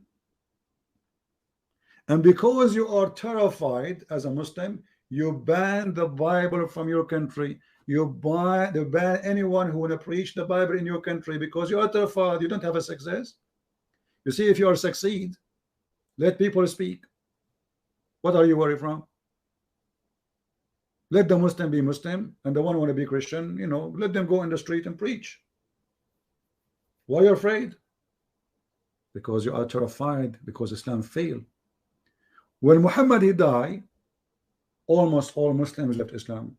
And because you are terrified as a Muslim, you ban the Bible from your country. You ban anyone who want to preach the Bible in your country because you are terrified. You don't have a success. You see, if you are succeed, let people speak. What are you worried from? Let the Muslim be Muslim, and the one who want to be Christian, you know, let them go in the street and preach. Why are you afraid? Because you are terrified because Islam failed. When Muhammad he died, almost all Muslims left Islam.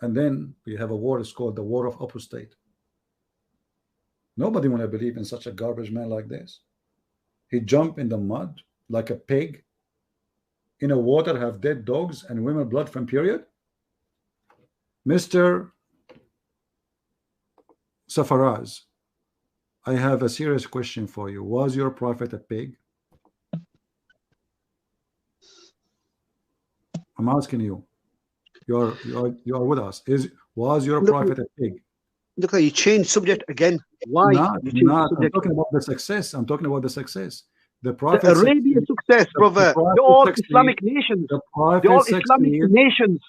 And then we have a war, it's called the war of apostate. Nobody want to believe in such a garbage man like this. He jumped in the mud like a pig. In a water have dead dogs and women blood from period. Mr. Safaraz, I have a serious question for you. Was your prophet a pig? I'm asking you. You are with us. Was your prophet a pig? Look, you changed subject again. Why? Not. I'm talking about the success. I'm talking about the success. The prophet. The Arabian success, brother. The all Islamic nations. The all Islamic nations.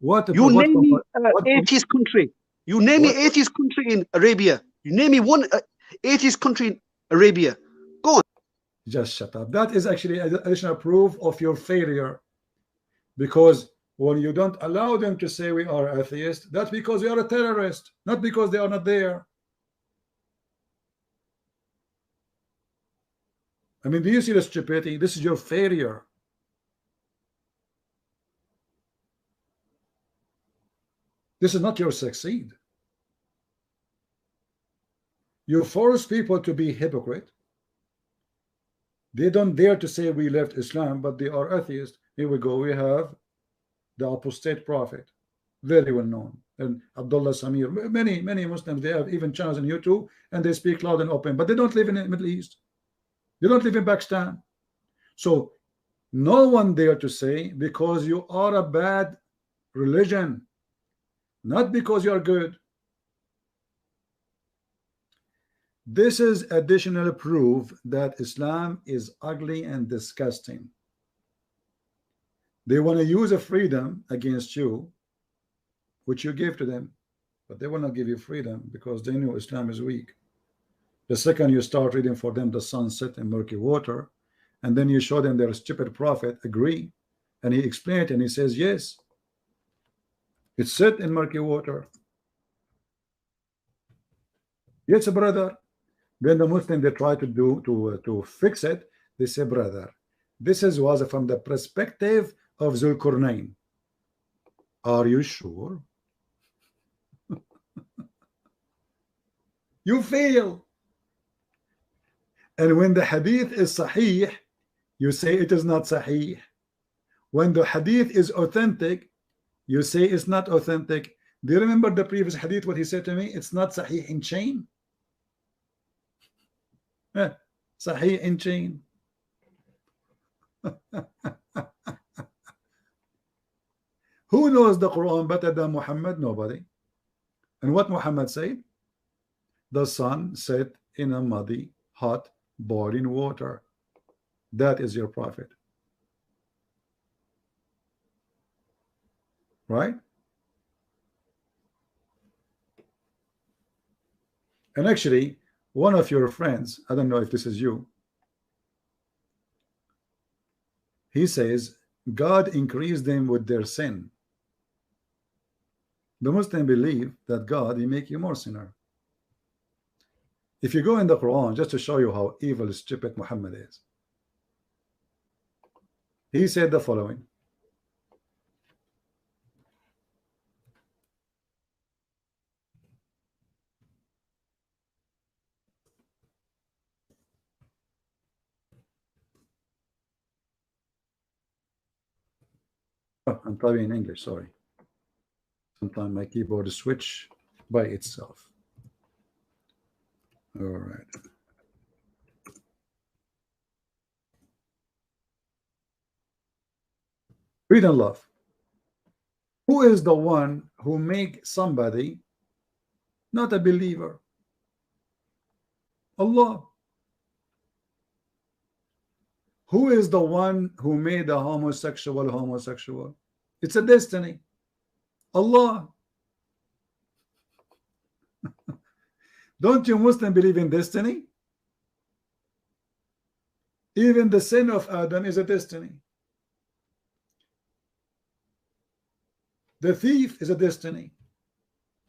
You name me atheist country. You name me atheist country in Arabia. You name me one atheist country in Arabia. Go on. Just shut up. That is actually additional proof of your failure. Because when you don't allow them to say we are atheists, that's because we are a terrorist, not because they are not there. I mean, do you see the stupidity? This is your failure. This is not your succeed. You force people to be hypocrite. They don't dare to say we left Islam, but they are atheists. Here we go. We have the apostate prophet, very well known, and Abdullah Samir. Many Muslims, they have even channels on YouTube, and they speak loud and open, but they don't live in the Middle East. They don't live in Pakistan. So no one dare to say because you are a bad religion, not because you are good. This is additional proof that Islam is ugly and disgusting. They want to use a freedom against you, which you gave to them, but they will not give you freedom because they know Islam is weak. The second you start reading for them the sun set in murky water, and then you show them their stupid prophet agree, and he explained and he says yes, it's set in murky water. Yes, brother. Then the Muslim, they try to fix it. They say, brother, this was from the perspective of Zulkarnain. Are you sure? You fail. And when the hadith is sahih, you say it is not sahih. When the hadith is authentic, you say it's not authentic. Do you remember the previous hadith, what he said to me? It's not sahih in chain. Sahih in chain. Who knows the Quran better than Muhammad? Nobody. And what Muhammad said? The sun set in a muddy, hot, boiling water. That is your prophet. Right? And actually, one of your friends, I don't know if this is you, he says God increased them with their sin. The Muslim believe that God, he make you more sinner. If you go in the Quran, just to show you how evil, stupid Muhammad is, he said the following. Oh, I'm typing in English, sorry. Sometimes my keyboard switch by itself. All right. Read and love. Who is the one who make somebody not a believer? Allah. Who is the one who made a homosexual homosexual? It's a destiny. Allah. Don't you Muslims believe in destiny? Even the sin of Adam is a destiny. The thief is a destiny.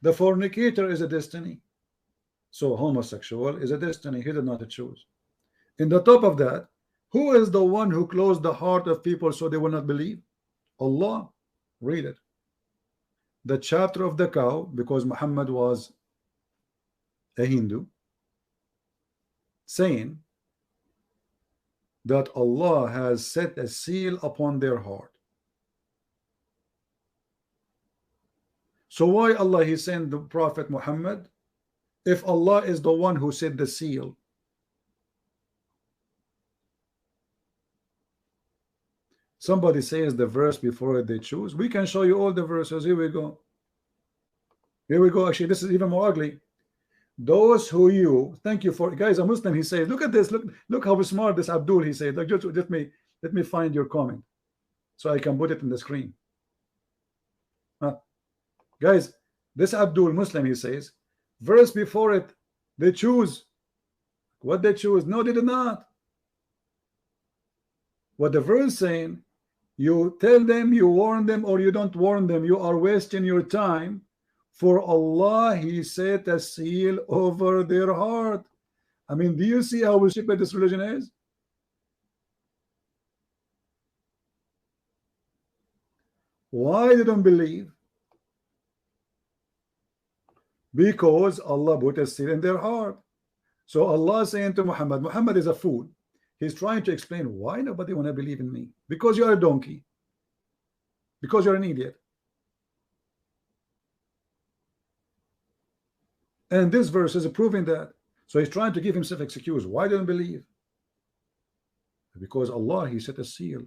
The fornicator is a destiny. So homosexual is a destiny. He did not choose. In the top of that, who is the one who closed the heart of people so they will not believe? Allah. Read it. The chapter of the cow, because Muhammad was a Hindu, saying that Allah has set a seal upon their heart. So why Allah he sent the Prophet Muhammad if Allah is the one who set the seal? Somebody says the verse before they choose. We can show you all the verses. Here we go. Here we go. Actually, this is even more ugly. Those who you thank you for, guys, a Muslim, he says, look at this, look how smart this Abdul, he said. Like, just let me find your comment so I can put it in the screen. Guys, this Abdul Muslim, he says, verse before it, they choose. What they choose? No, they did not. What the verse saying, you tell them, you warn them, or you don't warn them, you are wasting your time. For Allah, he set a seal over their heart. I mean, do you see how stupid this religion is? Why they don't believe? Because Allah put a seal in their heart. So Allah saying to Muhammad, Muhammad is a fool. He's trying to explain why nobody want to believe in me. Because you are a donkey. Because you're an idiot. And this verse is proving that. So he's trying to give himself excuse. Why don't believe? Because Allah, he set a seal.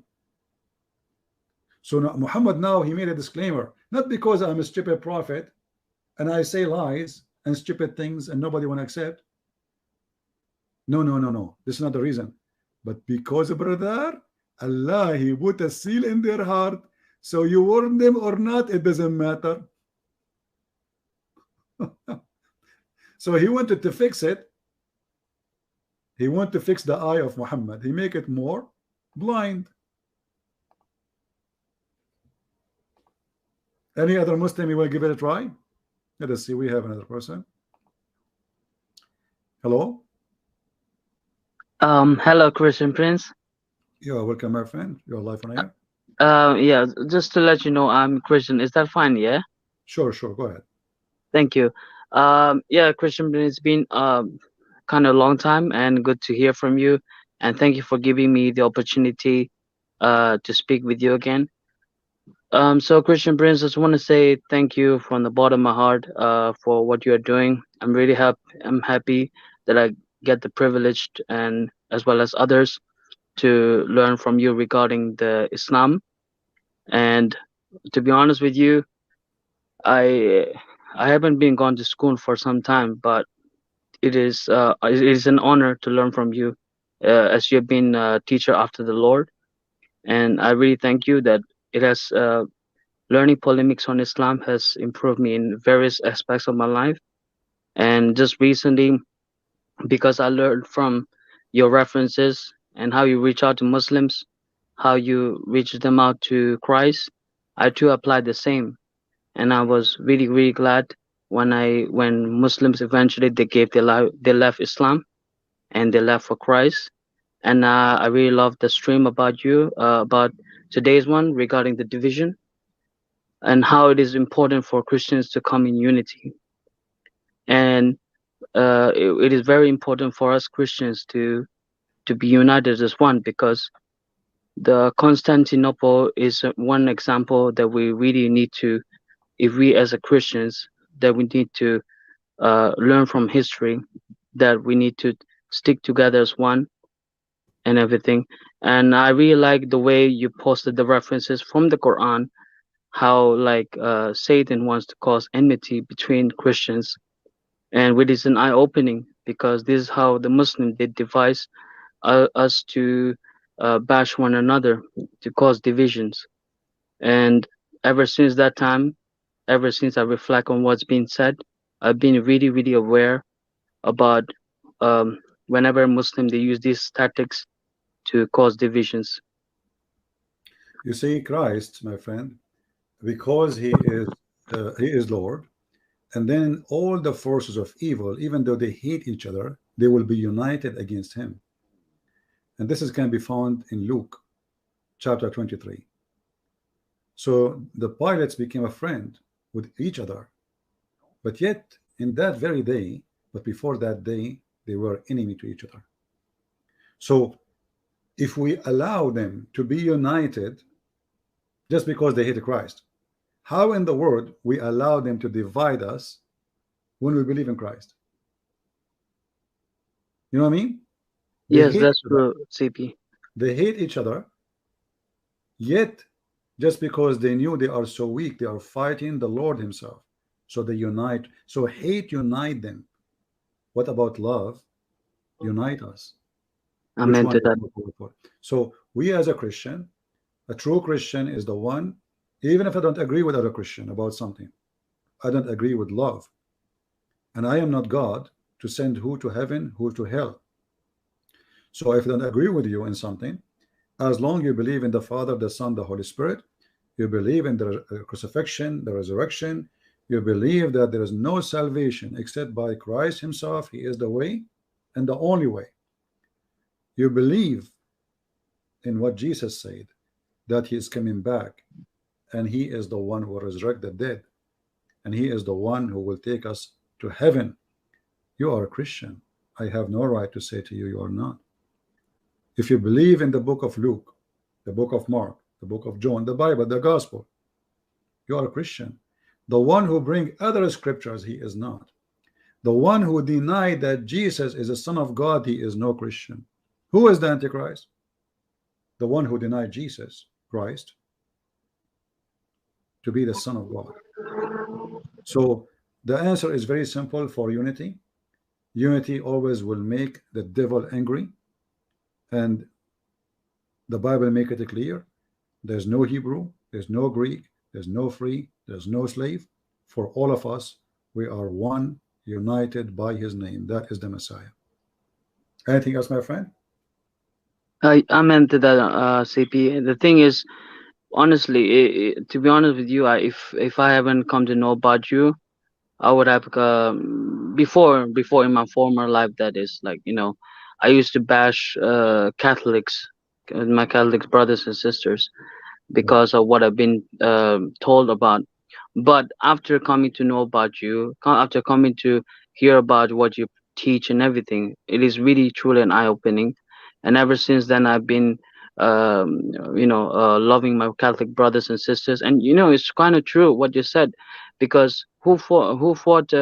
So now, Muhammad now, he made a disclaimer. Not because I'm a stupid prophet and I say lies and stupid things and nobody want to accept. No, no, no, no. This is not the reason. But because, brother, Allah, he put a seal in their heart. So you warn them or not, it doesn't matter. So he wanted to fix it. He wanted to fix the eye of Muhammad. He make it more blind. Any other Muslim you will give it a try? Let us see. We have another person. Hello. Hello, Christian Prince. You're welcome, my friend. You're live on air. Yeah, just to let you know, I'm Christian. Is that fine? Yeah. Sure, sure. Go ahead. Thank you. Yeah, Christian Prince, it's been kind of a long time, and good to hear from you. And thank you for giving me the opportunity to speak with you again. So Christian Prince, I just want to say thank you from the bottom of my heart for what you are doing. I'm really happy that I get the privilege and as well as others to learn from you regarding the Islam. And to be honest with you, I haven't been gone to school for some time, but it is an honor to learn from you, as you have been a teacher after the Lord. And I really thank you that it has learning polemics on Islam has improved me in various aspects of my life. And just recently, because I learned from your references and how you reach out to Muslims, how you reach them out to Christ, I too applied the same. And I was really, really glad when Muslims eventually they left Islam and they left for Christ. And I really love the stream about you, about today's one regarding the division and how it is important for Christians to come in unity. And it is very important for us Christians to be united as one, because the Constantinople is one example that we really need to, if we as a Christians, that we need to learn from history, that we need to stick together as one and everything. And I really like the way you posted the references from the Quran, how like Satan wants to cause enmity between Christians, and which is an eye opening, because this is how the Muslim did devise us to bash one another, to cause divisions. And ever since that time, ever since I reflect on what's been said, I've been really, really aware about um, whenever Muslim they use these tactics to cause divisions. You see, Christ, my friend, because he is Lord, and then all the forces of evil, even though they hate each other, they will be united against him. And this is can be found in Luke chapter 23. So the pilots became a friend with each other, but yet in that very day, but before that day, they were enemy to each other. So if we allow them to be united just because they hate Christ, how in the world we allow them to divide us when we believe in Christ? You know what I mean? Yes, that's true, CP. They hate each other, yet just because they knew they are so weak, they are fighting the Lord himself. So they unite. So hate unite them. What about love? Unite us. Amen to that. So we as a Christian, a true Christian is the one, even if I don't agree with other Christian about something, I don't agree with love. And I am not God to send who to heaven, who to hell. So if I don't agree with you in something, as long you believe in the Father, the Son, the Holy Spirit, you believe in the crucifixion, the resurrection, you believe that there is no salvation except by Christ himself, he is the way and the only way. You believe in what Jesus said, that he is coming back, and he is the one who will resurrect the dead, and he is the one who will take us to heaven. You are a Christian. I have no right to say to you, you are not. If you believe in the book of Luke, the book of Mark, the book of John, the Bible, the gospel, you are a Christian. The one who bring other scriptures, he is not. The one who denied that Jesus is the Son of God, he is no Christian. Who is the Antichrist? The one who denied Jesus Christ to be the Son of God. So the answer is very simple for unity. Unity always will make the devil angry, and the Bible make it clear. There's no Hebrew, there's no Greek, there's no free, there's no slave. For all of us, we are one, united by his name. That is the Messiah. Anything else, my friend? I meant that, CP. The thing is, honestly, to be honest with you, if I haven't come to know about you, I would have before in my former life, that is, like, I used to bash Catholics, my Catholic brothers and sisters, because of what I've been told about. But after coming to know about you, after coming to hear about what you teach and everything, it is really truly an eye-opening. And ever since then, I've been loving my Catholic brothers and sisters. And it's kind of true what you said, because who fought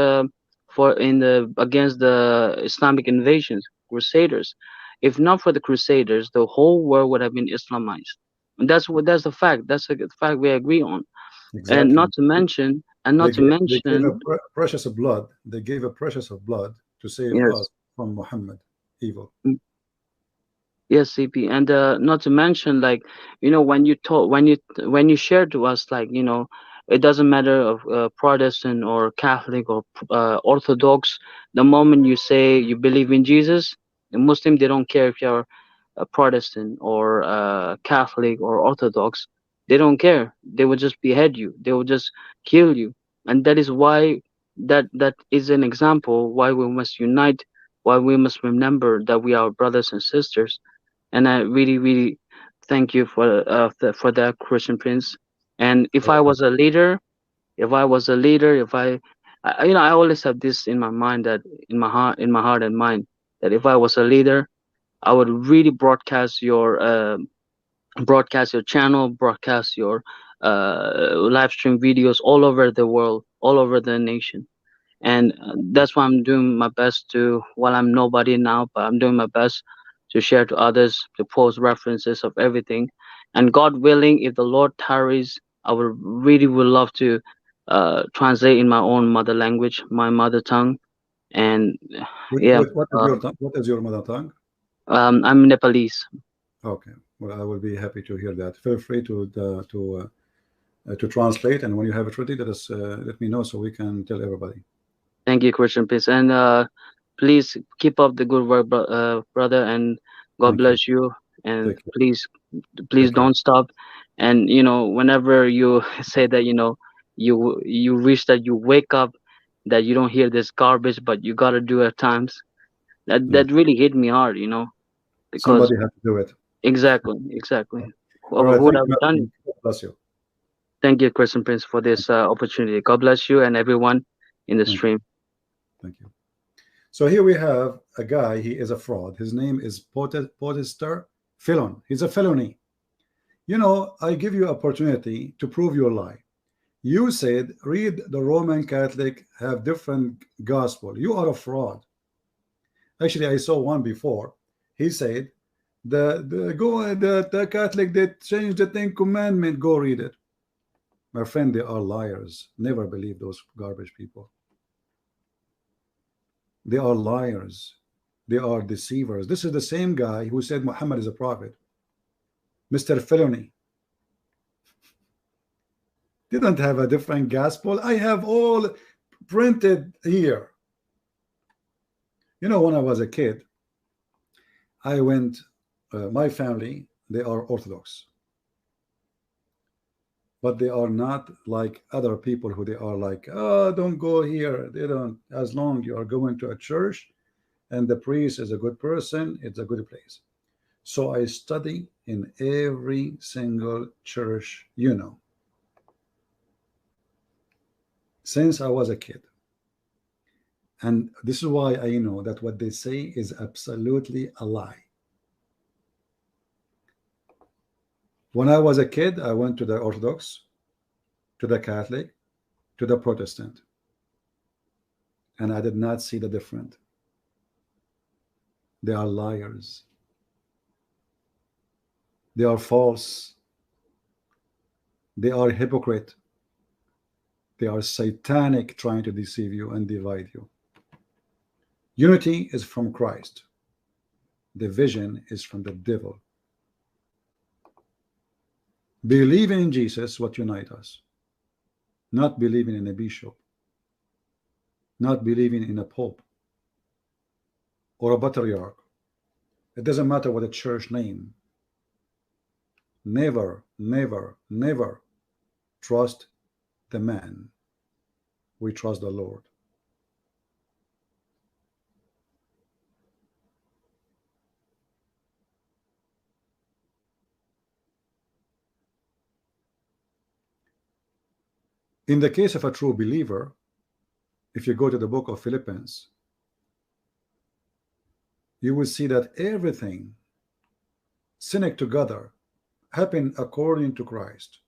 for in the against the Islamic invasions, Crusaders? If not for the Crusaders, the whole world would have been Islamized. And that's the fact. That's a fact we agree on. Exactly. And not to mention, they gave a precious blood. They gave a precious of blood to save us from Muhammad evil. Yes, CP, and not to mention, like, when you share to us, like, it doesn't matter of Protestant or Catholic or Orthodox. The moment you say you believe in Jesus, the Muslim, they don't care if you're a Protestant or Catholic or Orthodox. They don't care. They will just behead you. They will just kill you. And that is why that is an example why we must unite, why we must remember that we are brothers and sisters. And I really, really thank you for that, Christian Prince. And if I was a leader, if I always have this in my mind, that in my heart and mind, that if I was a leader, I would really broadcast your channel, broadcast your live stream videos all over the world, all over the nation. And that's why I'm doing my best to, while I'm nobody now, but I'm doing my best to share to others, to post references of everything. And God willing, if the Lord tarries, I would love to translate in my own mother language, my mother tongue. And yeah, what is your mother tongue? I'm Nepalese. Okay, well, I will be happy to hear that. Feel free to translate, and when you have it ready, let me know so we can tell everybody. Thank you, Christian Prince, and please keep up the good work, brother, and God bless you. And please don't stop. And whenever you say that, you wish that you wake up, that you don't hear this garbage, but you gotta do it at times. That really hit me hard, because somebody has to do it. Exactly. All right, Who would have done it? God bless you. Thank you, Christian Prince, for this opportunity. God bless you and everyone in the stream. Thank you. So here we have a guy. He is a fraud. His name is Podester Felon. He's a felony. I give you opportunity to prove your lie. You said read the Roman Catholic have different gospel. You are a fraud. Actually, I saw one before. He said the Catholic, they changed the 10 commandment. Go read it. My friend, they are liars. Never believe those garbage people. They are liars. They are deceivers. This is the same guy who said Muhammad is a prophet. Mr. Felony didn't have a different gospel. I have all printed here. When I was a kid, I went, my family, they are Orthodox. But they are not like other people who they are like, oh, don't go here. They don't, as long you are going to a church and the priest is a good person, it's a good place. So I study in every single church, since I was a kid. And this is why I know that what they say is absolutely a lie. When I was a kid, I went to the Orthodox, to the Catholic, to the Protestant, and I did not see the difference. They are liars. They are false. They are hypocrite. They are satanic, trying to deceive you and divide you. Unity is from Christ. Division is from the devil. Believing in Jesus, what unites us. Not believing in a bishop. Not believing in a pope. Or a patriarch. It doesn't matter what a church name. Never, never, never trust the man. We trust the Lord. In the case of a true believer, if you go to the book of Philippians, you will see that everything sync together happen according to Christ.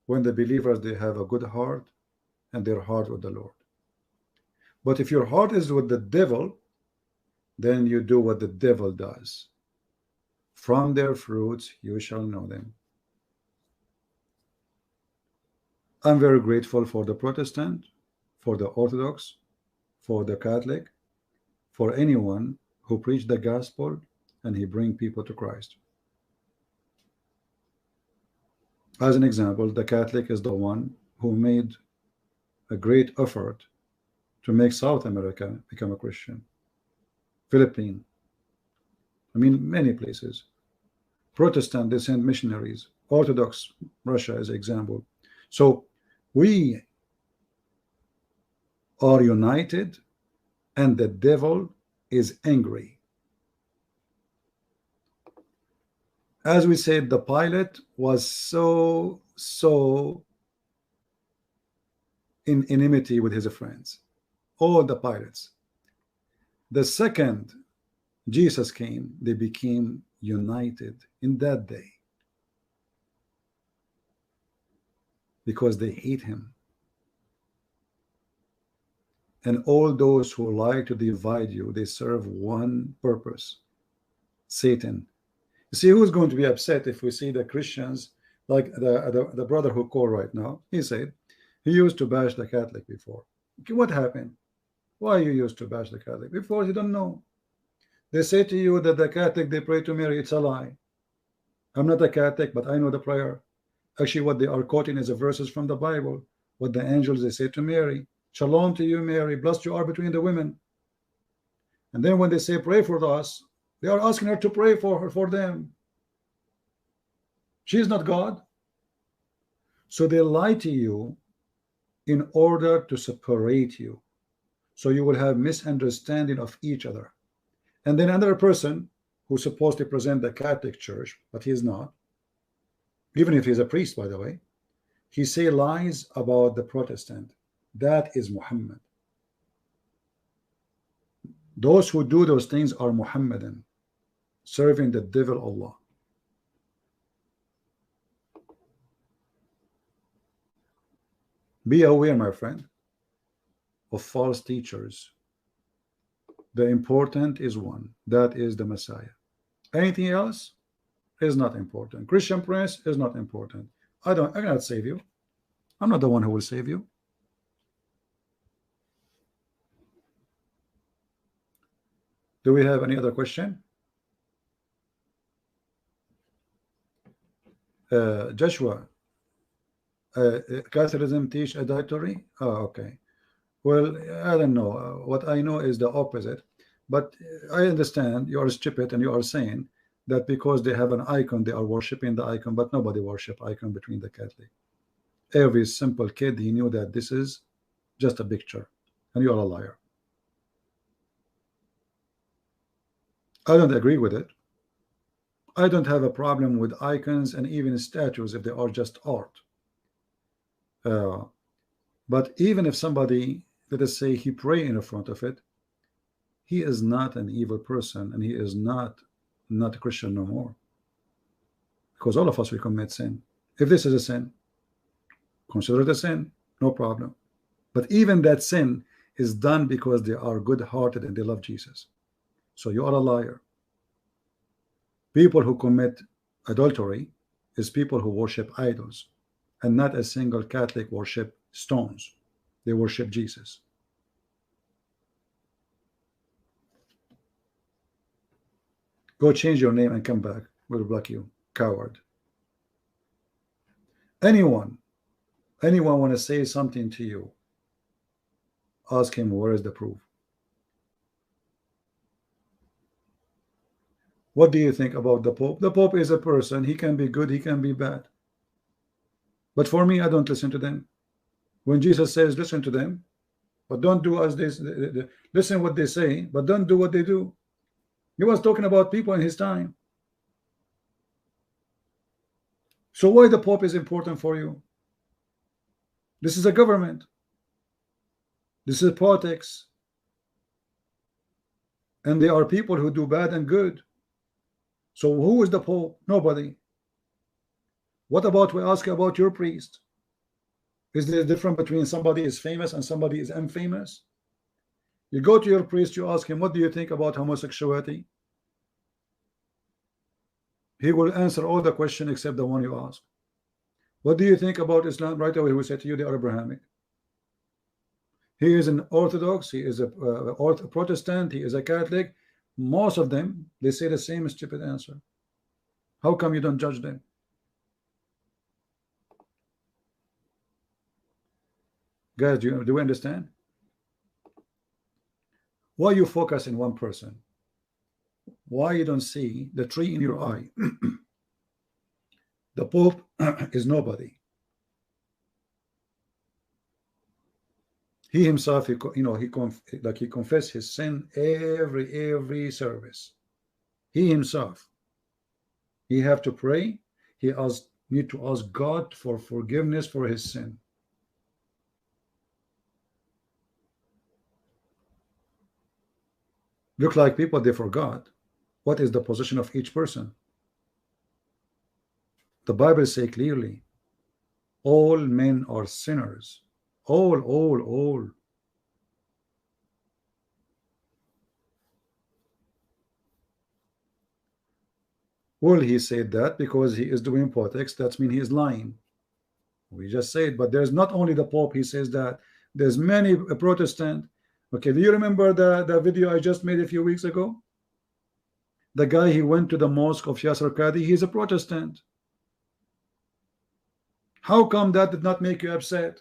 When the believers, they have a good heart and their heart with the Lord. But if your heart is with the devil, then you do what the devil does. From their fruits you shall know them. I'm very grateful for the Protestant, for the Orthodox, for the Catholic, for anyone who preach the gospel and he bring people to Christ. As an example, the Catholic is the one who made a great effort to make South America become a Christian. Philippines, many places. Protestant, they send missionaries. Orthodox, Russia is an example. So we are united and the devil is angry. As we said, the pilot was so in enmity with his friends, all the pilots. The second Jesus came, they became united in that day because they hate him. And all those who like to divide you, they serve one purpose: Satan. You see, who's going to be upset if we see the Christians, like the brother who called right now? He said he used to bash the Catholic before. Okay, what happened? Why you used to bash the Catholic before? You don't know. They say to you that the Catholic, they pray to Mary. It's a lie. I'm not a Catholic, but I know the prayer. Actually, what they are quoting is a verses from the Bible. What the angels they say to Mary: Shalom to you, Mary, blessed you are between the women. And then when they say pray for us, they are asking her to pray for her, for them. She is not God. So they lie to you in order to separate you, so you will have misunderstanding of each other. And then another person who's supposed to present the Catholic Church, but he is not, even if he's a priest, by the way, he say lies about the Protestant. That is Muhammad. Those who do those things are Mohammedan, serving the devil Allah. Be aware, my friend, of false teachers. The important is one, that is the Messiah. Anything else is not important. Christian Prince is not important. I cannot save you. I'm not the one who will save you. Do we have any other question? Joshua, Catholicism teach adultery? Oh, okay. Well, I don't know. What I know is the opposite. But I understand you are stupid and you are saying that because they have an icon, they are worshiping the icon, but nobody worship icon between the Catholic. Every simple kid, he knew that this is just a picture, and you are a liar. I don't agree with it. I don't have a problem with icons and even statues if they are just art. But even if somebody, let us say, he pray in front of it, he is not an evil person, and he is not a Christian no more. Because all of us will commit sin. If this is a sin, consider it a sin, no problem. But even that sin is done because they are good-hearted and they love Jesus. So you are a liar. People who commit adultery is people who worship idols, and not a single Catholic worship stones. They worship Jesus. Go change your name and come back. We'll block you, coward. Anyone want to say something to you, ask him where is the proof. What do you think about the Pope? The Pope is a person. He can be good, he can be bad. But for me, I don't listen to them. When Jesus says listen to them, but don't do as they listen what they say, but don't do what they do. He was talking about people in his time. So why the Pope is important for you? This is a government. This is politics. And there are people who do bad and good. So who is the Pope? Nobody. What about, we ask about your priest? Is there a difference between somebody is famous and somebody is infamous? You go to your priest, you ask him, what do you think about homosexuality? He will answer all the questions except the one you ask. What do you think about Islam? Right away he will say to you, they are Abrahamic. He is an Orthodox, he is a Protestant, he is a Catholic. Most of them, they say the same stupid answer. How come you don't judge them? Guys, do we understand? Why you focus in one person? Why you don't see the tree in your eye? The Pope is nobody. He himself, he confess his sin every service. He himself, he have to pray. He need to ask God for forgiveness for his sin. Look like people, they forgot what is the position of each person. The Bible says clearly, all men are sinners. All. Well, he said that because he is doing politics. That means he is lying. We just said, but there's not only the Pope. He says that there's many Protestant. Okay, do you remember the video I just made a few weeks ago? The guy, he went to the mosque of Yasser Qadi. He's a Protestant. How come that did not make you upset?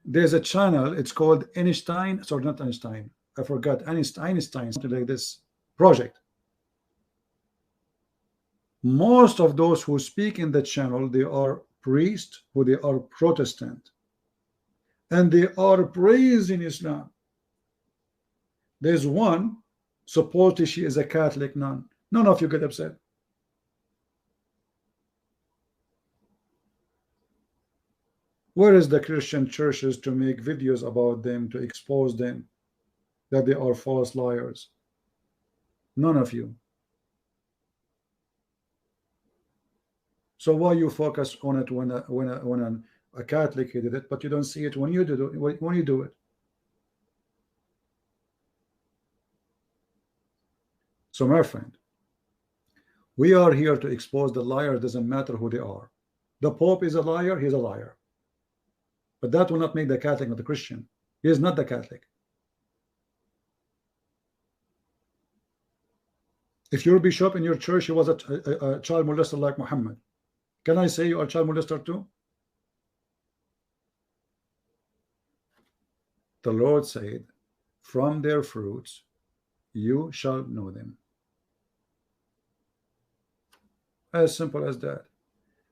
There's a channel, it's called Einstein, sorry, not Einstein, I forgot, Einstein, something like this project. Most of those who speak in the channel, they are priests, who they are Protestant, and they are praising Islam. There's one, supposedly she is a Catholic nun. None of you get upset. Where is the Christian churches to make videos about them, to expose them, that they are false liars? None of you. So why you focus on it when a Catholic did it, but you don't see it when you do it, when you do it? So my friend, we are here to expose the liar. Doesn't matter who they are. The Pope is a liar, he's a liar. But that will not make the Catholic not a Christian. He is not the Catholic. If your bishop in your church, he was a child molester like Muhammad, can I say you are a child molester too? The Lord said, from their fruits you shall know them. As simple as that.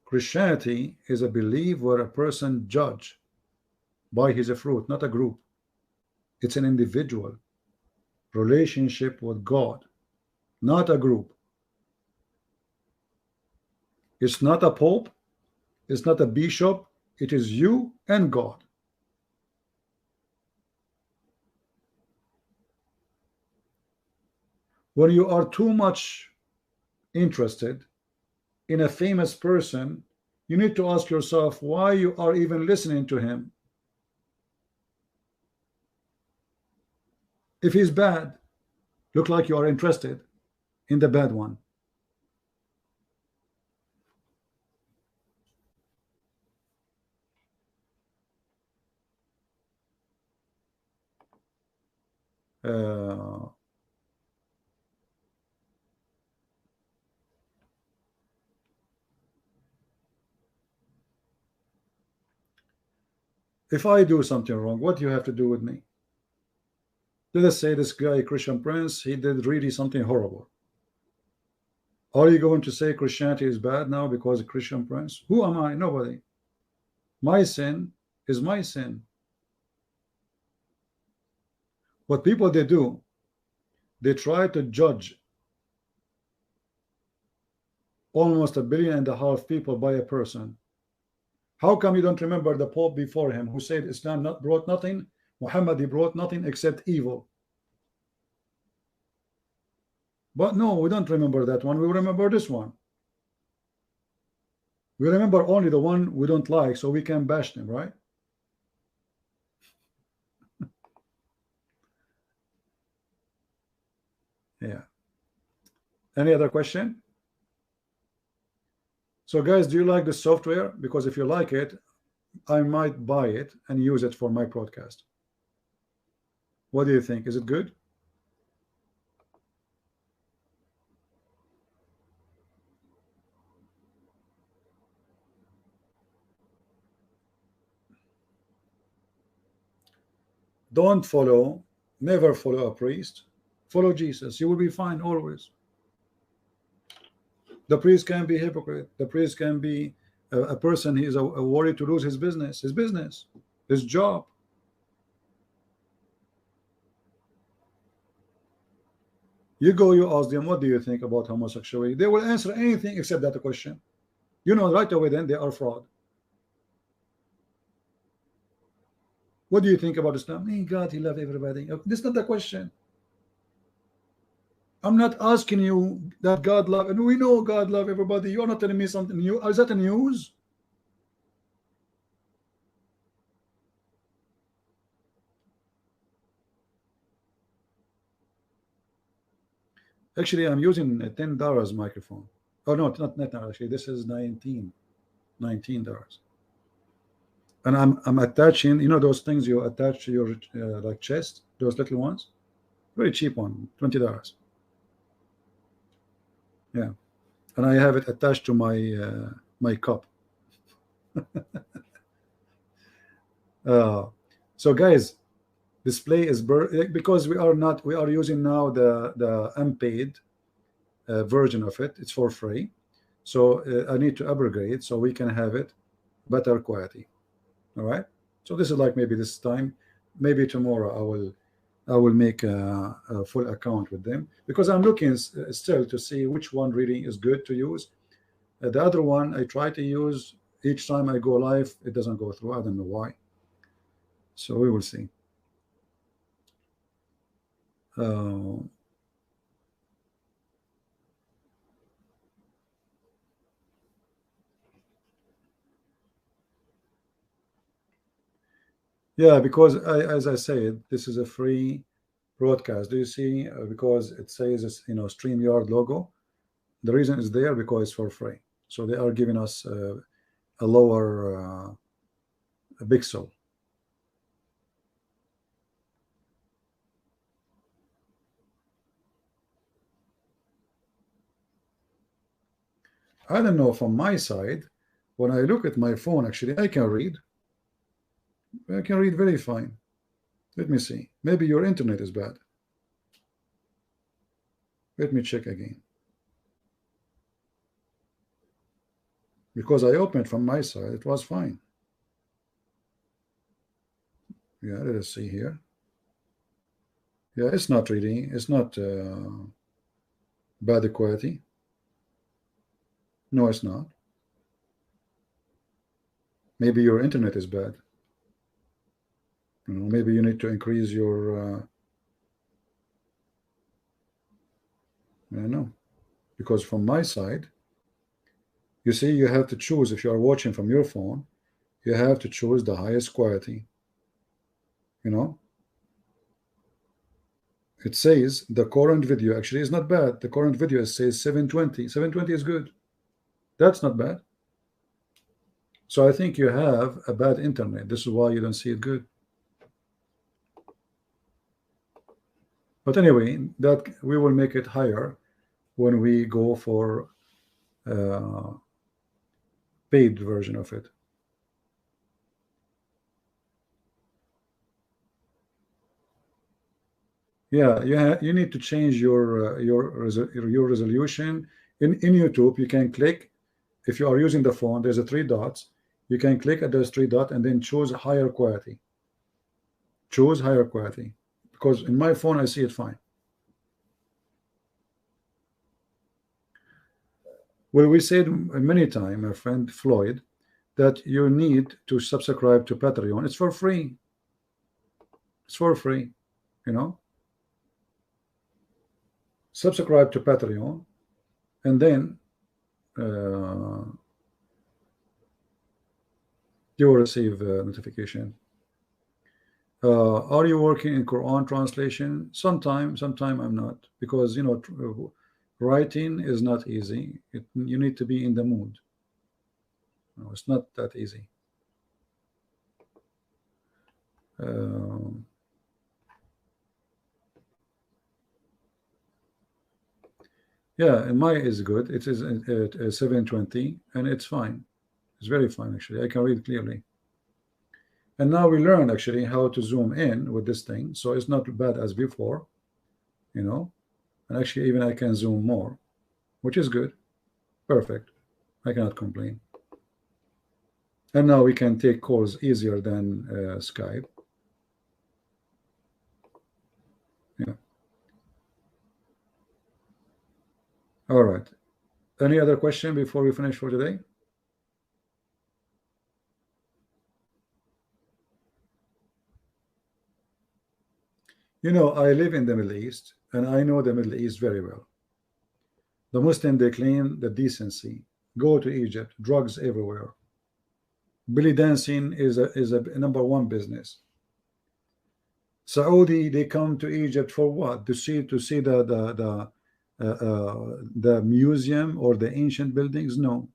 Christianity is a belief where a person judge by his fruit, not a group. It's an individual relationship with God, not a group. It's not a pope, it's not a bishop, it is you and God. When you are too much interested in a famous person, you need to ask yourself why you are even listening to him. If he's bad, look like you are interested in the bad one. If I do something wrong, what do you have to do with me? Let us say this guy, Christian Prince, he did really something horrible. Are you going to say Christianity is bad now because of Christian Prince? Who am I? Nobody. My sin is my sin. What people they do, they try to judge almost 1.5 billion people by a person. How come you don't remember the Pope before him who said Islam brought nothing? Muhammad, he brought nothing except evil. But no, we don't remember that one. We remember this one. We remember only the one we don't like, so we can bash them, right? Yeah. Any other question? So guys, do you like the software? Because if you like it, I might buy it and use it for my broadcast. What do you think? Is it good? Don't follow, never follow a priest. Follow Jesus. You will be fine always. The priest can be hypocrite. The priest can be a person he is a worried to lose his business, his job. You go, you ask them, what do you think about homosexuality? They will answer anything except that question. You know right away then they are fraud. What do you think about Islam? Hey, God, he loves everybody. This is not the question. I'm not asking you that God love, and we know God love everybody. You're not telling me something new. Is that a news? Actually, I'm using a $10 microphone. Oh no, not actually. This is $19. And I'm attaching. You know those things you attach to your like chest. Those little ones. Very cheap one. $20. Yeah. And I have it attached to my my cup. So guys, display is because we are using now the unpaid version of it. It's for free, so I need to upgrade so we can have it better quality. All right, so this is like maybe this time, maybe tomorrow I will make a full account with them, because I'm looking still to see which one really is good to use. The other one I try to use, each time I go live it doesn't go through. I don't know why, so we will see. Yeah, because as I said, this is a free broadcast. Do you see? Because it says it's, you know, StreamYard logo. The reason is there because it's for free. So they are giving us a lower pixel. I don't know, from my side, when I look at my phone, actually I can read. I can read very fine. Let me see. Maybe your internet is bad. Let me check again. Because I opened from my side, it was fine. Yeah, let us see here. Yeah, it's not reading. It's not bad quality. No, it's not. Maybe your internet is bad. You know, maybe you need to increase your. I don't know, because from my side, you see, you have to choose. If you are watching from your phone, you have to choose the highest quality. You know, it says the current video actually is not bad. The current video says 720. 720 is good. That's not bad. So I think you have a bad internet. This is why you don't see it good. But anyway, that we will make it higher when we go for paid version of it. Yeah, you need to change your resolution. In YouTube, you can click, if you are using the phone, there's a 3 dots. You can click at those 3 dots and then choose higher quality. Choose higher quality, because in my phone I see it fine. Well, we said many times, my friend Floyd, that you need to subscribe to Patreon. It's for free. It's for free, you know. Subscribe to Patreon, and then you will receive a notification. Are you working in Quran translation? Sometime I'm not, because you know, writing is not easy. You need to be in the mood. No, it's not that easy. Yeah, and my is good. It is at 720, and it's fine. It's very fine actually. I can read clearly. And now we learn actually how to zoom in with this thing, so it's not bad as before, you know. And actually, even I can zoom more, which is good. Perfect. I cannot complain. And now we can take calls easier than Skype. Yeah. All right. Any other question before we finish for today? You know, I live in the Middle East, and I know the Middle East very well. The Muslim, they claim the decency. Go to Egypt, drugs everywhere. Belly dancing is a #1 business. Saudi, they come to Egypt for what? To see the museum or the ancient buildings? No.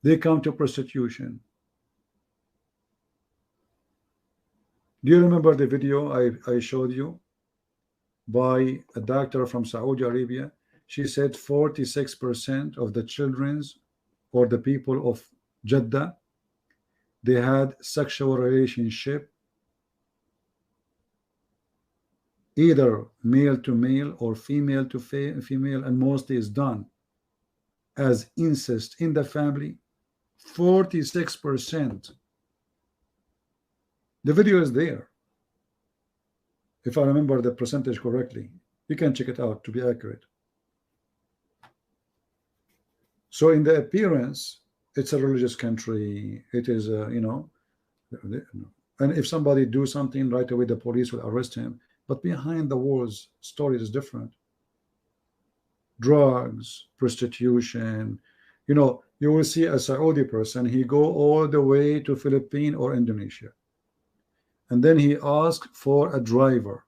They come to prostitution. Do you remember the video I showed you by a doctor from Saudi Arabia? She said 46% of the children's or the people of Jeddah, they had sexual relationship, either male to male or female to female, and mostly is done as incest in the family. 46%. The video is there. If I remember the percentage correctly, you can check it out to be accurate. So in the appearance, it's a religious country. It is, you know, and if somebody do something, right away the police will arrest him. But behind the walls, story is different. Drugs, prostitution. You know, you will see a Saudi person, he go all the way to Philippines or Indonesia. And then he asked for a driver.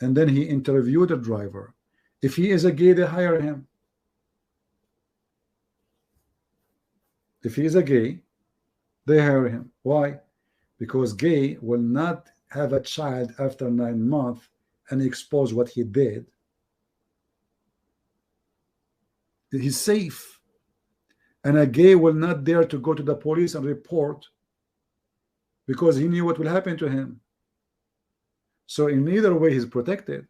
And then he interviewed the driver. If he is a gay, they hire him. If he is a gay, they hire him. Why? Because gay will not have a child after 9 months and expose what he did. He's safe. And a gay will not dare to go to the police and report because he knew what will happen to him. So in either way, he's protected.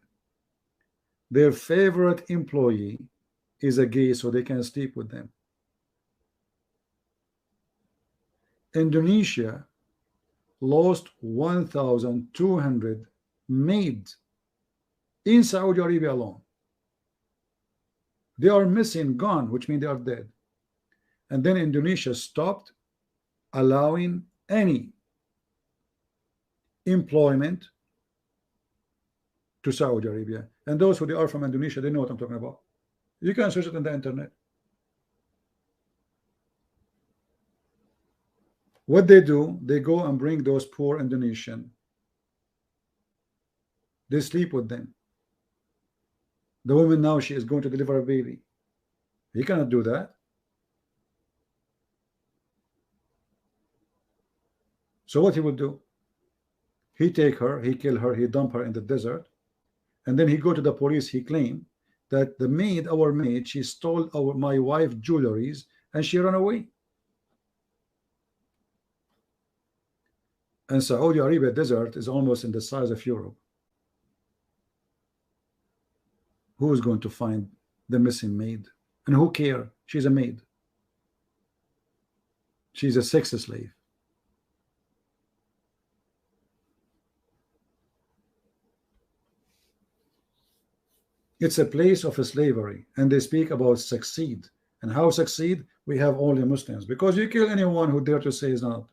Their favorite employee is a gay, so they can sleep with them. Indonesia lost 1,200 maids in Saudi Arabia alone. They are missing, gone, which means they are dead. And then Indonesia stopped allowing any employment to Saudi Arabia. And those who they are from Indonesia, they know what I'm talking about. You can search it on the internet. What they do, they go and bring those poor Indonesian. They sleep with them. The woman now, she is going to deliver a baby. He cannot do that. So what he would do? He take her, he kill her, he dump her in the desert, and then he go to the police. He claim that the maid, our maid, she stole my wife jewelries and she ran away. And Saudi Arabia desert is almost in the size of Europe. Who is going to find the missing maid? And who care? She's a maid. She's a sex slave. It's a place of slavery, and they speak about succeed. And how succeed? We have only Muslims, because you kill anyone who dare to say is not.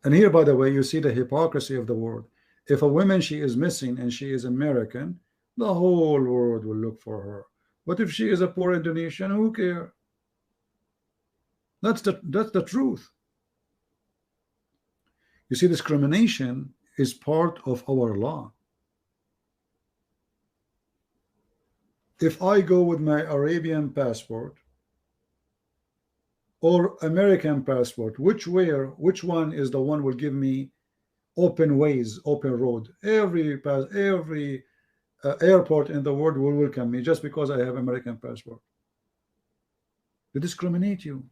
And here, by the way, you see the hypocrisy of the world. If a woman, she is missing and she is American, the whole world will look for her. But if she is a poor Indonesian, who cares? That's the truth. You see, discrimination is part of our law. If I go with my Arabian passport or American passport, which one is the one will give me open ways, open road? Every airport in the world will welcome me just because I have American passport. They discriminate you.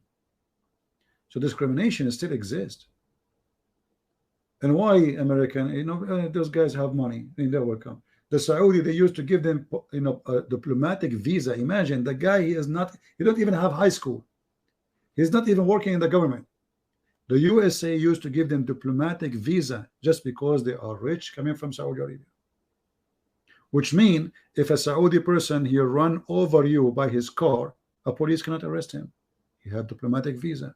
So discrimination still exists. And why American? You know, those guys have money, and they're welcome. The Saudi, they used to give them, you know, a diplomatic visa. Imagine the guy, he don't even have high school. He's not even working in the government. The USA used to give them diplomatic visa just because they are rich coming from Saudi Arabia. Which means if a Saudi person here run over you by his car, a police cannot arrest him. He had diplomatic visa.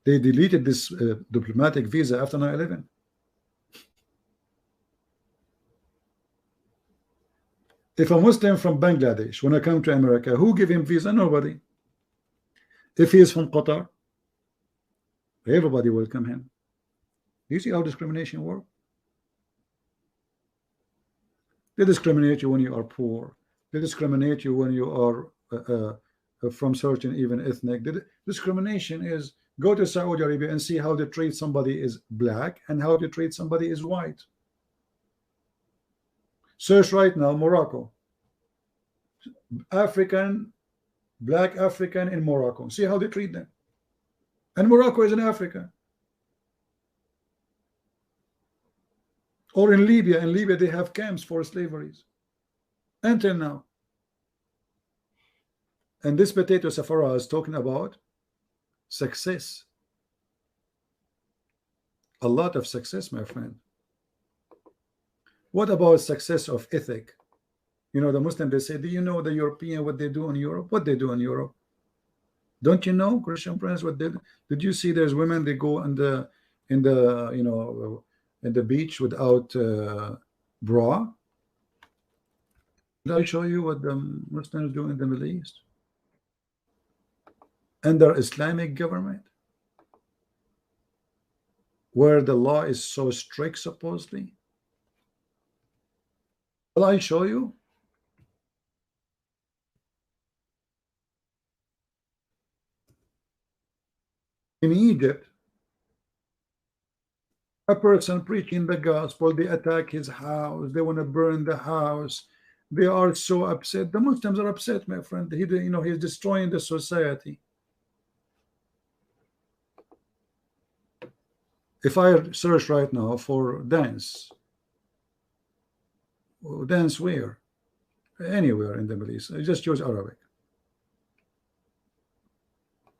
They deleted this diplomatic visa after 9/11. If a Muslim from Bangladesh, when I come to America, who give him visa? Nobody. If he is from Qatar, Everybody welcome him. You see how discrimination works? They discriminate you when you are poor. They discriminate you when you are from certain even ethnic. The discrimination is, go to Saudi Arabia and see how they treat somebody is black and how they treat somebody is white. Search right now Morocco. African, black African in Morocco. See how they treat them. And Morocco is in Africa. Or in Libya. In Libya they have camps for slaveries until now. And this potato Safara is talking about success. A lot of success, my friend. What about success of ethic? You know, the Muslim, they say, do you know the European, what they do in Europe? What they do in Europe? Don't you know, Christian friends, what did you see? There's women, they go in the you know, in the beach without bra. Did I show you what the Muslims do in the Middle East? Under Islamic government, where the law is so strict, supposedly. Will I show you? In Egypt, a person preaching the gospel, they attack his house, they want to burn the house, they are so upset. The Muslims are upset, my friend. He, you know, he's destroying the society. If I search right now for dance where? Anywhere in the Middle East, I just use Arabic.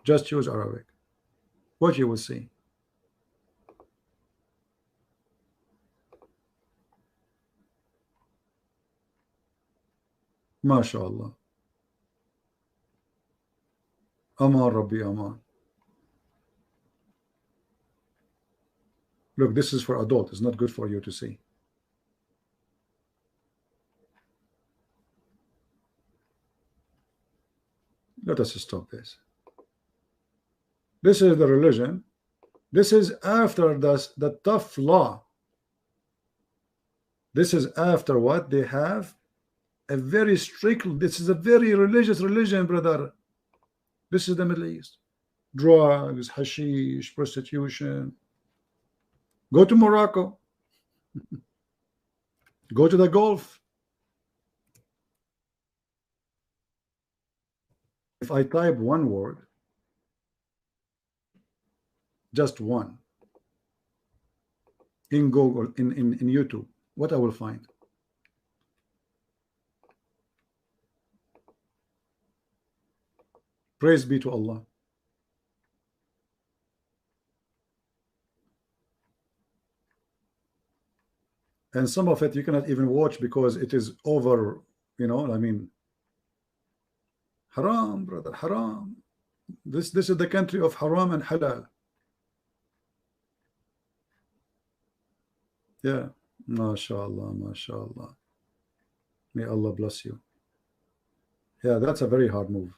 Just use Arabic. What you will see. MashaAllah. Aman Rabbi Aman. Look, this is for adult. It's not good for you to see. Let us stop this. This is the religion. This is after the tough law. This is after what they have a very strict. This is a very religious religion, brother. This is the Middle East. Drugs, hashish, prostitution. Go to Morocco. Go to the Gulf. If I type one word, just one, in Google, in YouTube, what I will find? Praise be to Allah. And some of it you cannot even watch because it is over, you know, I mean, haram, brother, haram. This is the country of haram and halal. Yeah, mashallah, mashallah. May Allah bless you. Yeah, that's a very hard move.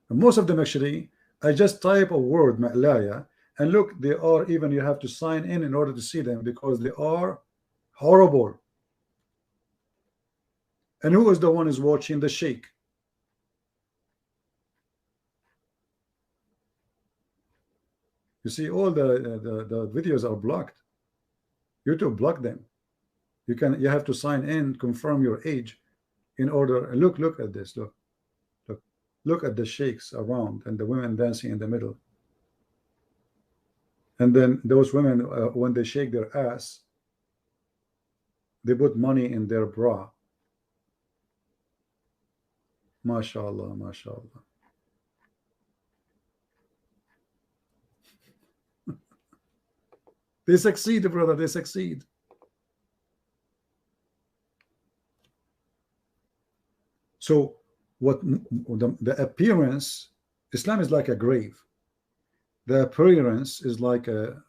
And most of them actually, I just type a word, ma'laya, and look, they are even, you have to sign in order to see them because they are horrible. And who is the one who's watching? The sheikh. You see, all the videos are blocked. YouTube blocked them. You have to sign in, confirm your age in order. Look at this. Look at the sheikhs around and the women dancing in the middle. And then those women, when they shake their ass, they put money in their bra. MashaAllah, MashaAllah. They succeed, brother, they succeed. So what the appearance, Islam is like a grave. The appearance is like a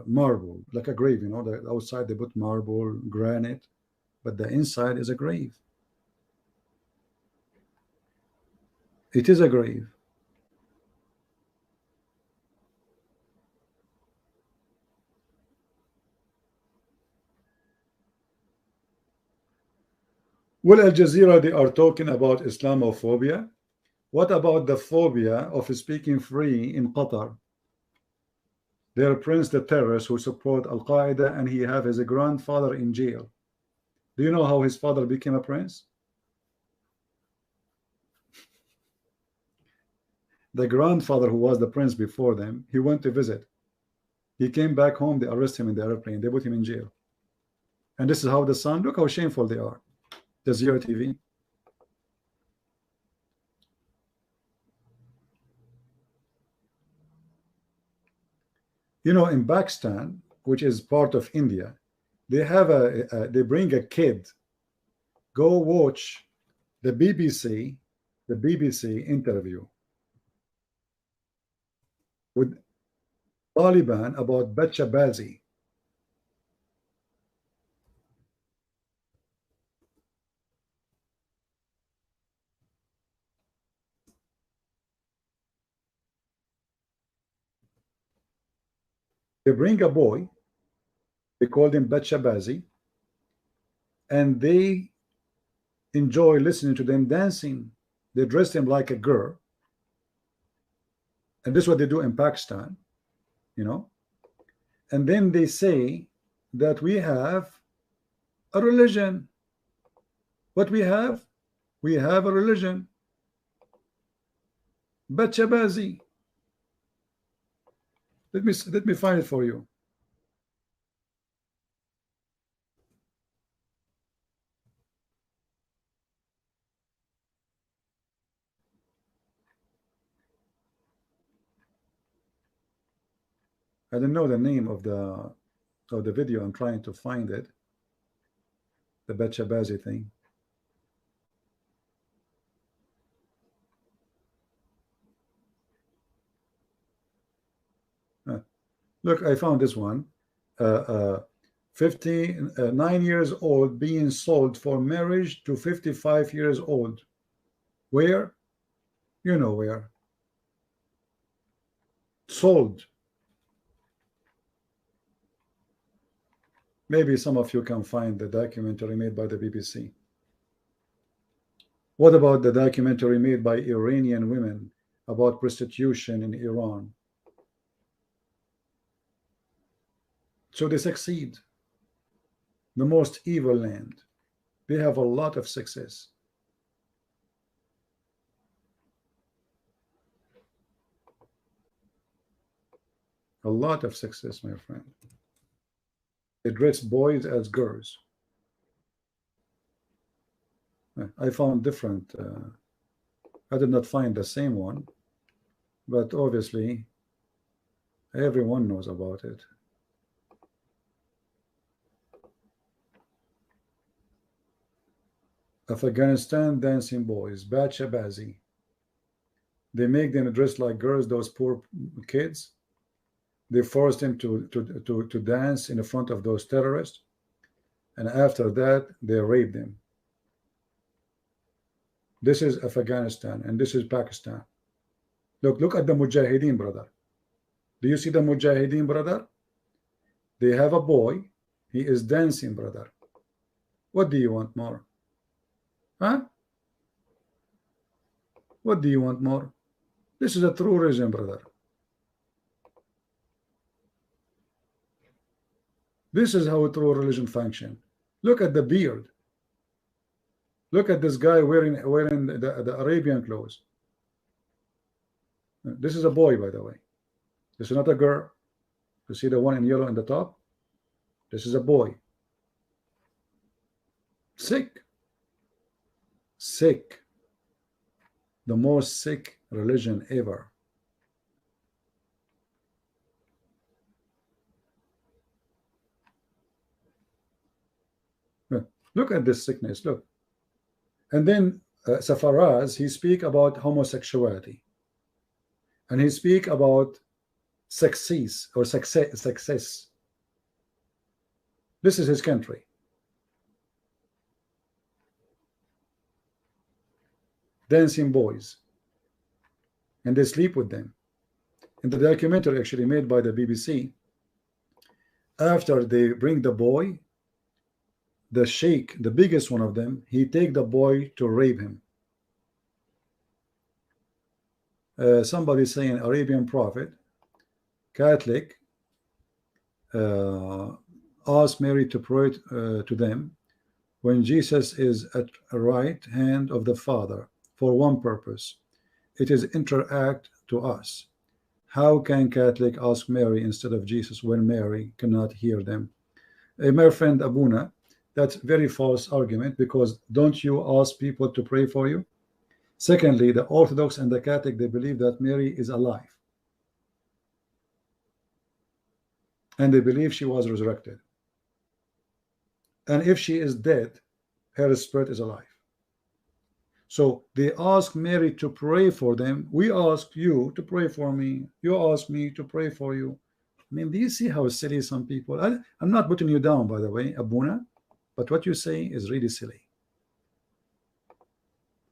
marble, like a grave, you know, the outside they put marble, granite, but the inside is a grave. It is a grave. Well, Al Jazeera, they are talking about Islamophobia. What about the phobia of speaking free in Qatar? Their prince, the terrorist who support Al Qaeda, and he have his grandfather in jail. Do you know how his father became a prince? The grandfather, who was the prince before them, he went to visit. He came back home. They arrested him in the airplane. They put him in jail. And this is how the son. Look how shameful they are. Jazeera TV. You know, in Pakistan, which is part of India, they have they bring a kid. Go watch the BBC interview with Taliban about Bachabazi. They bring a boy, they called him Bachabazi, and they enjoy listening to them dancing. They dress him like a girl. And this is what they do in Pakistan, you know. And then they say that we have a religion. What we have? We have a religion. Bachabazi. Let me find it for you. I don't know the name of the video. I'm trying to find it. The Bachabazi thing. Look, I found this one. 59 years old being sold for marriage to 55 years old. Where? You know where. Sold. Maybe some of you can find the documentary made by the BBC. What about the documentary made by Iranian women about prostitution in Iran? So they succeed. The most evil land. They have a lot of success. A lot of success, my friend. They dress boys as girls. I found different. I did not find the same one, but obviously everyone knows about it. Afghanistan dancing boys, Bachabazi. They make them dress like girls, those poor kids. They forced them to dance in the front of those terrorists. And after that, they raped them. This is Afghanistan, and this is Pakistan. Look at the Mujahideen, brother. Do you see the Mujahideen, brother? They have a boy. He is dancing, brother. What do you want more? Huh? What do you want more? This is a true religion, brother. This is how a true religion functions. Look at the beard. Look at this guy wearing the Arabian clothes. This is a boy, by the way. This is not a girl. You see the one in yellow in the top? This is a boy. Sick. Sick. The most sick religion ever. Look at this sickness. Look. And then Safaraz, he speak about homosexuality. And he speak about success or success. This is his country. Dancing boys. And they sleep with them. In the documentary actually made by the BBC, after they bring the boy, the sheikh, the biggest one of them, he take the boy to rape him. Somebody saying Arabian prophet, Catholic, asked Mary to pray to them when Jesus is at the right hand of the Father for one purpose. It is interact to us. How can Catholic ask Mary instead of Jesus when Mary cannot hear them? My friend Abuna, that's very false argument, because don't you ask people to pray for you? Secondly, the Orthodox and the Catholic, they believe that Mary is alive, and they believe she was resurrected, and if she is dead, her spirit is alive. So they ask Mary to pray for them. We ask you to pray for me, you ask me to pray for you. I mean, do you see how silly some people? I'm not putting you down, by the way, Abuna, but what you say is really silly.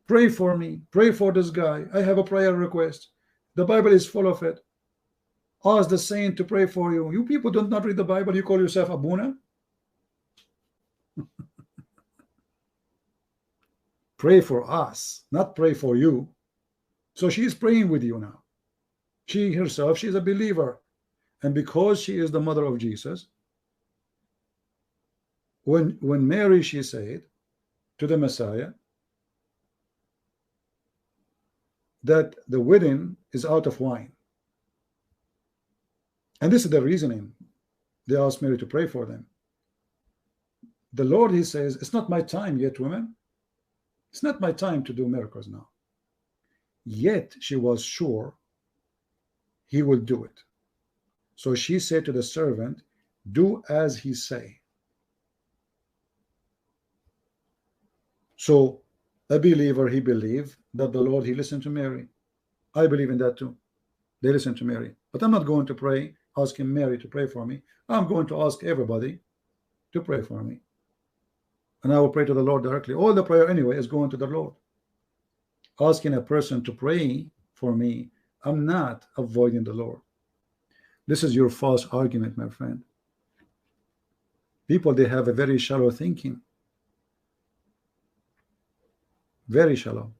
Pray for me, pray for this guy, I have a prayer request, the Bible is full of it. Ask the saint to pray for you. You people do not read the Bible, you call yourself Abuna? Pray for us, not pray for you. So she's praying with you now. She herself, she's a believer, and because she is the mother of Jesus, when Mary, she said to the Messiah that the wedding is out of wine, and this is the reasoning they asked Mary to pray for them. The Lord, he says, it's not my time yet, women. It's not my time to do miracles now. Yet she was sure he will do it. So she said to the servant, do as he say. So a believer, he believed that the Lord, he listened to Mary. I believe in that too. They listen to Mary. But I'm not going to pray, asking Mary to pray for me. I'm going to ask everybody to pray for me. And I will pray to the Lord directly. All the prayer anyway is going to the Lord. Asking a person to pray for me, I'm not avoiding the Lord. This is your false argument, my friend. People, they have a very shallow thinking. Very shallow.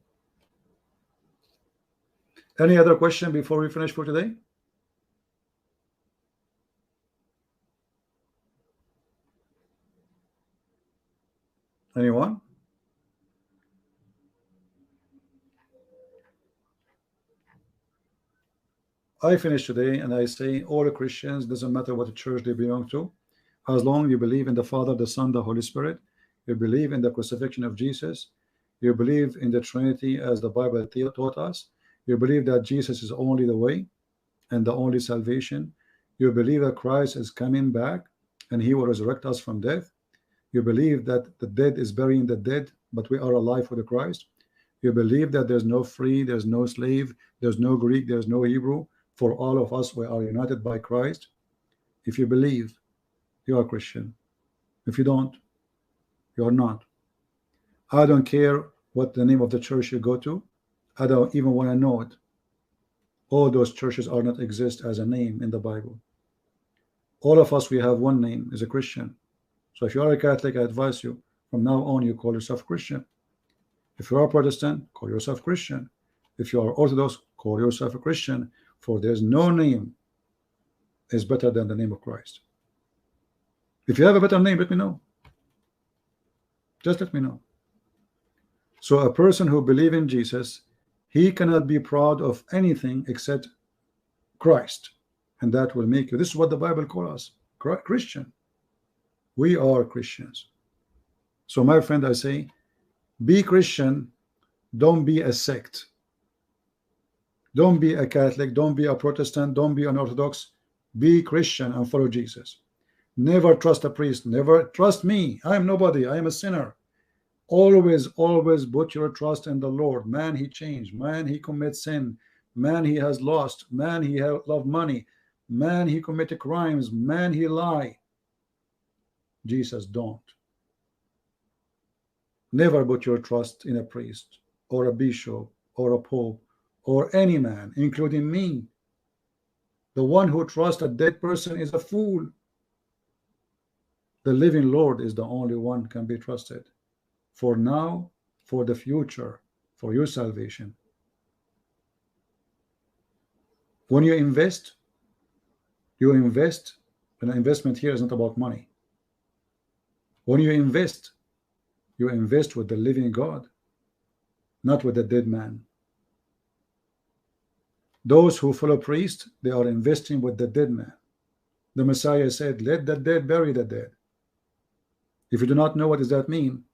Any other question before we finish for today? Anyone? I finish today and I say all the Christians, doesn't matter what church they belong to, as long as you believe in the Father, the Son, the Holy Spirit, you believe in the crucifixion of Jesus, you believe in the Trinity as the Bible taught us, you believe that Jesus is only the way and the only salvation, you believe that Christ is coming back and he will resurrect us from death, you believe that the dead is burying the dead, but we are alive with Christ, you believe that there's no free, there's no slave, there's no Greek, there's no Hebrew, for all of us we are united by Christ. If you believe, you are Christian. If you don't, you are not. I don't care what the name of the church you go to. I don't even want to know it. All those churches are not exist as a name in the Bible. All of us, we have one name, is a Christian. So if you are a Catholic, I advise you, from now on, you call yourself Christian. If you are Protestant, call yourself Christian. If you are Orthodox, call yourself a Christian, for there's no name is better than the name of Christ. If you have a better name, let me know. Just let me know. So a person who believes in Jesus, he cannot be proud of anything except Christ, and that will make you. This is what the Bible calls us, Christian. We are Christians. So my friend, I say, be Christian, don't be a sect. Don't be a Catholic, don't be a Protestant, don't be an Orthodox. Be Christian and follow Jesus. Never trust a priest, never trust me. I am nobody, I am a sinner. Always put your trust in the Lord. Man, he changed. Man, he commits sin. Man, he has lost. Man, he loved money. Man, he committed crimes. Man, he lied. Jesus don't. Never put your trust in a priest or a bishop or a pope or any man, including me. The one who trusts a dead person is a fool. The living Lord is the only one can be trusted for now, for the future, for your salvation. When you invest, and investment here is not about money. When you invest with the living God, not with the dead man. Those who follow priests, they are investing with the dead man. The Messiah said, let the dead bury the dead. If you do not know what does that mean,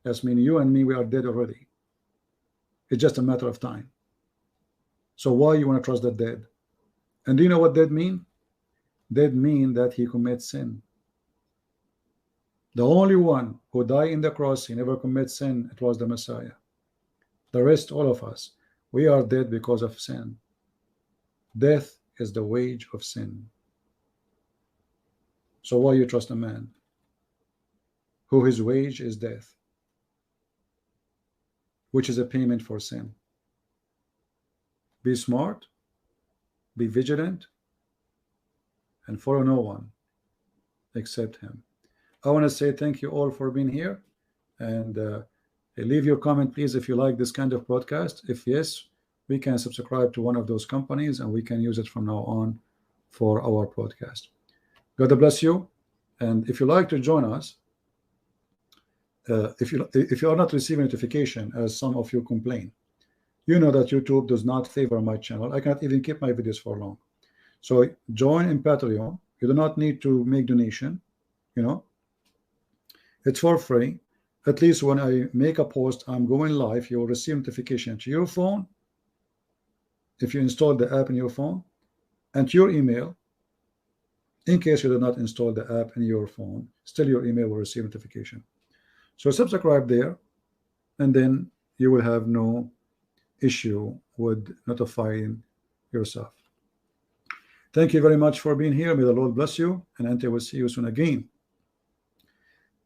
that means you and me, we are dead already. It's just a matter of time. So why you want to trust the dead? And do you know what dead mean? Dead mean that he commits sin. The only one who died in the cross, he never commits sin, it was the Messiah. The rest, all of us, we are dead because of sin. Death is the wage of sin. So why you trust a man who his wage is death, which is a payment for sin? Be smart, be vigilant, and follow no one except him. I want to say thank you all for being here, and leave your comment please if you like this kind of broadcast. If yes, we can subscribe to one of those companies and we can use it from now on for our podcast. God bless you. And if you like to join us, if you are not receiving notification, as some of you complain, you know that YouTube does not favor my channel. I cannot even keep my videos for long. So join in Patreon. You do not need to make donation. You know, it's for free. At least when I make a post, I'm going live, you will receive notification to your phone if you install the app in your phone, and to your email. In case you do not install the app in your phone, still your email will receive notification. So subscribe there, and then you will have no issue with notifying yourself. Thank you very much for being here. May the Lord bless you, and until we see you soon again.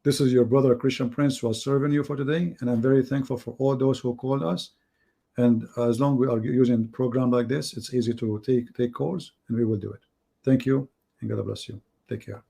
This is your brother Christian Prince who was serving you for today, and I'm very thankful for all those who called us. And as long as we are using a program like this, it's easy to take calls, and we will do it. Thank you, and God bless you. Take care.